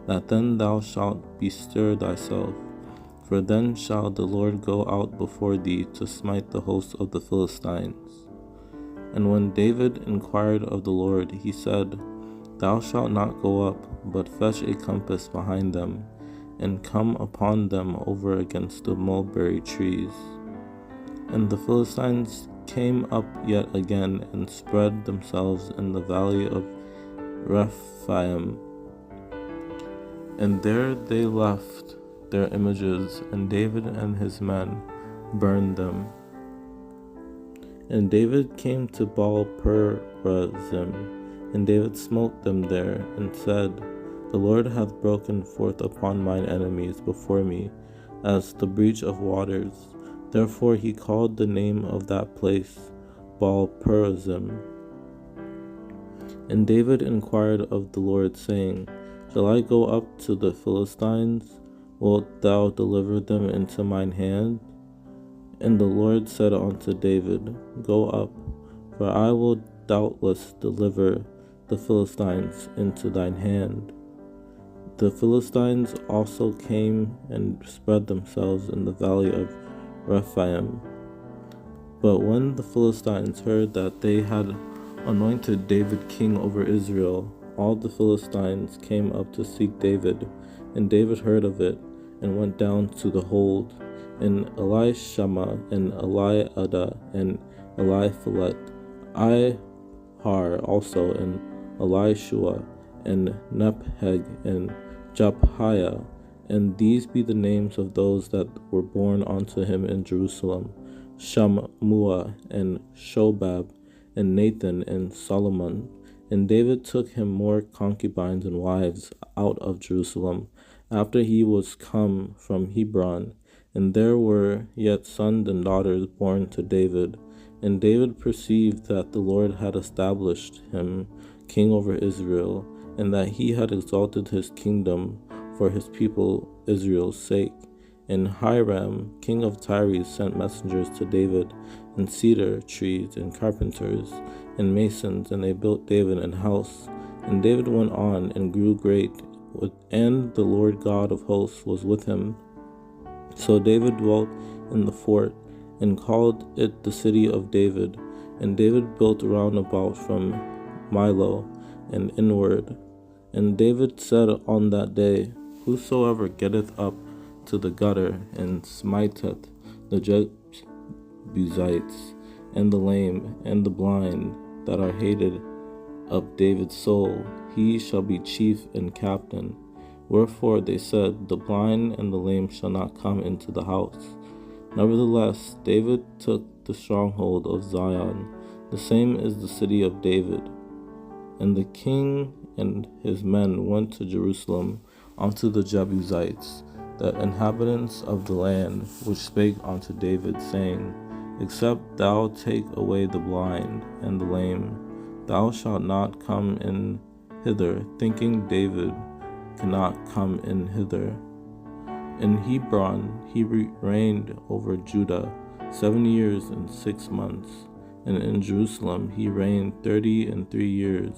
that then thou shalt bestir thyself, for then shall the Lord go out before thee to smite the host of the Philistines. And when David inquired of the Lord, he said, Thou shalt not go up, but fetch a compass behind them, and come upon them over against the mulberry trees. And the Philistines came up yet again, and spread themselves in the valley of Rephaim. And there they left their images, and David and his men burned them. And David came to Baal-perazim, and David smote them there, and said, The Lord hath broken forth upon mine enemies before me, as the breach of waters. Therefore he called the name of that place Baal-perazim. And David inquired of the Lord, saying, Shall I go up to the Philistines? Wilt thou deliver them into mine hand? And the Lord said unto David, Go up, for I will doubtless deliver the Philistines into thine hand. The Philistines also came and spread themselves in the valley of Rephaim. But when the Philistines heard that they had anointed David king over Israel, all the Philistines came up to seek David. And David heard of it, and went down to the hold, and Elishama, and Eliada, and Eliphalet, Ihar also, and Elishua, and Nepheg, and Japhiah. And these be the names of those that were born unto him in Jerusalem: Shammua, and Shobab, and Nathan, and Solomon. And David took him more concubines and wives out of Jerusalem, after he was come from Hebron. And there were yet sons and daughters born to David. And David perceived that the Lord had established him king over Israel, and that he had exalted his kingdom for his people Israel's sake. And Hiram, king of Tyre, sent messengers to David, and cedar trees, and carpenters, and masons, and they built David an house. And David went on and grew great, and the Lord God of hosts was with him. So David dwelt in the fort, and called it the city of David. And David built round about from Milo and inward. And David said on that day, Whosoever getteth up to the gutter, and smiteth the Jebusites, and the lame, and the blind, that are hated of David's soul, he shall be chief and captain. Wherefore they said, The blind and the lame shall not come into the house. Nevertheless, David took the stronghold of Zion, the same is the city of David. And the king and his men went to Jerusalem unto the Jebusites, the inhabitants of the land, which spake unto David, saying, Except thou take away the blind and the lame, thou shalt not come in hither, thinking David cannot come in hither. In Hebron he reigned over Judah 7 years and 6 months, and in Jerusalem he reigned 33 years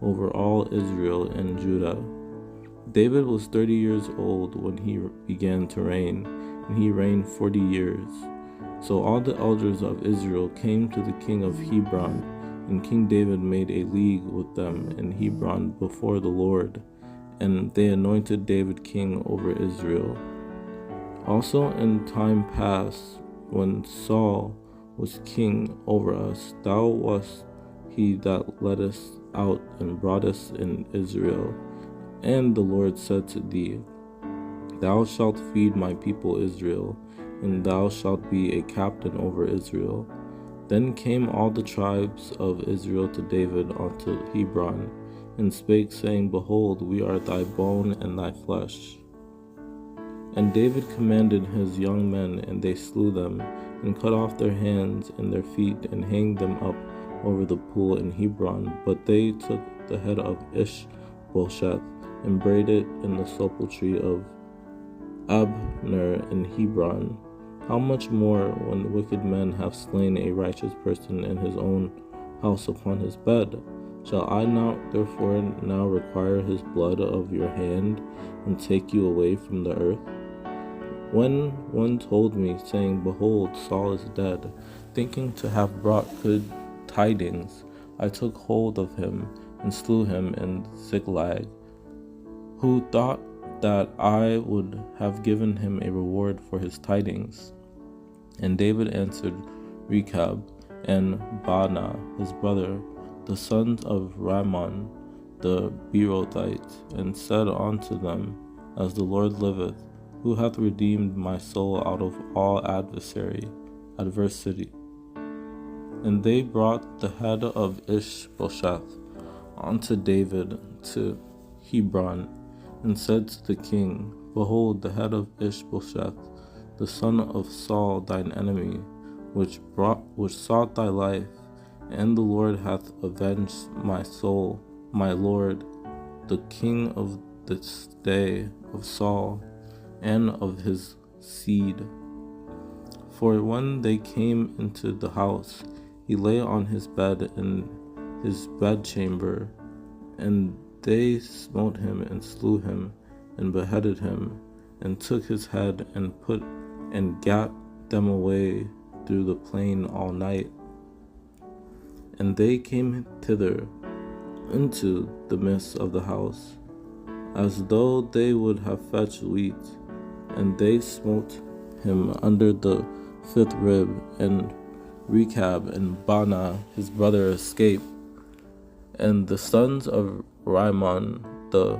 over all Israel and Judah. David was 30 years old when he began to reign, and he reigned 40 years. So all the elders of Israel came to the king of Hebron, and King David made a league with them in Hebron before the Lord, and they anointed David king over Israel. Also in time past, when Saul was king over us, thou wast he that led us out and brought us in Israel. And the Lord said to thee, Thou shalt feed my people Israel, and thou shalt be a captain over Israel. Then came all the tribes of Israel to David unto Hebron, and spake, saying, Behold, we are thy bone and thy flesh. And David commanded his young men, and they slew them, and cut off their hands and their feet, and hanged them up over the pool in Hebron. But they took the head of Ishbosheth, and braided it in the sepulchre tree of Abner in Hebron. How much more, when wicked men have slain a righteous person in his own house upon his bed? Shall I not therefore now require his blood of your hand, and take you away from the earth? When one told me, saying, Behold, Saul is dead, thinking to have brought good tidings, I took hold of him, and slew him in Ziklag, who thought that I would have given him a reward for his tidings. And David answered Rechab and Baanah his brother, the sons of Rimmon the Beerothite, and said unto them, As the Lord liveth, who hath redeemed my soul out of all adversity. And they brought the head of Ishbosheth unto David to Hebron, and said to the king, Behold, the head of Ishbosheth, the son of Saul thine enemy, which sought thy life, and the Lord hath avenged my soul, my lord, the king of this day of Saul, and of his seed. For when they came into the house, he lay on his bed in his bedchamber, and they smote him and slew him, and beheaded him, and took his head and gat them away through the plain all night. And they came thither into the midst of the house, as though they would have fetched wheat, and they smote him under the 5th rib, and Rechab and Baanah his brother escaped. And the sons of Rimmon the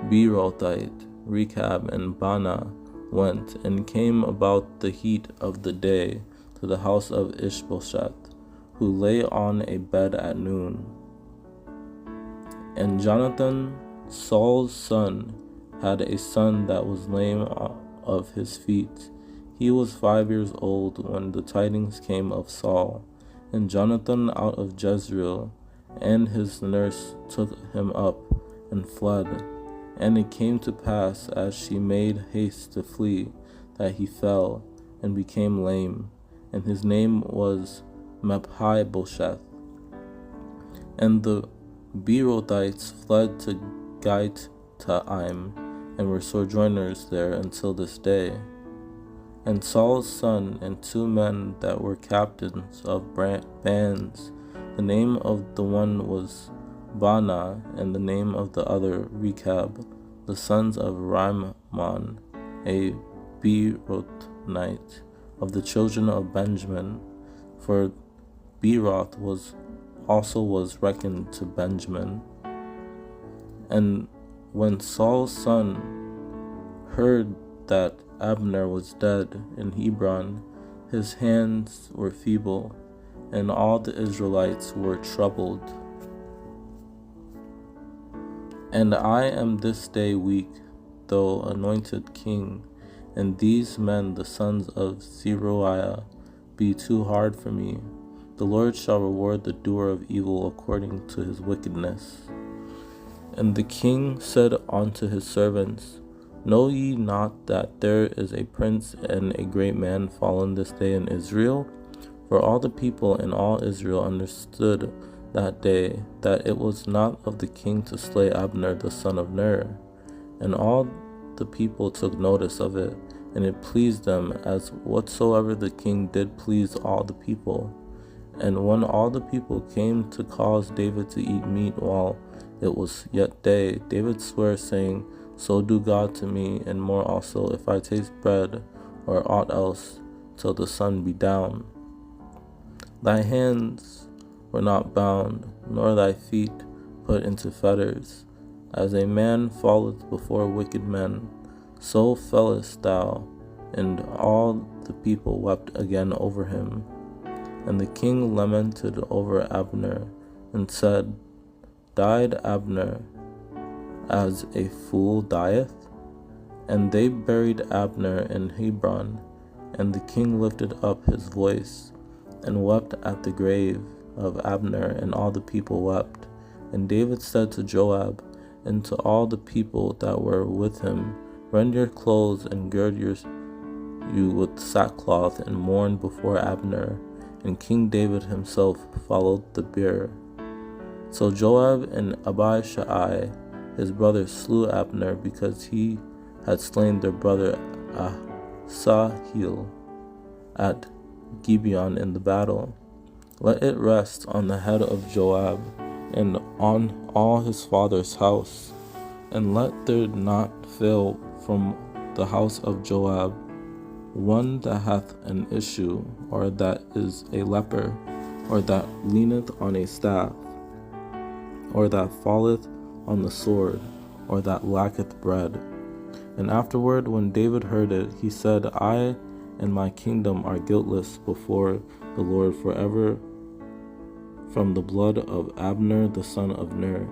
Beerothite, Rechab and Baanah, went and came about the heat of the day to the house of Ishbosheth, who lay on a bed at noon. And Jonathan, Saul's son, had a son that was lame of his feet. He was 5 years old when the tidings came of Saul. And Jonathan out of Jezreel, and his nurse took him up and fled. And it came to pass, as she made haste to flee, that he fell and became lame, and his name was Mephibosheth. And the Beerothites fled to Gittaim, and were sojourners there until this day. And Saul's son and 2 men that were captains of bands, the name of the one was Baanah, and the name of the other Rechab, the sons of Rimmon, a Beerothite, of the children of Benjamin, for Beeroth was reckoned to Benjamin. And when Saul's son heard that Abner was dead in Hebron, his hands were feeble, and all the Israelites were troubled. And I am this day weak, though anointed king, and these men, the sons of Zeruiah, be too hard for me. The Lord shall reward the doer of evil according to his wickedness. And the king said unto his servants, Know ye not that there is a prince and a great man fallen this day in Israel? For all the people in all Israel understood that day that it was not of the king to slay Abner the son of Ner. And all the people took notice of it, and it pleased them, as whatsoever the king did please all the people. And when all the people came to cause David to eat meat while it was yet day, David sware, saying, So do God to me, and more also, if I taste bread or aught else, till the sun be down. Thy hands were not bound, nor thy feet put into fetters. As a man falleth before wicked men, so fellest thou. And all the people wept again over him. And the king lamented over Abner, and said, Died Abner as a fool dieth? And they buried Abner in Hebron. And the king lifted up his voice, and wept at the grave of Abner, and all the people wept. And David said to Joab, and to all the people that were with him, Rend your clothes, and gird you with sackcloth, and mourn before Abner. And King David himself followed the bier. So Joab and Abishai his brother slew Abner, because he had slain their brother Asahel at Gibeon in the battle. Let it rest on the head of Joab, and on all his father's house, and let there not fail from the house of Joab one that hath an issue, or that is a leper, or that leaneth on a staff, or that falleth on the sword, or that lacketh bread. And afterward, when David heard it, he said, I and my kingdom are guiltless before the Lord forever from the blood of Abner the son of Ner.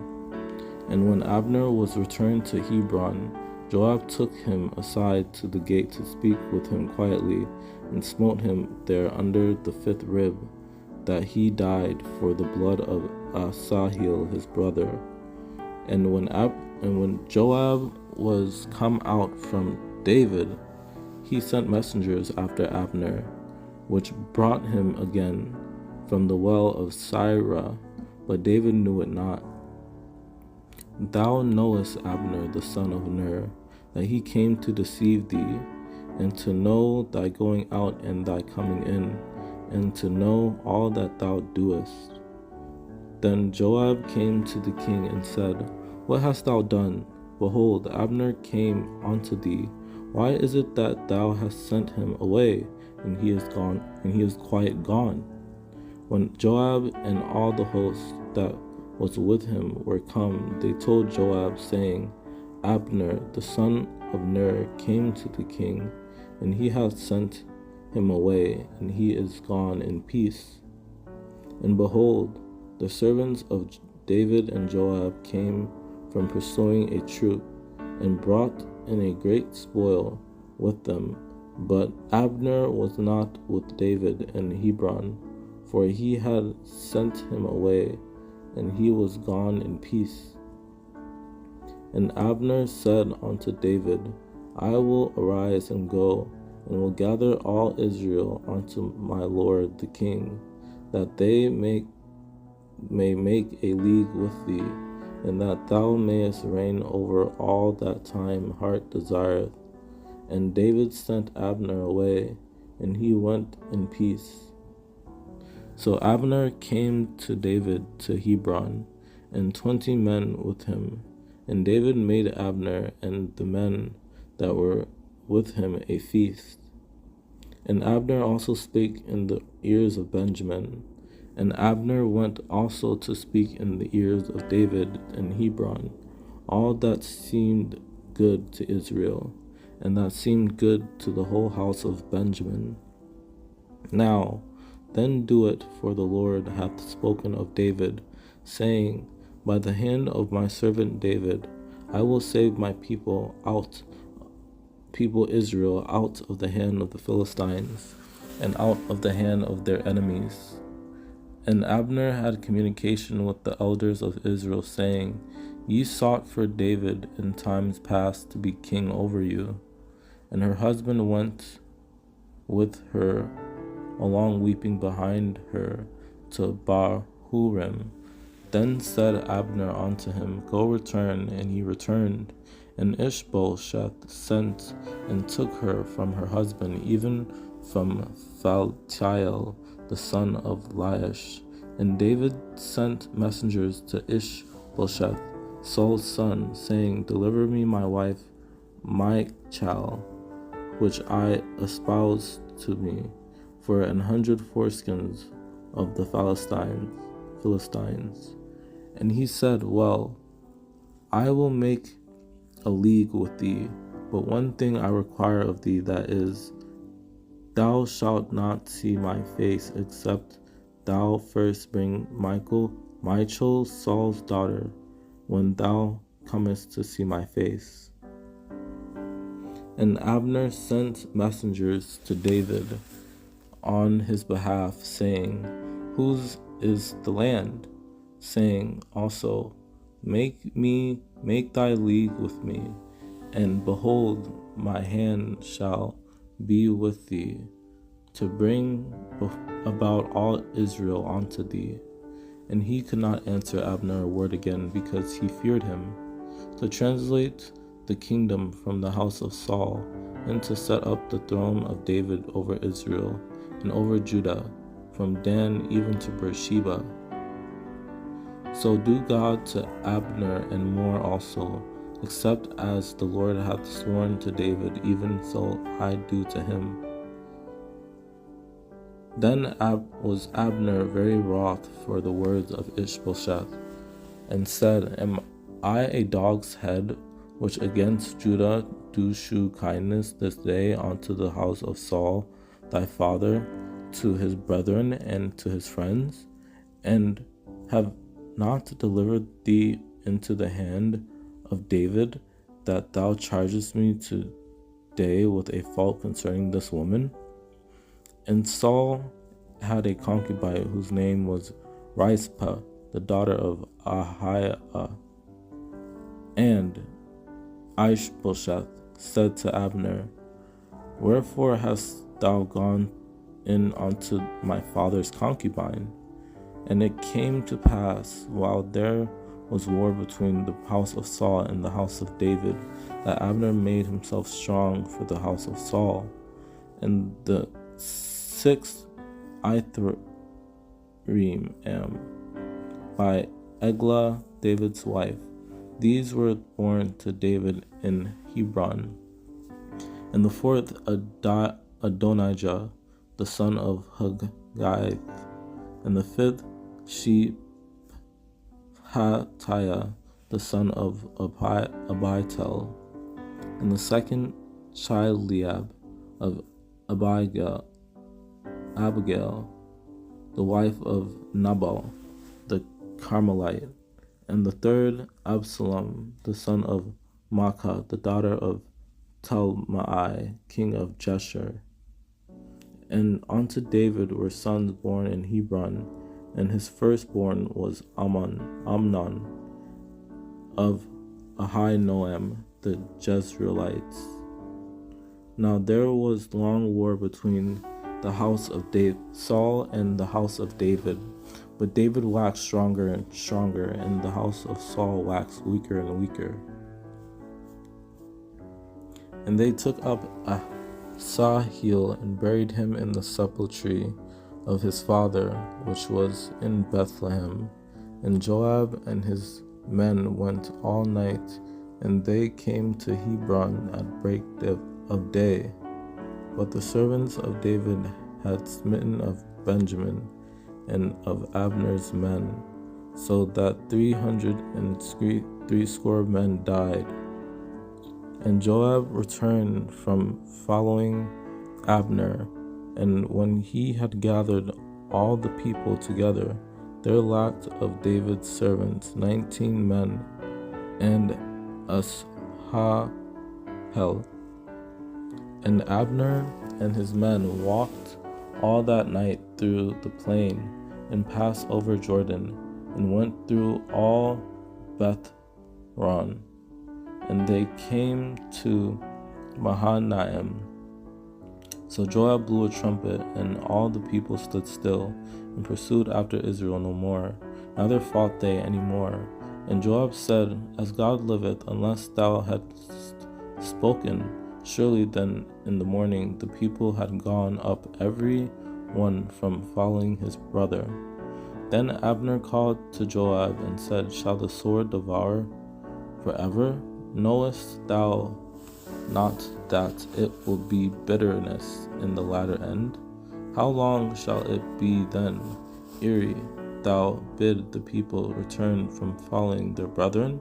And when Abner was returned to Hebron, Joab took him aside to the gate to speak with him quietly, and smote him there under the 5th rib, that he died for the blood of Asahel his brother. And when Joab was come out from David, he sent messengers after Abner, which brought him again from the well of Sirah, but David knew it not. Thou knowest Abner the son of Ner, that he came to deceive thee, and to know thy going out and thy coming in, and to know all that thou doest. Then Joab came to the king and said, What hast thou done? Behold, Abner came unto thee. Why is it that thou hast sent him away, and he is gone, and he is quite gone? When Joab and all the host that was with him were come, they told Joab, saying, Abner, the son of Ner, came to the king, and he hath sent him away, and he is gone in peace. And behold, the servants of David and Joab came from pursuing a troop, and brought in a great spoil with them. But Abner was not with David in Hebron, for he had sent him away, and he was gone in peace. And Abner said unto David, I will arise and go, and will gather all Israel unto my lord the king, that they may make a league with thee, and that thou mayest reign over all that time heart desireth. And David sent Abner away, and he went in peace. So Abner came to David to Hebron, and 20 men with him. And David made Abner and the men that were with him a feast. And Abner also spake in the ears of Benjamin. And Abner went also to speak in the ears of David in Hebron, all that seemed good to Israel, and that seemed good to the whole house of Benjamin. Now then do it, for the Lord hath spoken of David, saying, By the hand of my servant David, I will save my people Israel out of the hand of the Philistines, and out of the hand of their enemies. And Abner had communication with the elders of Israel, saying, Ye sought for David in times past to be king over you. And her husband went with her along, weeping behind her, to Bahurim. Then said Abner unto him, Go return. And he returned. And Ishbosheth sent and took her from her husband, even from Phaltiel, the son of Laish. And David sent messengers to Ishbosheth, Saul's son, saying, Deliver me my wife Michal, which I espoused to me, for 100 foreskins of the Philistines. And he said, Well, I will make a league with thee, but one thing I require of thee, that is, thou shalt not see my face, except thou first bring Michal, Saul's daughter, when thou comest to see my face. And Abner sent messengers to David on his behalf, saying, Whose is the land? Saying also, Make thy league with me, and behold, my hand shall be with thee, to bring about all Israel unto thee. And he could not answer Abner a word again, because he feared him, to translate the kingdom from the house of Saul, and to set up the throne of David over Israel, and over Judah, from Dan even to Beersheba. So do God to Abner and more also, except as the Lord hath sworn to David, even so I do to him. Then was Abner very wroth for the words of Ishbosheth, and said, Am I a dog's head, which against Judah do shew kindness this day unto the house of Saul thy father, to his brethren and to his friends, and have not delivered thee into the hand of David, that thou chargest me today with a fault concerning this woman? And Saul had a concubine whose name was Rizpah, the daughter of Ahiah. And Ishbosheth said to Abner, Wherefore hast thou gone in unto my father's concubine? And it came to pass, while there was war between the house of Saul and the house of David, that Abner made himself strong for the house of Saul. And the 6th Ithream by Eglah, David's wife. These were born to David in Hebron. And the 4th Adonijah, the son of Haggith. And the 5th Shephatiah, the son of Abital. And the 2nd Chileab of Abigail, the wife of Nabal the Carmelite. And the 3rd Absalom, the son of Maacah, the daughter of Talmai, king of Geshur. And unto David were sons born in Hebron, and his firstborn was Amnon of Ahinoam the Jezreelites. Now there was long war between the house of Saul and the house of David, but David waxed stronger and stronger, and the house of Saul waxed weaker and weaker. And they took up Asahel and buried him in the sepulchre of his father, which was in Bethlehem. And Joab and his men went all night, and they came to Hebron at break of day. But the servants of David had smitten of Benjamin and of Abner's men, so that 360 men died. And Joab returned from following Abner, and when he had gathered all the people together, there lacked of David's servants 19 men, and Asahel. And Abner and his men walked all that night through the plain, and passed over Jordan, and went through all Bethhoron. And they came to Mahanaim. So Joab blew a trumpet, and all the people stood still, and pursued after Israel no more, neither fought they any more. And Joab said, As God liveth, unless thou hadst spoken, surely then in the morning the people had gone up every one from following his brother. Then Abner called to Joab and said, Shall the sword devour forever? Knowest thou not that it will be bitterness in the latter end? How long shall it be then, ere thou bid the people return from following their brethren?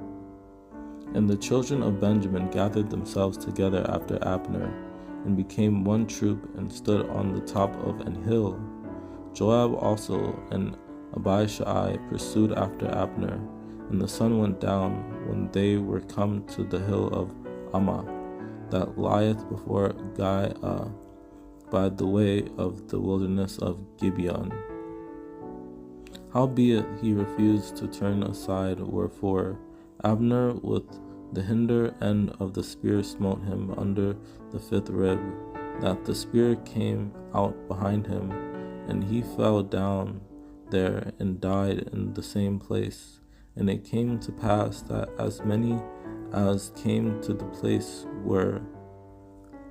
And the children of Benjamin gathered themselves together after Abner, and became one troop, and stood on the top of an hill. Joab also and Abishai pursued after Abner, and the sun went down when they were come to the hill of Ammah, that lieth before Giah, by the way of the wilderness of Gibeon. Howbeit he refused to turn aside, wherefore Abner with the hinder end of the spear smote him under the 5th rib, that the spear came out behind him, and he fell down there and died in the same place. And it came to pass that as many as came to the place where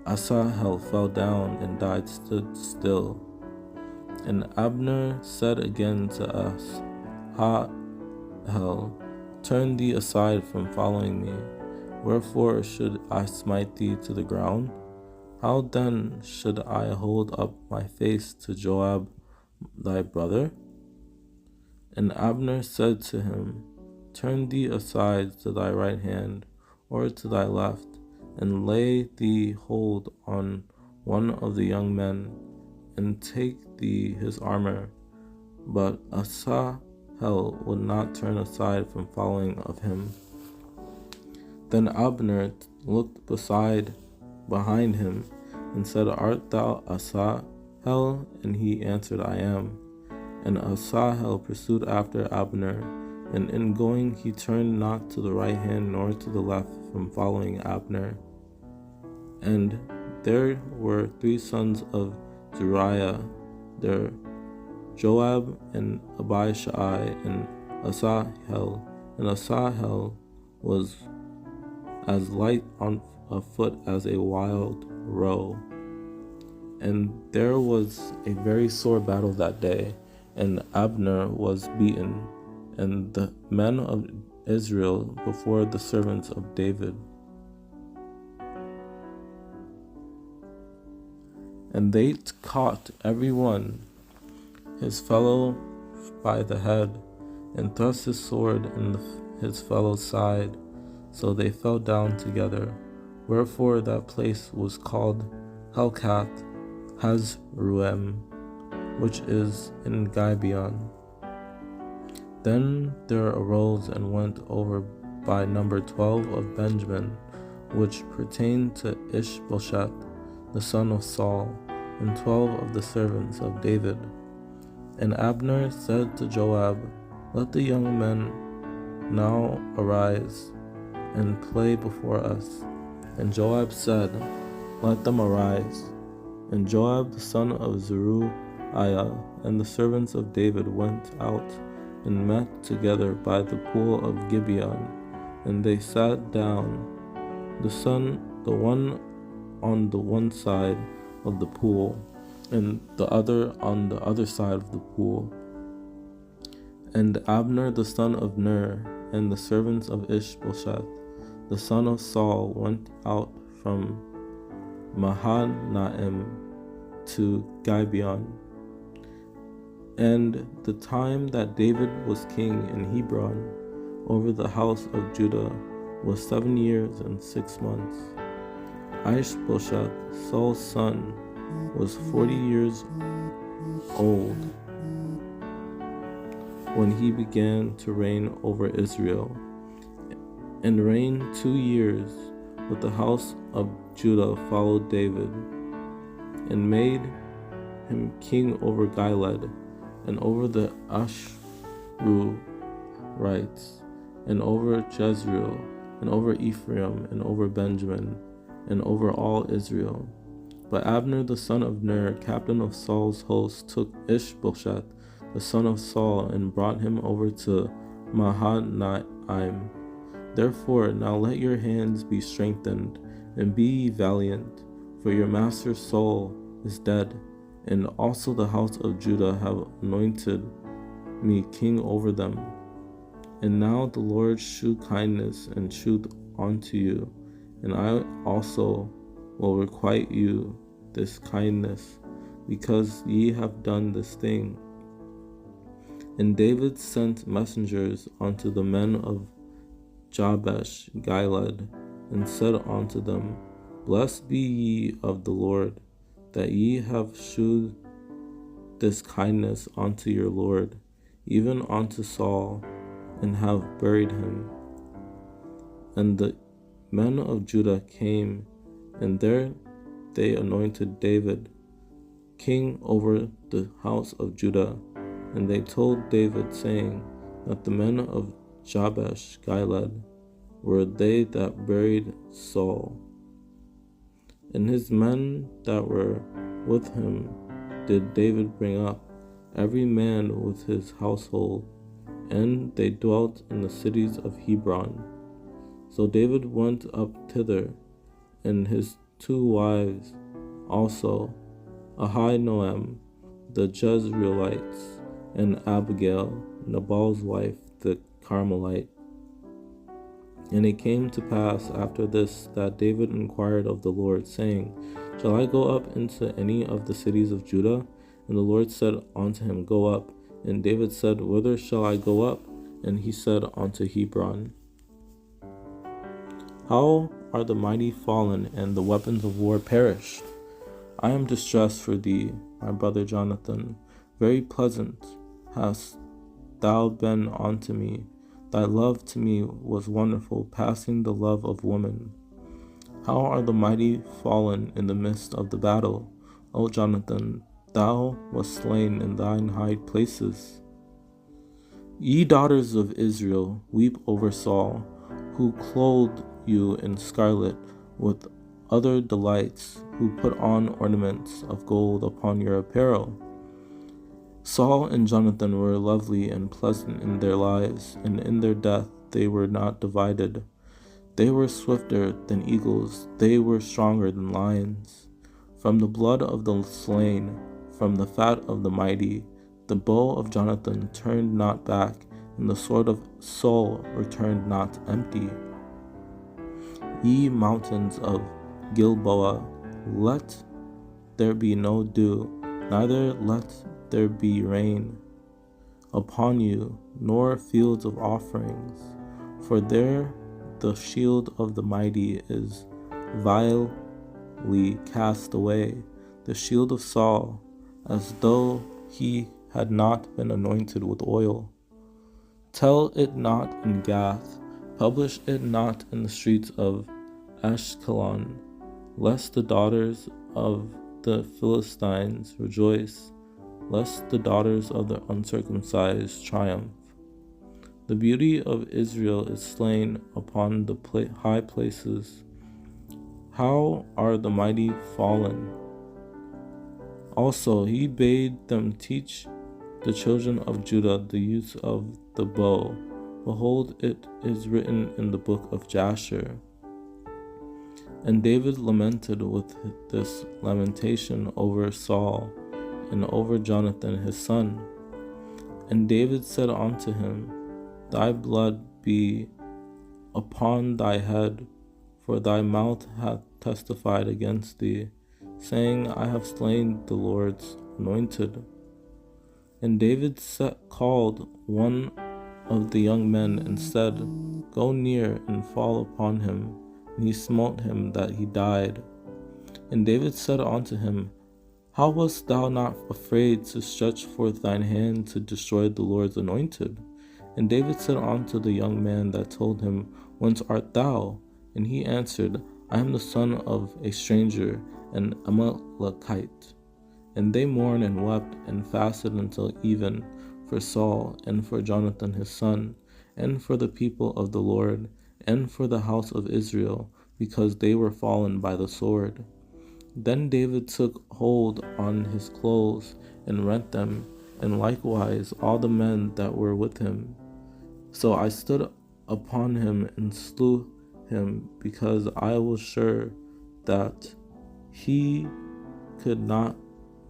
Asahel fell down and died stood still. And Abner said again to Asahel, Turn thee aside from following me. Wherefore should I smite thee to the ground? How then should I hold up my face to Joab thy brother? And Abner said to him, Turn thee aside to thy right hand, or to thy left, and lay thee hold on one of the young men, and take thee his armor. But Asahel would not turn aside from following of him. Then Abner looked behind him, and said, Art thou Asahel? And he answered, I am. And Asahel pursued after Abner, and in going he turned not to the right hand nor to the left from following Abner. And there were 3 sons of Zeruiah there, Joab and Abishai and Asahel, and Asahel was as light on a foot as a wild roe. And there was a very sore battle that day, and Abner was beaten, and the men of Israel before the servants of David. And they caught every one his fellow by the head, and thrust his sword in his fellow's side, so they fell down together. Wherefore that place was called Helkath Hazruim, which is in Gibeon. Then there arose and went over by number 12 of Benjamin, which pertained to Ishbosheth the son of Saul, and 12 of the servants of David. And Abner said to Joab, Let the young men now arise and play before us. And Joab said, Let them arise. And Joab the son of Zeruiah and the servants of David went out and met together by the pool of Gibeon, and they sat down, the one on the one side of the pool, and the other on the other side of the pool. And Abner the son of Ner and the servants of Ishbosheth the son of Saul went out from Mahanaim to Gibeon. And the time that David was king in Hebron over the house of Judah was 7 years and 6 months. Ishbosheth, Saul's son, was 40 years old when he began to reign over Israel, and reigned 2 years. But the house of Judah followed David, and made him king over Gilead, and over the Ashurites, and over Jezreel, and over Ephraim, and over Benjamin, and over all Israel. But Abner the son of Ner, captain of Saul's host, took Ishbosheth the son of Saul, and brought him over to Mahanaim. Therefore now let your hands be strengthened, and be ye valiant, for your master Saul is dead, and also the house of Judah have anointed me king over them. And now the Lord shew kindness and truth unto you, and I also will requite you this kindness, because ye have done this thing. And David sent messengers unto the men of Jabesh Gilead, and said unto them, Blessed be ye of the Lord, that ye have shewed this kindness unto your Lord, even unto Saul, and have buried him. And the men of Judah came, and there they anointed David king over the house of Judah. And they told David, saying, that the men of Jabesh Gilead were they that buried Saul. And his men that were with him did David bring up, every man with his household, and they dwelt in the cities of Hebron. So David went up thither, and his 2 wives also, Ahinoam the Jezreelites, and Abigail, Nabal's wife, the Carmelite. And it came to pass after this that David inquired of the Lord, saying, Shall I go up into any of the cities of Judah? And the Lord said unto him, Go up. And David said, Whither shall I go up? And he said, Unto Hebron. How are the mighty fallen, and the weapons of war perished? I am distressed for thee, my brother Jonathan. Very pleasant hast thou been unto me. Thy love to me was wonderful, passing the love of woman. How are the mighty fallen in the midst of the battle? O Jonathan, thou wast slain in thine high places. Ye daughters of Israel, weep over Saul, who clothed you in scarlet with other delights, who put on ornaments of gold upon your apparel. Saul and Jonathan were lovely and pleasant in their lives, and in their death they were not divided. They were swifter than eagles, they were stronger than lions. From the blood of the slain, from the fat of the mighty, the bow of Jonathan turned not back, and the sword of Saul returned not empty. Ye mountains of Gilboa, let there be no dew, neither let there be rain upon you, nor fields of offerings. For there the shield of the mighty is vilely cast away, the shield of Saul, as though he had not been anointed with oil. Tell it not in Gath, publish it not in the streets of Ashkelon, lest the daughters of the Philistines rejoice, lest the daughters of the uncircumcised triumph. The beauty of Israel is slain upon the high places. How are the mighty fallen? Also he bade them teach the children of Judah the use of the bow. Behold, it is written in the book of Jasher. And David lamented with this lamentation over Saul and over Jonathan his son. And David said unto him, Thy blood be upon thy head, for thy mouth hath testified against thee, saying, I have slain the Lord's anointed. And David called one of the young men and said, Go near and fall upon him. And he smote him that he died. And David said unto him, How wast thou not afraid to stretch forth thine hand to destroy the Lord's anointed? And David said unto the young man that told him, Whence art thou? And he answered, I am the son of a stranger, an Amalekite. And they mourned and wept and fasted until even for Saul, and for Jonathan his son, and for the people of the Lord, and for the house of Israel, because they were fallen by the sword. Then David took hold on his clothes and rent them, and likewise all the men that were with him. So I stood upon him and slew him, because I was sure that he could not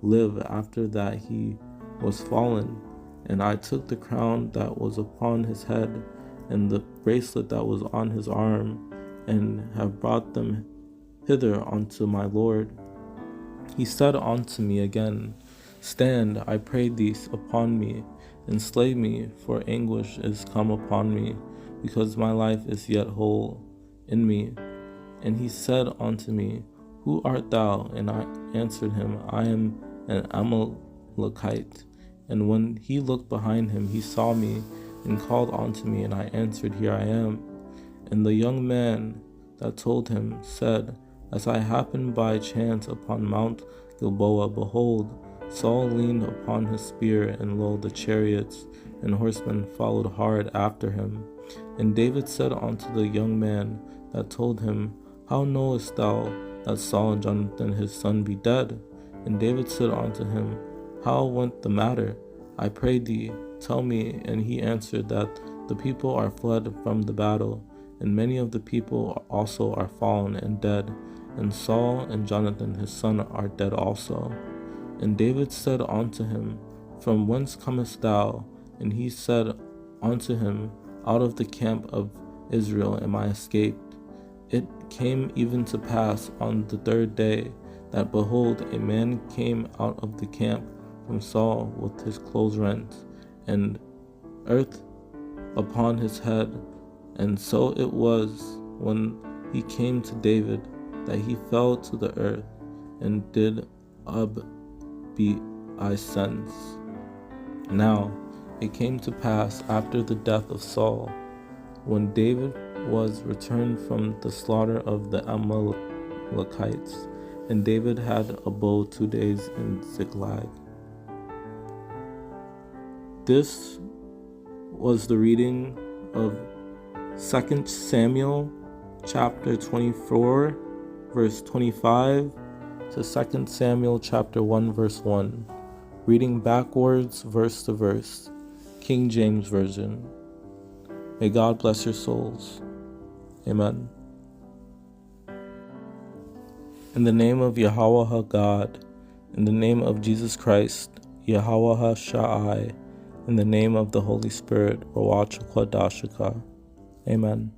live after that he was fallen. And I took the crown that was upon his head, and the bracelet that was on his arm, and have brought them hither unto my Lord. He said unto me again, Stand, I pray thee, upon me, and slay me, for anguish is come upon me, because my life is yet whole in me. And he said unto me, Who art thou? And I answered him, I am an Amalekite. And when he looked behind him, he saw me, and called unto me, and I answered, Here I am. And the young man that told him said, As I happened by chance upon Mount Gilboa, behold, Saul leaned upon his spear, and lo, the chariots and horsemen followed hard after him. And David said unto the young man that told him, How knowest thou that Saul and Jonathan his son be dead? And David said unto him, How went the matter? I pray thee, tell me. And he answered, That the people are fled from the battle, and many of the people also are fallen and dead, and Saul and Jonathan his son are dead also. And David said unto him, From whence comest thou? And he said unto him, Out of the camp of Israel am I escaped. It came even to pass on the third day, that behold, a man came out of the camp from Saul with his clothes rent, and earth upon his head. And so it was, when he came to David, that he fell to the earth, and did obeisance. Now it came to pass after the death of Saul, when David was returned from the slaughter of the Amalekites, and David had abode 2 days in Ziklag. This was the reading of 2 Samuel chapter 24, verse 25 to 2 Samuel chapter 1, verse 1. Reading backwards, verse to verse. King James Version. May God bless your souls. Amen. In the name of Yahweh God, in the name of Jesus Christ, YAHWH, in the name of the Holy Spirit RA-WA-CHAA-QA-DA-SHA-KA. Amen.